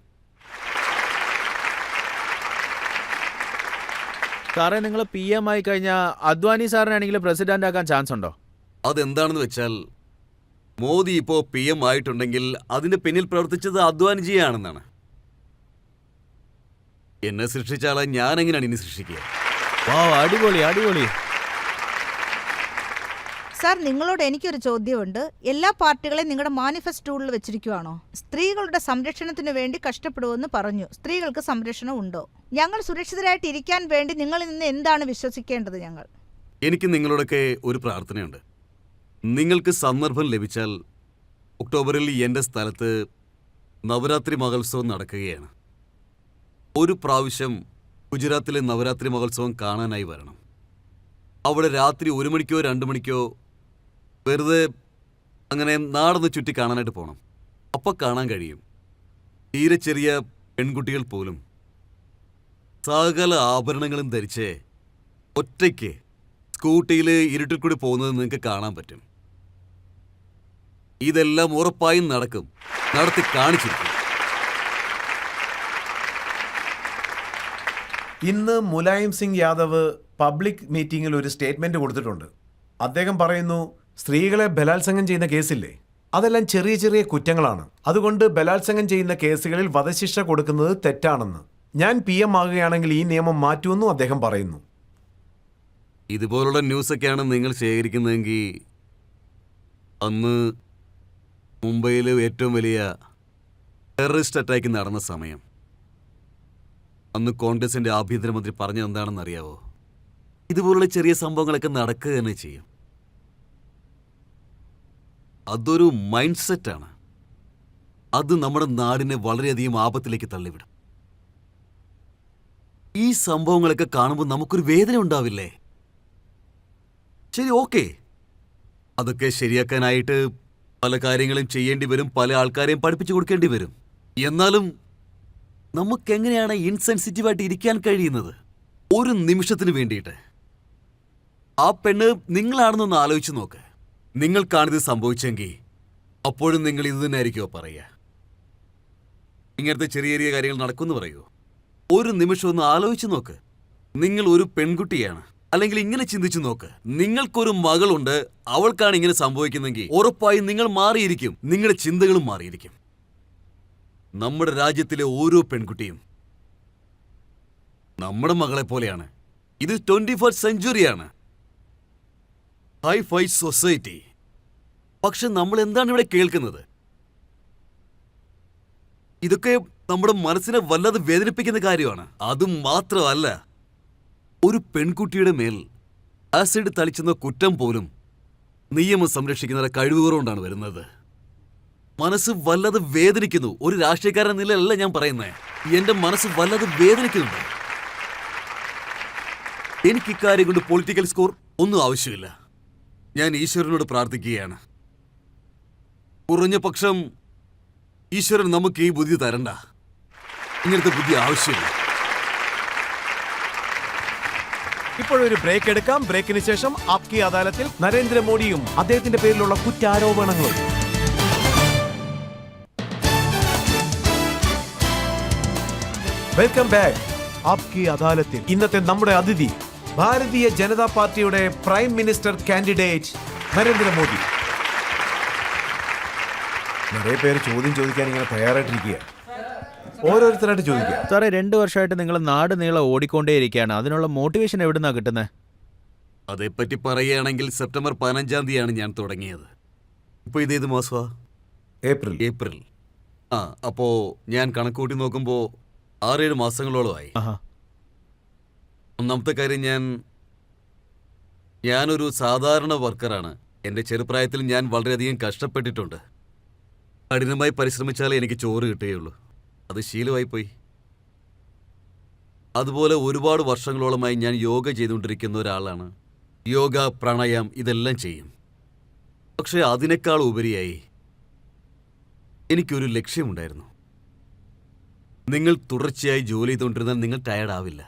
സാറേ, നിങ്ങൾ PM ആയി കഴിഞ്ഞാൽ അദ്വാനി സാറിനാണെങ്കിൽ പ്രസിഡന്റ് ആക്കാൻ ചാൻസ് ഉണ്ടോ? അതെന്താണെന്ന് വെച്ചാൽ മോദി ഇപ്പോ PM ആയിട്ടുണ്ടെങ്കിൽ അതിന്റെ പിന്നിൽ പ്രവർത്തിച്ചത് അദ്വാനിജിയാണെന്നാണ്. എന്നെ സൃഷ്ടിച്ചാൽ ഞാൻ എങ്ങനെയാണ് ഇനി സൃഷ്ടിക്കുക? അടിപൊളി അടിപൊളി. സാർ, നിങ്ങളോട് എനിക്കൊരു ചോദ്യമുണ്ട്. എല്ലാ പാർട്ടികളെയും നിങ്ങളുടെ മാനിഫെസ്റ്റോയിൽ വെച്ചിരിക്കുവാണോ? സ്ത്രീകളുടെ സംരക്ഷണത്തിന് വേണ്ടി കഷ്ടപ്പെടുമെന്ന് പറഞ്ഞു. സ്ത്രീകൾക്ക് സംരക്ഷണം ഉണ്ടോ? ഞങ്ങൾ സുരക്ഷിതരായിട്ട് ഇരിക്കാൻ വേണ്ടി നിങ്ങളിൽ നിന്ന് എന്താണ് വിശ്വസിക്കേണ്ടത്? എനിക്ക് നിങ്ങളോടൊക്കെ ഒരു പ്രാർത്ഥനയുണ്ട്. നിങ്ങൾക്ക് സന്ദർഭം ലഭിച്ചാൽ ഒക്ടോബറിൽ എൻ്റെ സ്ഥലത്ത് നവരാത്രി മഹോത്സവം നടക്കുകയാണ്. ഒരു പ്രാവശ്യം ഗുജറാത്തിലെ നവരാത്രി മഹോത്സവം കാണാനായി വരണം. അവിടെ രാത്രി 1 മണിക്കോ 2 മണിക്കോ വെറുതെ അങ്ങനെ നാടൊന്ന് ചുറ്റി കാണാനായിട്ട് പോകണം. അപ്പം കാണാൻ കഴിയും തീരെ ചെറിയ പെൺകുട്ടികൾ പോലും സകല ആഭരണങ്ങളും ധരിച്ച് ഒറ്റയ്ക്ക് സ്കൂട്ടിയിൽ ഇരുട്ടിൽ കൂടി പോകുന്നത് നിങ്ങൾക്ക് കാണാൻ പറ്റും. ഇതെല്ലാം ഉറപ്പായും നടക്കും. നടത്തി കാണിച്ചിരിക്കും. ഇന്ന് മുലായം സിംഗ് യാദവ് പബ്ലിക് മീറ്റിംഗിൽ ഒരു സ്റ്റേറ്റ്മെന്റ് കൊടുത്തിട്ടുണ്ട്. അദ്ദേഹം പറയുന്നു, സ്ത്രീകളെ ബലാത്സംഗം ചെയ്യുന്ന കേസില്ലേ, അതെല്ലാം ചെറിയ ചെറിയ കുറ്റങ്ങളാണ്. അതുകൊണ്ട് ബലാത്സംഗം ചെയ്യുന്ന കേസുകളിൽ വധശിക്ഷ കൊടുക്കുന്നത് തെറ്റാണെന്ന്. ഞാൻ PM ആകുകയാണെങ്കിൽ ഈ നിയമം മാറ്റുമെന്നും അദ്ദേഹം പറയുന്നു. ഇതുപോലുള്ള ന്യൂസൊക്കെയാണ് നിങ്ങൾ ശേഖരിക്കുന്നതെങ്കിൽ അന്ന് മുംബൈയിൽ ഏറ്റവും വലിയ ടെററിസ്റ്റ് അറ്റാക്ക് നടന്ന സമയം അന്ന് കോൺഗ്രസിന്റെ ആഭ്യന്തരമന്ത്രി പറഞ്ഞത് എന്താണെന്ന് അറിയാവോ? ഇതുപോലുള്ള ചെറിയ സംഭവങ്ങളൊക്കെ നടക്കുക തന്നെ ചെയ്യും. അതൊരു മൈൻഡ് സെറ്റാണ്. അത് നമ്മുടെ നാടിനെ വളരെയധികം ആപത്തിലേക്ക് തള്ളിവിടും. ഈ സംഭവങ്ങളൊക്കെ കാണുമ്പോൾ നമുക്കൊരു വേദന ഉണ്ടാവില്ലേ? ശരി, ഓക്കെ. അതൊക്കെ ശരിയാക്കാനായിട്ട് പല കാര്യങ്ങളും ചെയ്യേണ്ടി വരും, പല ആൾക്കാരെയും പഠിപ്പിച്ചു കൊടുക്കേണ്ടി വരും. എന്നാലും നമുക്കെങ്ങനെയാണ് ഇൻസെൻസിറ്റീവായിട്ട് ഇരിക്കാൻ കഴിയുന്നത്? ഒരു നിമിഷത്തിന് വേണ്ടിയിട്ട് ആ പെണ്ണ് നിങ്ങളാണെന്നൊന്ന് ആലോചിച്ച് നോക്ക്. നിങ്ങൾക്കാണിത് സംഭവിച്ചെങ്കിൽ അപ്പോഴും നിങ്ങൾ ഇത് തന്നെ ആയിരിക്കുമോ പറയുക? ഇങ്ങനത്തെ ചെറിയ ചെറിയ കാര്യങ്ങൾ നടക്കുമെന്ന് പറയുമോ? ഒരു നിമിഷം ഒന്ന് ആലോചിച്ച് നോക്ക്. നിങ്ങൾ ഒരു പെൺകുട്ടിയാണ്. അല്ലെങ്കിൽ ഇങ്ങനെ ചിന്തിച്ചു നോക്ക്, നിങ്ങൾക്കൊരു മകളുണ്ട്, അവൾക്കാണ് ഇങ്ങനെ സംഭവിക്കുന്നെങ്കിൽ ഉറപ്പായും നിങ്ങൾ മാറിയിരിക്കും, നിങ്ങളുടെ ചിന്തകളും മാറിയിരിക്കും. നമ്മുടെ രാജ്യത്തിലെ ഓരോ പെൺകുട്ടിയും നമ്മുടെ മകളെ പോലെയാണ്. ഇത് 21st സെഞ്ച്വറിയാണ്, ഹൈ-ഫൈ സൊസൈറ്റി. പക്ഷെ നമ്മൾ എന്താണ് ഇവിടെ കേൾക്കുന്നത്? ഇതൊക്കെ നമ്മുടെ മനസ്സിനെ വല്ലാതെ വേദനിപ്പിക്കുന്ന കാര്യമാണ്. അതും മാത്രമല്ല, ഒരു പെൺകുട്ടിയുടെ മേൽ ആസിഡ് തളിച്ചെന്ന കുറ്റം പോലും നിയമം സംരക്ഷിക്കുന്നവരുടെ കഴിവുകൊണ്ടാണ് വരുന്നത്. മനസ്സ് വല്ലാതെ വേദനിക്കുന്നു. ഒരു രാഷ്ട്രീയക്കാരൻ നിലയല്ല ഞാൻ പറയുന്നത്, എന്റെ മനസ്സ് വല്ലാതെ വേദനിക്കുന്നുണ്ട്. എനിക്ക് ഇക്കാര്യം കൊണ്ട് പൊളിറ്റിക്കൽ സ്കോർ ഒന്നും ആവശ്യമില്ല. ഞാൻ ഈശ്വരനോട് പ്രാർത്ഥിക്കുകയാണ്, കുറഞ്ഞ പക്ഷം ഈശ്വരൻ നമുക്ക് ഈ ബുദ്ധി തരണ്ട. ഇങ്ങനത്തെ ബുദ്ധി ആവശ്യമില്ല. ഇപ്പോഴൊരു ബ്രേക്ക് എടുക്കാം. ബ്രേക്കിന് ശേഷം ആപ്കി അദാലത്തിൽ നരേന്ദ്രമോദിയും അദ്ദേഹത്തിന്റെ പേരിലുള്ള കുറ്റാരോപണങ്ങളും. Welcome back. ആപ്കി അദാലത്തിൽ ഇന്നത്തെ നമ്മുടെ അതിഥി ഭാരതീയ ജനതാ പാർട്ടിയുടെ പ്രൈം മിനിസ്റ്റർ കാൻഡിഡേറ്റ് നരേന്ദ്രമോദി. നിറയെ പേര് ചോദ്യം ചോദിക്കാൻ ഇങ്ങനെ തയ്യാറായിട്ടിരിക്കുക. ഓരോരുത്തരായിട്ട് ചോദിക്കുക. സാറേ, 2 വർഷമായിട്ട് നിങ്ങൾ നാട് നീളെ ഓടിക്കൊണ്ടേയിരിക്കുകയാണ്. അതിനുള്ള മോട്ടിവേഷൻ എവിടുന്നാ കിട്ടുന്നത്? അതേപ്പറ്റി പറയുകയാണെങ്കിൽ സെപ്റ്റംബർ 15-ാം തീയതിയാണ് ഞാൻ തുടങ്ങിയത്. ഇപ്പോൾ ഇതേത് മാസമാ? ഏപ്രിൽ. അപ്പോ ഞാൻ കണക്കൂട്ടി നോക്കുമ്പോൾ 6-7 മാസങ്ങളോളമായി. ആഹാ. ഒന്നാമത്തെ കാര്യം, ഞാനൊരു സാധാരണ വർക്കറാണ്. എൻ്റെ ചെറുപ്രായത്തിൽ ഞാൻ വളരെയധികം കഷ്ടപ്പെട്ടിട്ടുണ്ട്. കഠിനമായി പരിശ്രമിച്ചാലേ എനിക്ക് ചോറ് കിട്ടുകയുള്ളൂ. അത് ശീലമായിപ്പോയി. അതുപോലെ ഒരുപാട് വർഷങ്ങളോളമായി ഞാൻ യോഗ ചെയ്തുകൊണ്ടിരിക്കുന്ന ഒരാളാണ്. യോഗ, പ്രാണായാമം ഇതെല്ലാം ചെയ്യും. പക്ഷെ അതിനേക്കാൾ ഉപരിയായി എനിക്കൊരു ലക്ഷ്യമുണ്ടായിരുന്നു. നിങ്ങൾ തുടർച്ചയായി ജോലി ചെയ്തുകൊണ്ടിരുന്നാൽ നിങ്ങൾ ടയർഡ് ആവില്ല.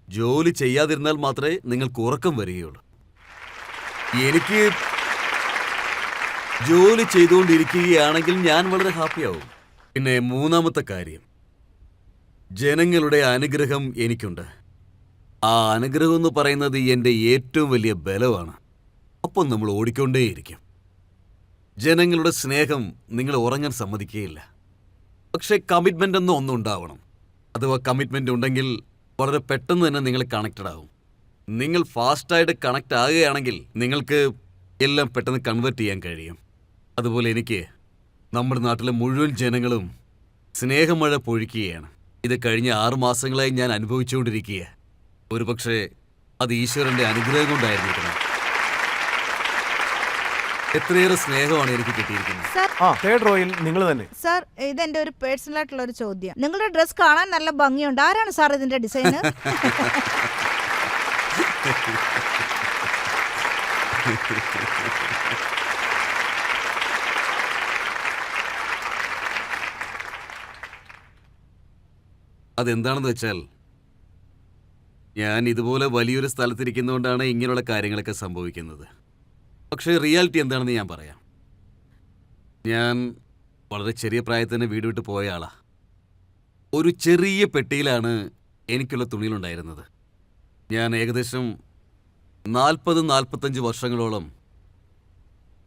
ജോലി ചെയ്യാതിരുന്നാൽ മാത്രമേ നിങ്ങൾക്ക് ഉറക്കം വരികയുള്ളൂ. എനിക്ക് ജോലി ചെയ്തുകൊണ്ടിരിക്കുകയാണെങ്കിൽ ഞാൻ വളരെ ഹാപ്പിയാവും. പിന്നെ മൂന്നാമത്തെ കാര്യം, ജനങ്ങളുടെ അനുഗ്രഹം എനിക്കുണ്ട്. ആ അനുഗ്രഹം എന്ന് പറയുന്നത് എൻ്റെ ഏറ്റവും വലിയ ബലമാണ്. അപ്പം നമ്മൾ ഓടിക്കൊണ്ടേയിരിക്കും. ജനങ്ങളുടെ സ്നേഹം നിങ്ങളെ ഉറങ്ങാൻ സമ്മതിക്കുകയില്ല. പക്ഷേ കമ്മിറ്റ്മെൻ്റ് ഒന്നും ഉണ്ടാവണം. അഥവാ കമ്മിറ്റ്മെൻ്റ് ഉണ്ടെങ്കിൽ വളരെ പെട്ടെന്ന് തന്നെ നിങ്ങൾ കണക്റ്റഡ് ആവും. നിങ്ങൾ ഫാസ്റ്റായിട്ട് കണക്റ്റ് ആകുകയാണെങ്കിൽ നിങ്ങൾക്ക് എല്ലാം പെട്ടെന്ന് കൺവേർട്ട് ചെയ്യാൻ കഴിയും. അതുപോലെ എനിക്ക് നമ്മുടെ നാട്ടിലെ മുഴുവൻ ജനങ്ങളും സ്നേഹമഴ പൊഴിക്കുകയാണ്. ഇത് കഴിഞ്ഞ 6 മാസങ്ങളായി ഞാൻ അനുഭവിച്ചുകൊണ്ടിരിക്കുക. ഒരുപക്ഷെ അത് ഈശ്വരൻ്റെ അനുഗ്രഹം കൊണ്ടായിരിക്കണം. എത്രയേറെ സ്നേഹമാണ് എനിക്ക് കിട്ടിയിരിക്കുന്നത്. തേർഡ് റോയിൽ നിങ്ങൾ തന്നെ. സാർ, ഇതെന്റെ ഒരു പേഴ്സണൽ ആയിട്ടുള്ള ഒരു ചോദ്യം. നിങ്ങളുടെ ഡ്രസ് കാണാൻ നല്ല ഭംഗിയുണ്ട്. ആരാണ് സാർ ഇതിന്റെ ഡിസൈനർ? അതെന്താണെന്ന് വെച്ചാൽ, ഞാൻ ഇതുപോലെ വലിയൊരു സ്ഥലത്തിരിക്കുന്നതുകൊണ്ടാണ് ഇങ്ങനെയുള്ള കാര്യങ്ങളൊക്കെ സംഭവിക്കുന്നത്. പക്ഷേ റിയാലിറ്റി എന്താണെന്ന് ഞാൻ പറയാം. ഞാൻ വളരെ ചെറിയ പ്രായത്തിൽ തന്നെ വീട് വിട്ട് പോയ ആളാ. ഒരു ചെറിയ പെട്ടിയിലാണ് എനിക്കുള്ള തുണികളുണ്ടായിരുന്നത്. ഞാൻ ഏകദേശം 40-45 വർഷങ്ങളോളം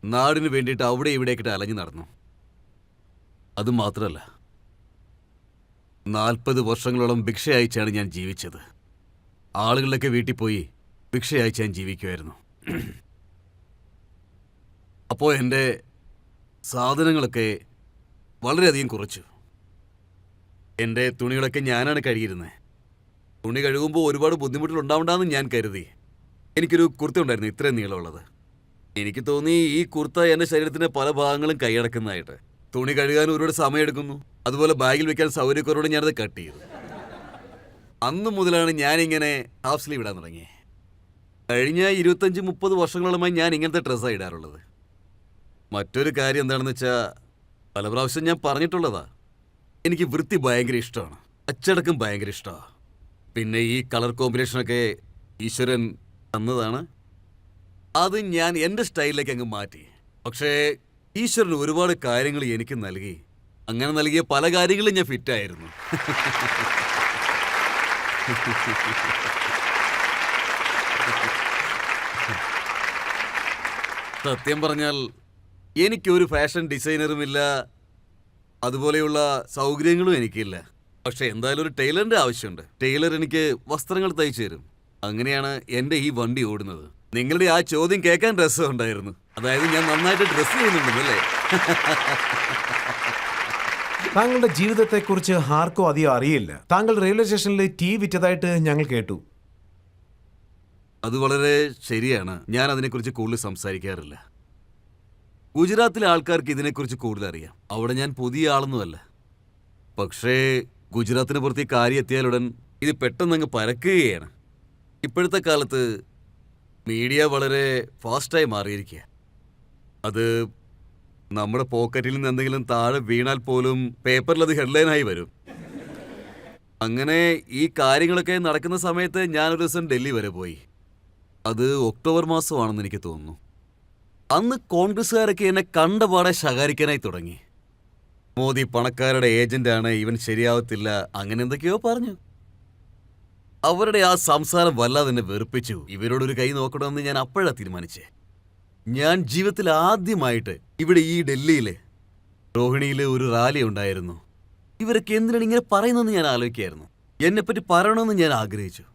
നാടിന് വേണ്ടിയിട്ട് അവിടെ ഇവിടെയൊക്കെ അലഞ്ഞു നടന്നു. അതുമാത്രമല്ല, 40 വർഷങ്ങളോളം ഭിക്ഷ അയച്ചാണ് ഞാൻ ജീവിച്ചത്. ആളുകളിലൊക്കെ വീട്ടിൽ പോയി ഭിക്ഷ അയച്ച് ഞാൻ ജീവിക്കുമായിരുന്നു. അപ്പോൾ എൻ്റെ സാധനങ്ങളൊക്കെ വളരെയധികം കുറച്ചു. എൻ്റെ തുണികളൊക്കെ ഞാനാണ് കഴുകിയിരുന്നത്. തുണി കഴുകുമ്പോൾ ഒരുപാട് ബുദ്ധിമുട്ടുകൾ ഉണ്ടാവണ്ടെന്ന് ഞാൻ കരുതി. എനിക്കൊരു കുർത്ത ഉണ്ടായിരുന്നു ഇത്രയും നീളമുള്ളത്. എനിക്ക് തോന്നി ഈ കുർത്ത എൻ്റെ ശരീരത്തിൻ്റെ പല ഭാഗങ്ങളും കൈയടക്കുന്നതായിട്ട്. തുണി കഴുകാൻ ഒരുപാട് സമയമെടുക്കുന്നു. അതുപോലെ ബാഗിൽ വെക്കാൻ സൗകര്യക്കുറവോടെ ഞാനത് കട്ട് ചെയ്തു. അന്ന് മുതലാണ് ഞാനിങ്ങനെ ഹാഫ് സ്ലീവ് ഇടാൻ തുടങ്ങി. കഴിഞ്ഞ 25-30 വർഷങ്ങളോളമായി ഞാൻ ഇങ്ങനത്തെ ഡ്രസ്സാണ് ഇടാറുള്ളത്. മറ്റൊരു കാര്യം എന്താണെന്ന് വെച്ചാൽ, പല പ്രാവശ്യം ഞാൻ പറഞ്ഞിട്ടുള്ളതാ, എനിക്ക് വൃത്തി ഭയങ്കര ഇഷ്ടമാണ്, അച്ചടക്കം ഭയങ്കര ഇഷ്ടമാണ്. പിന്നെ ഈ കളർ കോമ്പിനേഷനൊക്കെ ഈശ്വരൻ തന്നതാണ്. അത് ഞാൻ എൻ്റെ സ്റ്റൈലിലേക്ക് അങ്ങ് മാറ്റി. പക്ഷേ ഈശ്വരൻ ഒരുപാട് കാര്യങ്ങൾ എനിക്ക് നൽകി. അങ്ങനെ നൽകിയ പല കാര്യങ്ങളും ഞാൻ ഫിറ്റായിരുന്നു. സത്യം പറഞ്ഞാൽ എനിക്കൊരു ഫാഷൻ ഡിസൈനറുമില്ല, അതുപോലെയുള്ള സൗകര്യങ്ങളും എനിക്കില്ല. പക്ഷെ എന്തായാലും ഒരു ടൈലറിന്റെ ആവശ്യമുണ്ട്. ടൈലർ എനിക്ക് വസ്ത്രങ്ങൾ തയ്ച്ചു തരും. അങ്ങനെയാണ് എൻ്റെ ഈ വണ്ടി ഓടുന്നത്. നിങ്ങളുടെ ആ ചോദ്യം കേൾക്കാൻ രസമുണ്ടായിരുന്നു. അതായത് ഞാൻ നന്നായിട്ട് ഡ്രസ്സ് ചെയ്യുന്നുണ്ടല്ലേ? താങ്കളുടെ ജീവിതത്തെക്കുറിച്ച് ആർക്കും അധികം അറിയില്ല. താങ്കൾ റെയിൽവേ സ്റ്റേഷനിൽ ടീ വിറ്റതായിട്ട് ഞങ്ങൾ കേട്ടു. അത് വളരെ ശരിയാണ്. ഞാൻ അതിനെക്കുറിച്ച് കൂടുതൽ സംസാരിക്കാറില്ല. ഗുജറാത്തിലെ ആൾക്കാർക്ക് ഇതിനെക്കുറിച്ച് കൂടുതൽ അറിയാം. അവിടെ ഞാൻ പുതിയ ആളൊന്നുമല്ല. പക്ഷേ ഗുജറാത്തിന് പുറത്ത് ഈ കാര്യം എത്തിയാലുടൻ ഇത് പെട്ടെന്നങ്ങ് പരക്കുകയാണ്. ഇപ്പോഴത്തെ കാലത്ത് മീഡിയ വളരെ ഫാസ്റ്റായി മാറിയിരിക്കുക. അത് നമ്മുടെ പോക്കറ്റിൽ നിന്ന് എന്തെങ്കിലും താഴെ വീണാൽ പോലും പേപ്പറിൽ അത് ഹെഡ്ലൈനായി വരും. അങ്ങനെ ഈ കാര്യങ്ങളൊക്കെ നടക്കുന്ന സമയത്ത് ഞാനൊരു ദിവസം ഡൽഹി വരെ പോയി. അത് ഒക്ടോബർ മാസമാണെന്ന് എനിക്ക് തോന്നുന്നു. അന്ന് കോൺഗ്രസ്സുകാരൊക്കെ എന്നെ കണ്ടപാടെ ശകാരിക്കാനായി തുടങ്ങി. മോദി പണക്കാരുടെ ഏജന്റാണ്, ഇവൻ ശരിയാവത്തില്ല, അങ്ങനെ എന്തൊക്കെയോ പറഞ്ഞു. അവരുടെ ആ സംസാരം വല്ലാതെ എന്നെ വെറുപ്പിച്ചു. ഇവരോടൊരു കൈ നോക്കണമെന്ന് ഞാൻ അപ്പോഴാണ് തീരുമാനിച്ചേ. ഞാൻ ജീവിതത്തിൽ ആദ്യമായിട്ട് ഇവിടെ ഈ ഡൽഹിയിലെ രോഹിണിയിൽ ഒരു റാലി ഉണ്ടായിരുന്നു. ഇവരൊക്കെ എന്തിനാണ് ഇങ്ങനെ പറയുന്നതെന്ന് ഞാൻ ആലോചിക്കായിരുന്നു. എന്നെപ്പറ്റി പറയണമെന്ന് ഞാൻ ആഗ്രഹിച്ചു.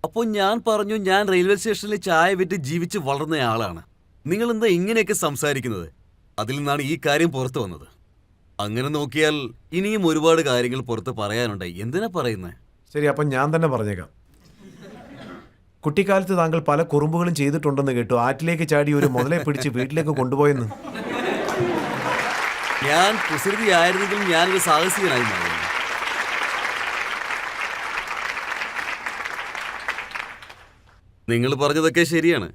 അപ്പോൾ ഞാൻ പറഞ്ഞു, ഞാൻ റെയിൽവേ സ്റ്റേഷനിൽ ചായ വിറ്റ് ജീവിച്ച് വളർന്നയാളാണ്, നിങ്ങളെന്താ ഇങ്ങനെയൊക്കെ സംസാരിക്കുന്നത്? അതിൽ നിന്നാണ് ഈ കാര്യം പുറത്തു വന്നത്. അങ്ങനെ നോക്കിയാൽ ഇനിയും ഒരുപാട് കാര്യങ്ങൾ പുറത്ത് പറയാനുണ്ട്. എന്തിനാ പറയുന്നത്? ശരി, അപ്പം ഞാൻ തന്നെ പറഞ്ഞേക്കാം. കുട്ടിക്കാലത്ത് താങ്കൾ പല കുറുമ്പുകളും ചെയ്തിട്ടുണ്ടെന്ന് കേട്ടു. ആറ്റിലേക്ക് ചാടി ഒരു മുതലെ പിടിച്ച് വീട്ടിലേക്ക് കൊണ്ടുപോയെന്ന്. ഞാൻ കുസൃതി ആയിരുന്നെങ്കിൽ ഞാനൊരു സാഹസികനായി മാറുന്നു. നിങ്ങൾ പറഞ്ഞതൊക്കെ ശരിയാണ്.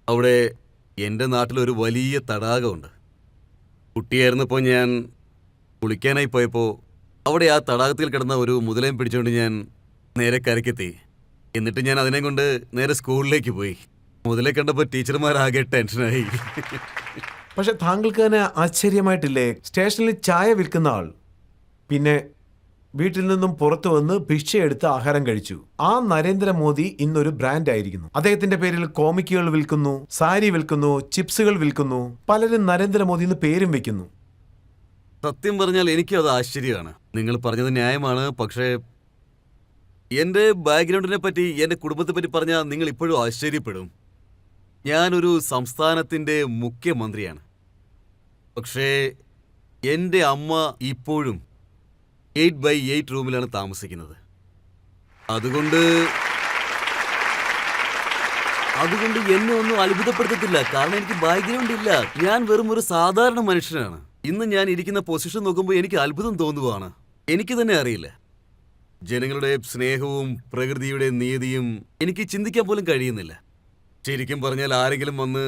അവിടെ എൻ്റെ നാട്ടിലൊരു വലിയ തടാകമുണ്ട്. കുട്ടിയായിരുന്നപ്പോൾ ഞാൻ കുളിക്കാനായി പോയപ്പോൾ അവിടെ ആ തടാകത്തിൽ കിടന്ന ഒരു മുതലയും പിടിച്ചുകൊണ്ട് ഞാൻ നേരെ കരയ്ക്കെത്തി. എന്നിട്ട് ഞാൻ അതിനെ കൊണ്ട് നേരെ സ്കൂളിലേക്ക് പോയി. മുതലെ കണ്ടപ്പോൾ ടീച്ചർമാരാകെ ടെൻഷനായി. പക്ഷെ താങ്കൾക്ക് തന്നെ ആശ്ചര്യമായിട്ടില്ലേ, സ്റ്റേഷനിൽ ചായ വിൽക്കുന്ന ആൾ പിന്നെ വീട്ടിൽ നിന്നും പുറത്തു വന്ന് ഭിക്ഷയെടുത്ത് ആഹാരം കഴിച്ചു. ആ നരേന്ദ്രമോദി ഇന്നൊരു ബ്രാൻഡ് ആയിരിക്കുന്നു. അദ്ദേഹത്തിന്റെ പേരിൽ കോമിക്കുകൾ വിൽക്കുന്നു, സാരി വിൽക്കുന്നു, ചിപ്സുകൾ വിൽക്കുന്നു. പലരും നരേന്ദ്രമോദി എന്ന് പേരും വെക്കുന്നു. സത്യം പറഞ്ഞാൽ എനിക്കും അത് ആശ്ചര്യമാണ്. നിങ്ങൾ പറഞ്ഞത് ന്യായമാണ്. പക്ഷേ എൻ്റെ ബാക്ക്ഗ്രൗണ്ടിനെ പറ്റി, എൻ്റെ കുടുംബത്തെ പറ്റി പറഞ്ഞാൽ നിങ്ങൾ ഇപ്പോഴും ആശ്ചര്യപ്പെടും. ഞാനൊരു സംസ്ഥാനത്തിൻ്റെ മുഖ്യമന്ത്രിയാണ്. പക്ഷേ എൻ്റെ അമ്മ ഇപ്പോഴും 8x8 റൂമിലാണ് താമസിക്കുന്നത്. അതുകൊണ്ട് എന്നെ ഒന്നും അത്ഭുതപ്പെടുത്തത്തില്ല. കാരണം എനിക്ക് ബാക്ക്ഗ്രൗണ്ട് ഇല്ല. ഞാൻ വെറും ഒരു സാധാരണ മനുഷ്യനാണ്. ഇന്ന് ഞാൻ ഇരിക്കുന്ന പൊസിഷൻ നോക്കുമ്പോൾ എനിക്ക് അത്ഭുതം തോന്നുവാണ്. എനിക്ക് തന്നെ അറിയില്ല. ജനങ്ങളുടെ സ്നേഹവും പ്രകൃതിയുടെ നീതിയും എനിക്ക് ചിന്തിക്കാൻ പോലും കഴിയുന്നില്ല. ശരിക്കും പറഞ്ഞാൽ ആരെങ്കിലും വന്ന്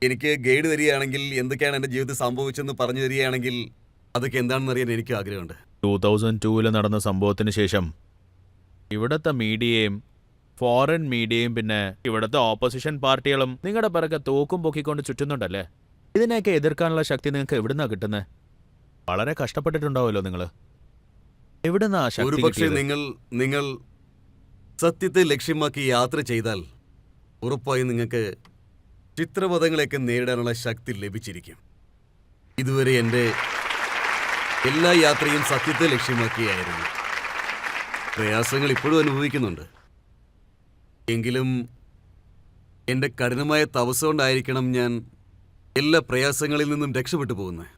എനിക്ക് ഗൈഡ് തരികയാണെങ്കിൽ, എന്തൊക്കെയാണ് എൻ്റെ ജീവിതത്തിൽ സംഭവിച്ചെന്ന് പറഞ്ഞു തരികയാണെങ്കിൽ അതൊക്കെ എന്താണെന്ന് അറിയാൻ എനിക്ക് ആഗ്രഹമുണ്ട്. 2002 നടന്ന സംഭവത്തിന് ശേഷം ഇവിടുത്തെ മീഡിയയും ഫോറിൻ മീഡിയയും പിന്നെ ഇവിടുത്തെ ഓപ്പോസിഷൻ പാർട്ടികളും നിങ്ങളുടെ പിറകെ തോക്കും പൊക്കിക്കൊണ്ട് ചുറ്റുന്നുണ്ടല്ലേ. ഇതിനെയൊക്കെ എതിർക്കാനുള്ള ശക്തി നിങ്ങൾക്ക് എവിടുന്നാ കിട്ടുന്നത്? വളരെ കഷ്ടപ്പെട്ടിട്ടുണ്ടാവുമല്ലോ നിങ്ങൾ. എവിടുന്നാ ശക്തി ഒരുപക്ഷെ കിട്ടിയത്? നിങ്ങൾ സത്യത്തെ ലക്ഷ്യമാക്കി യാത്ര ചെയ്താൽ ഉറപ്പായും നിങ്ങൾക്ക് ചിത്രപഥങ്ങളെയൊക്കെ നേരിടാനുള്ള ശക്തി ലഭിച്ചിരിക്കും. ഇതുവരെ എൻ്റെ എല്ലാ യാത്രയും സത്യത്തെ ലക്ഷ്യമാക്കിയായിരുന്നു. പ്രയാസങ്ങൾ ഇപ്പോഴും അനുഭവിക്കുന്നുണ്ട്. എങ്കിലും എൻ്റെ കഠിനമായ തപസ് കൊണ്ടായിരിക്കണം ഞാൻ എല്ലാ പ്രയാസങ്ങളിൽ നിന്നും രക്ഷപ്പെട്ടു പോകുന്നത്.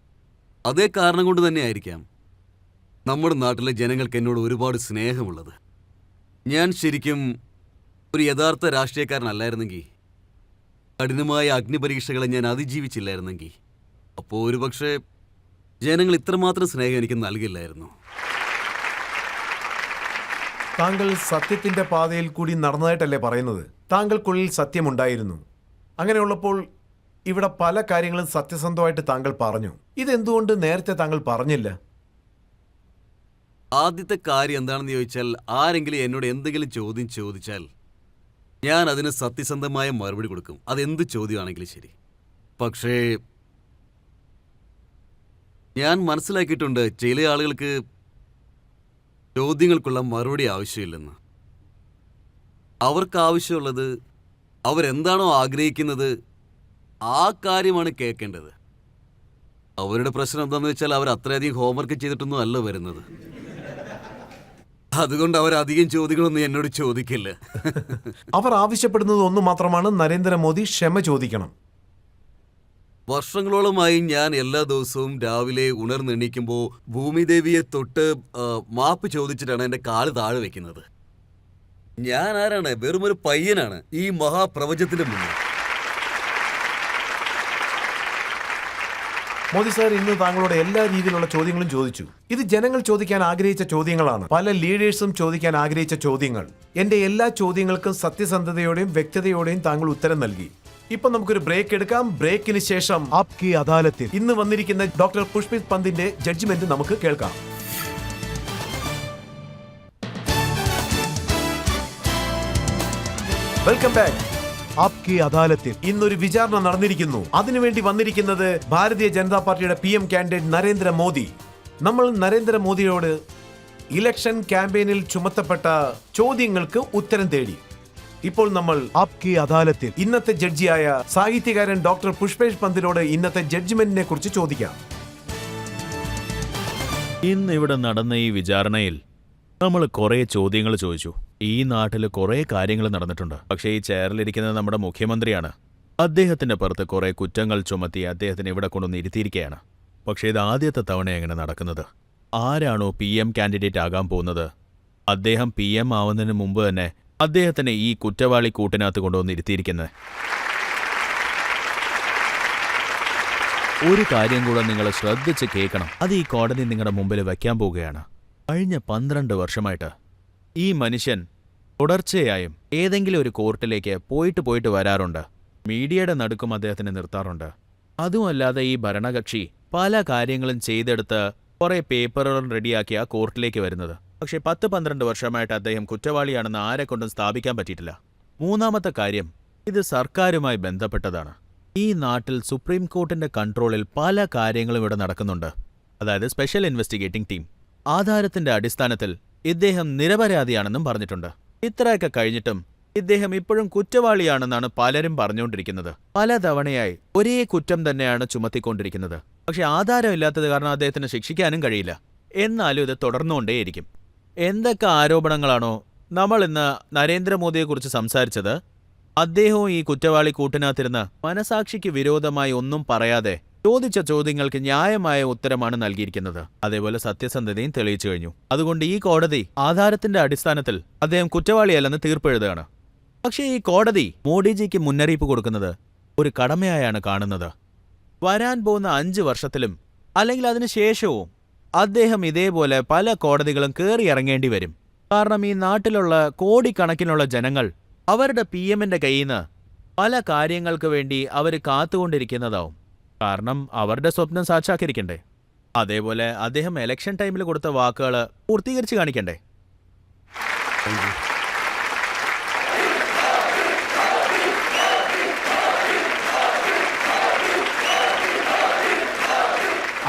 അതേ കാരണം കൊണ്ട് തന്നെ ആയിരിക്കാം നമ്മുടെ നാട്ടിലെ ജനങ്ങൾക്ക് എന്നോട് ഒരുപാട് സ്നേഹമുള്ളത്. ഞാൻ ശരിക്കും ഒരു യഥാർത്ഥ രാഷ്ട്രീയക്കാരനല്ലായിരുന്നെങ്കിൽ, കഠിനമായ അഗ്നിപരീക്ഷകളെ ഞാൻ അതിജീവിച്ചില്ലായിരുന്നെങ്കിൽ, അപ്പോൾ ഒരുപക്ഷെ ജനങ്ങൾ ഇത്രമാത്രം സ്നേഹം എനിക്ക് നൽകില്ലായിരുന്നു. താങ്കൾ സത്യത്തിന്റെ പാതയിൽ കൂടി നടന്നതായിട്ടല്ലേ പറയുന്നത്? താങ്കൾക്കുള്ളിൽ സത്യമുണ്ടായിരുന്നു. അങ്ങനെയുള്ളപ്പോൾ ഇവിടെ പല കാര്യങ്ങളും സത്യസന്ധമായിട്ട് താങ്കൾ പറഞ്ഞു. ഇതെന്തുകൊണ്ട് നേരത്തെ താങ്കൾ പറഞ്ഞില്ല? ആദ്യത്തെ കാര്യം എന്താണെന്ന് ചോദിച്ചാൽ, ആരെങ്കിലും എന്നോട് എന്തെങ്കിലും ചോദ്യം ചോദിച്ചാൽ ഞാൻ അതിന് സത്യസന്ധമായ മറുപടി കൊടുക്കും, അതെന്ത് ചോദ്യമാണെങ്കിലും ശരി. പക്ഷേ ഞാൻ മനസ്സിലാക്കിയിട്ടുണ്ട് ചില ആളുകൾക്ക് ചോദ്യങ്ങൾക്കുള്ള മറുപടി ആവശ്യമില്ലെന്ന്. അവർക്ക് ആവശ്യമുള്ളത് അവരെന്താണോ ആഗ്രഹിക്കുന്നത് ആ കാര്യമാണ് കേൾക്കേണ്ടത്. അവരുടെ പ്രശ്നം എന്താണെന്ന് വെച്ചാൽ അവർ അത്രയധികം ഹോംവർക്ക് ചെയ്തിട്ടൊന്നും അല്ല വരുന്നത്. അതുകൊണ്ട് അവരധികം ചോദ്യങ്ങളൊന്നും എന്നോട് ചോദിക്കില്ല. അവർ ആവശ്യപ്പെടുന്നത് ഒന്നു മാത്രമാണ്, നരേന്ദ്രമോദി ക്ഷമ ചോദിക്കണം. വർഷങ്ങളോളമായി ഞാൻ എല്ലാ ദിവസവും രാവിലെ ഉണർന്നെണീക്കുമ്പോൾ ഭൂമിദേവിയെ തൊട്ട് മാപ്പ് ചോദിച്ചിട്ടാണ് എൻ്റെ കാല് താഴെ വെക്കുന്നത്. ഞാൻ ആരാണ്? വെറുമൊരു പയ്യനാണ് ഈ മഹാപ്രപഞ്ചത്തിന്റെ മുന്നിൽ. മോദി സാർ ഇന്ന് താങ്കളോട് എല്ലാ രീതിയിലുള്ള ചോദ്യങ്ങളും ചോദിച്ചു. ഇത് ജനങ്ങൾ ചോദിക്കാൻ ആഗ്രഹിച്ച ചോദ്യങ്ങളാണ്, പല ലീഡേഴ്സും ചോദിക്കാൻ ആഗ്രഹിച്ച ചോദ്യങ്ങൾ. എന്റെ എല്ലാ ചോദ്യങ്ങൾക്കും സത്യസന്ധതയോടെയും വ്യക്തതയോടെയും താങ്കൾ ഉത്തരം നൽകി. ഇപ്പൊ നമുക്കൊരു ബ്രേക്ക് എടുക്കാം. ബ്രേക്കിന് ശേഷം ആപ്കി അദാലത്തിൽ ഇന്ന് വന്നിരിക്കുന്ന ഡോക്ടർ പുഷ്പിത് പന്തിന്റെ ജഡ്ജ്മെന്റ് നമുക്ക് കേൾക്കാം. Welcome back. ആപ്കി അദാലത്തിൽ ഇന്നൊരു വിചാരണ നടന്നിരിക്കുന്നു. അതിനുവേണ്ടി വന്നിരിക്കുന്നത് ഭാരതീയ ജനതാ പാർട്ടിയുടെ PM കാൻഡിഡേറ്റ് നരേന്ദ്രമോദി. നമ്മൾ നരേന്ദ്രമോദിയോട് ഇലക്ഷൻ ക്യാമ്പയിനിൽ ചുമത്തപ്പെട്ട ചോദ്യങ്ങൾക്ക് ഉത്തരം തേടി. ഇപ്പോൾ നമ്മൾ ആപ്കി അദാലത്തിൽ ഇന്നത്തെ ജഡ്ജിയായ സാഹിത്യകാരൻ ഡോക്ടർ പുഷ്പേഷ് പന്തിനോട് ഇന്നത്തെ ജഡ്ജ്മെന്റിനെ കുറിച്ച് ചോദിക്കാം. ഇന്ന് ഇവിടെ നടന്ന ഈ വിചാരണയിൽ നമ്മൾ കുറേ ചോദ്യങ്ങൾ ചോദിച്ചു. ഈ നാട്ടിൽ കുറേ കാര്യങ്ങൾ നടന്നിട്ടുണ്ട്. പക്ഷേ ഈ ചെയറിലിരിക്കുന്നത് നമ്മുടെ മുഖ്യമന്ത്രിയാണ്. അദ്ദേഹത്തിന്റെ പുറത്ത് കുറേ കുറ്റങ്ങൾ ചുമത്തി അദ്ദേഹത്തിന് ഇവിടെ കൊണ്ടുവന്ന് ഇരുത്തിയിരിക്കുകയാണ്. പക്ഷേ ഇത് ആദ്യത്തെ തവണ എങ്ങനെ നടക്കുന്നത്? ആരാണോ PM കാൻഡിഡേറ്റ് ആകാൻ പോകുന്നത് അദ്ദേഹം PM ആവുന്നതിന് മുമ്പ് തന്നെ അദ്ദേഹത്തിന് ഈ കുറ്റവാളി കൂട്ടിനകത്ത് കൊണ്ടുവന്ന് ഇരുത്തിയിരിക്കുന്നത്. ഒരു കാര്യം കൂടെ നിങ്ങൾ ശ്രദ്ധിച്ച് കേൾക്കണം. അത് ഈ കോടതി നിങ്ങളുടെ മുമ്പിൽ വയ്ക്കാൻ പോവുകയാണ്. കഴിഞ്ഞ 12 വർഷമായിട്ട് ഈ മനുഷ്യൻ തുടർച്ചയായും ഏതെങ്കിലും ഒരു കോർട്ടിലേക്ക് പോയിട്ട് വരാറുണ്ട്. മീഡിയയുടെ നടുക്കും അദ്ദേഹത്തിന് നിർത്താറുണ്ട്. അതുമല്ലാതെ ഈ ഭരണകക്ഷി പല കാര്യങ്ങളും ചെയ്തെടുത്ത് കുറെ പേപ്പറുകൾ റെഡിയാക്കി ആ കോർട്ടിലേക്ക് വരുന്നത്. പക്ഷേ 10-12 വർഷമായിട്ട് അദ്ദേഹം കുറ്റവാളിയാണെന്ന് ആരെക്കൊണ്ടും സ്ഥാപിക്കാൻ പറ്റിയിട്ടില്ല. മൂന്നാമത്തെ കാര്യം, ഇത് സർക്കാരുമായി ബന്ധപ്പെട്ടതാണ്. ഈ നാട്ടിൽ സുപ്രീം കോർട്ടിന്റെ കൺട്രോളിൽ പല കാര്യങ്ങളും ഇവിടെ നടക്കുന്നുണ്ട്. അതായത് സ്പെഷ്യൽ ഇൻവെസ്റ്റിഗേറ്റിംഗ് ടീം. ആധാരത്തിന്റെ അടിസ്ഥാനത്തിൽ ഇദ്ദേഹം നിരപരാധിയാണെന്നും പറഞ്ഞിട്ടുണ്ട്. ഇത്രയൊക്കെ കഴിഞ്ഞിട്ടും ഇദ്ദേഹം ഇപ്പോഴും കുറ്റവാളിയാണെന്നാണ് പലരും പറഞ്ഞുകൊണ്ടിരിക്കുന്നത്. പലതവണയായി ഒരേ കുറ്റം തന്നെയാണ് ചുമത്തിക്കൊണ്ടിരിക്കുന്നത്. പക്ഷെ ആധാരമില്ലാത്തത് കാരണം അദ്ദേഹത്തിന് ശിക്ഷിക്കാനും കഴിയില്ല. എന്നാലും ഇത് തുടർന്നുകൊണ്ടേയിരിക്കും. എന്തൊക്കെ ആരോപണങ്ങളാണോ നമ്മൾ ഇന്ന് നരേന്ദ്രമോദിയെക്കുറിച്ച് സംസാരിച്ചത്, അദ്ദേഹവും ഈ കുറ്റവാളി കൂട്ടിനകത്തിരുന്ന് മനസാക്ഷിക്ക് വിരോധമായി ഒന്നും പറയാതെ ചോദിച്ച ചോദ്യങ്ങൾക്ക് ന്യായമായ ഉത്തരമാണ് നൽകിയിരിക്കുന്നത്. അതേപോലെ സത്യസന്ധതയും തെളിയിച്ചു കഴിഞ്ഞു. അതുകൊണ്ട് ഈ കോടതി ആധാരത്തിന്റെ അടിസ്ഥാനത്തിൽ അദ്ദേഹം കുറ്റവാളിയല്ലെന്ന് തീർപ്പെഴുതുകയാണ്. പക്ഷേ ഈ കോടതി മോഡിജിക്ക് മുന്നറിയിപ്പ് കൊടുക്കുന്നത് ഒരു കടമയായാണ് കാണുന്നത്. വരാൻ പോകുന്ന 5 വർഷത്തിലും അല്ലെങ്കിൽ അതിനുശേഷവും അദ്ദേഹം ഇതേപോലെ പല കോടതികളും കയറിയിറങ്ങേണ്ടി വരും. കാരണം ഈ നാട്ടിലുള്ള കോടിക്കണക്കിനുള്ള ജനങ്ങൾ അവരുടെ PMന്റെ കയ്യിൽ നിന്ന് പല കാര്യങ്ങൾക്ക് വേണ്ടി അവർ കാത്തുകൊണ്ടിരിക്കുന്നതാവും. കാരണം അവരുടെ സ്വപ്നം സാക്ഷാത്കരിക്കണ്ടേ. അതേപോലെ അദ്ദേഹം ഇലക്ഷൻ ടൈമിൽ കൊടുത്ത വാക്കുകൾ പൂർത്തീകരിച്ച് കാണിക്കണ്ടേ.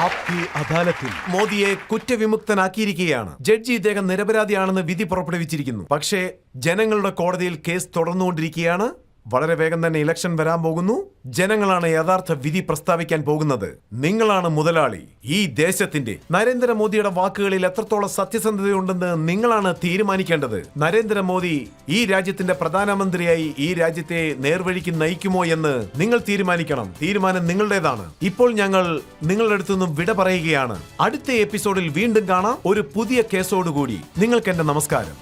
ആപ്കി അദാലത്തിൽ മോദിയെ കുറ്റവിമുക്തനാക്കിയിരിക്കുകയാണ്. ജഡ്ജി ഇദ്ദേഹം നിരപരാധിയാണെന്ന് വിധി പുറപ്പെടുവിച്ചിരിക്കുന്നു. പക്ഷേ ജനങ്ങളുടെ കോടതിയിൽ കേസ് തുടർന്നുകൊണ്ടിരിക്കുകയാണ്. വളരെ വേഗം തന്നെ ഇലക്ഷൻ വരാൻ പോകുന്നു. ജനങ്ങളാണ് യഥാർത്ഥ വിധി പ്രസ്താവിക്കാൻ പോകുന്നത്. നിങ്ങളാണ് മുതലാളി ഈ ദേശത്തിന്റെ. നരേന്ദ്രമോദിയുടെ വാക്കുകളിൽ എത്രത്തോളം സത്യസന്ധതയുണ്ടെന്ന് നിങ്ങളാണ് തീരുമാനിക്കേണ്ടത്. നരേന്ദ്രമോദി ഈ രാജ്യത്തിന്റെ പ്രധാനമന്ത്രിയായി ഈ രാജ്യത്തെ നേർവഴിക്ക് നയിക്കുമോ എന്ന് നിങ്ങൾ തീരുമാനിക്കണം. തീരുമാനം നിങ്ങളുടേതാണ്. ഇപ്പോൾ ഞങ്ങൾ നിങ്ങളുടെ അടുത്തുനിന്നും വിട പറയുകയാണ്. അടുത്ത എപ്പിസോഡിൽ വീണ്ടും കാണാം ഒരു പുതിയ കേസോടുകൂടി. നിങ്ങൾക്ക് എന്റെ നമസ്കാരം.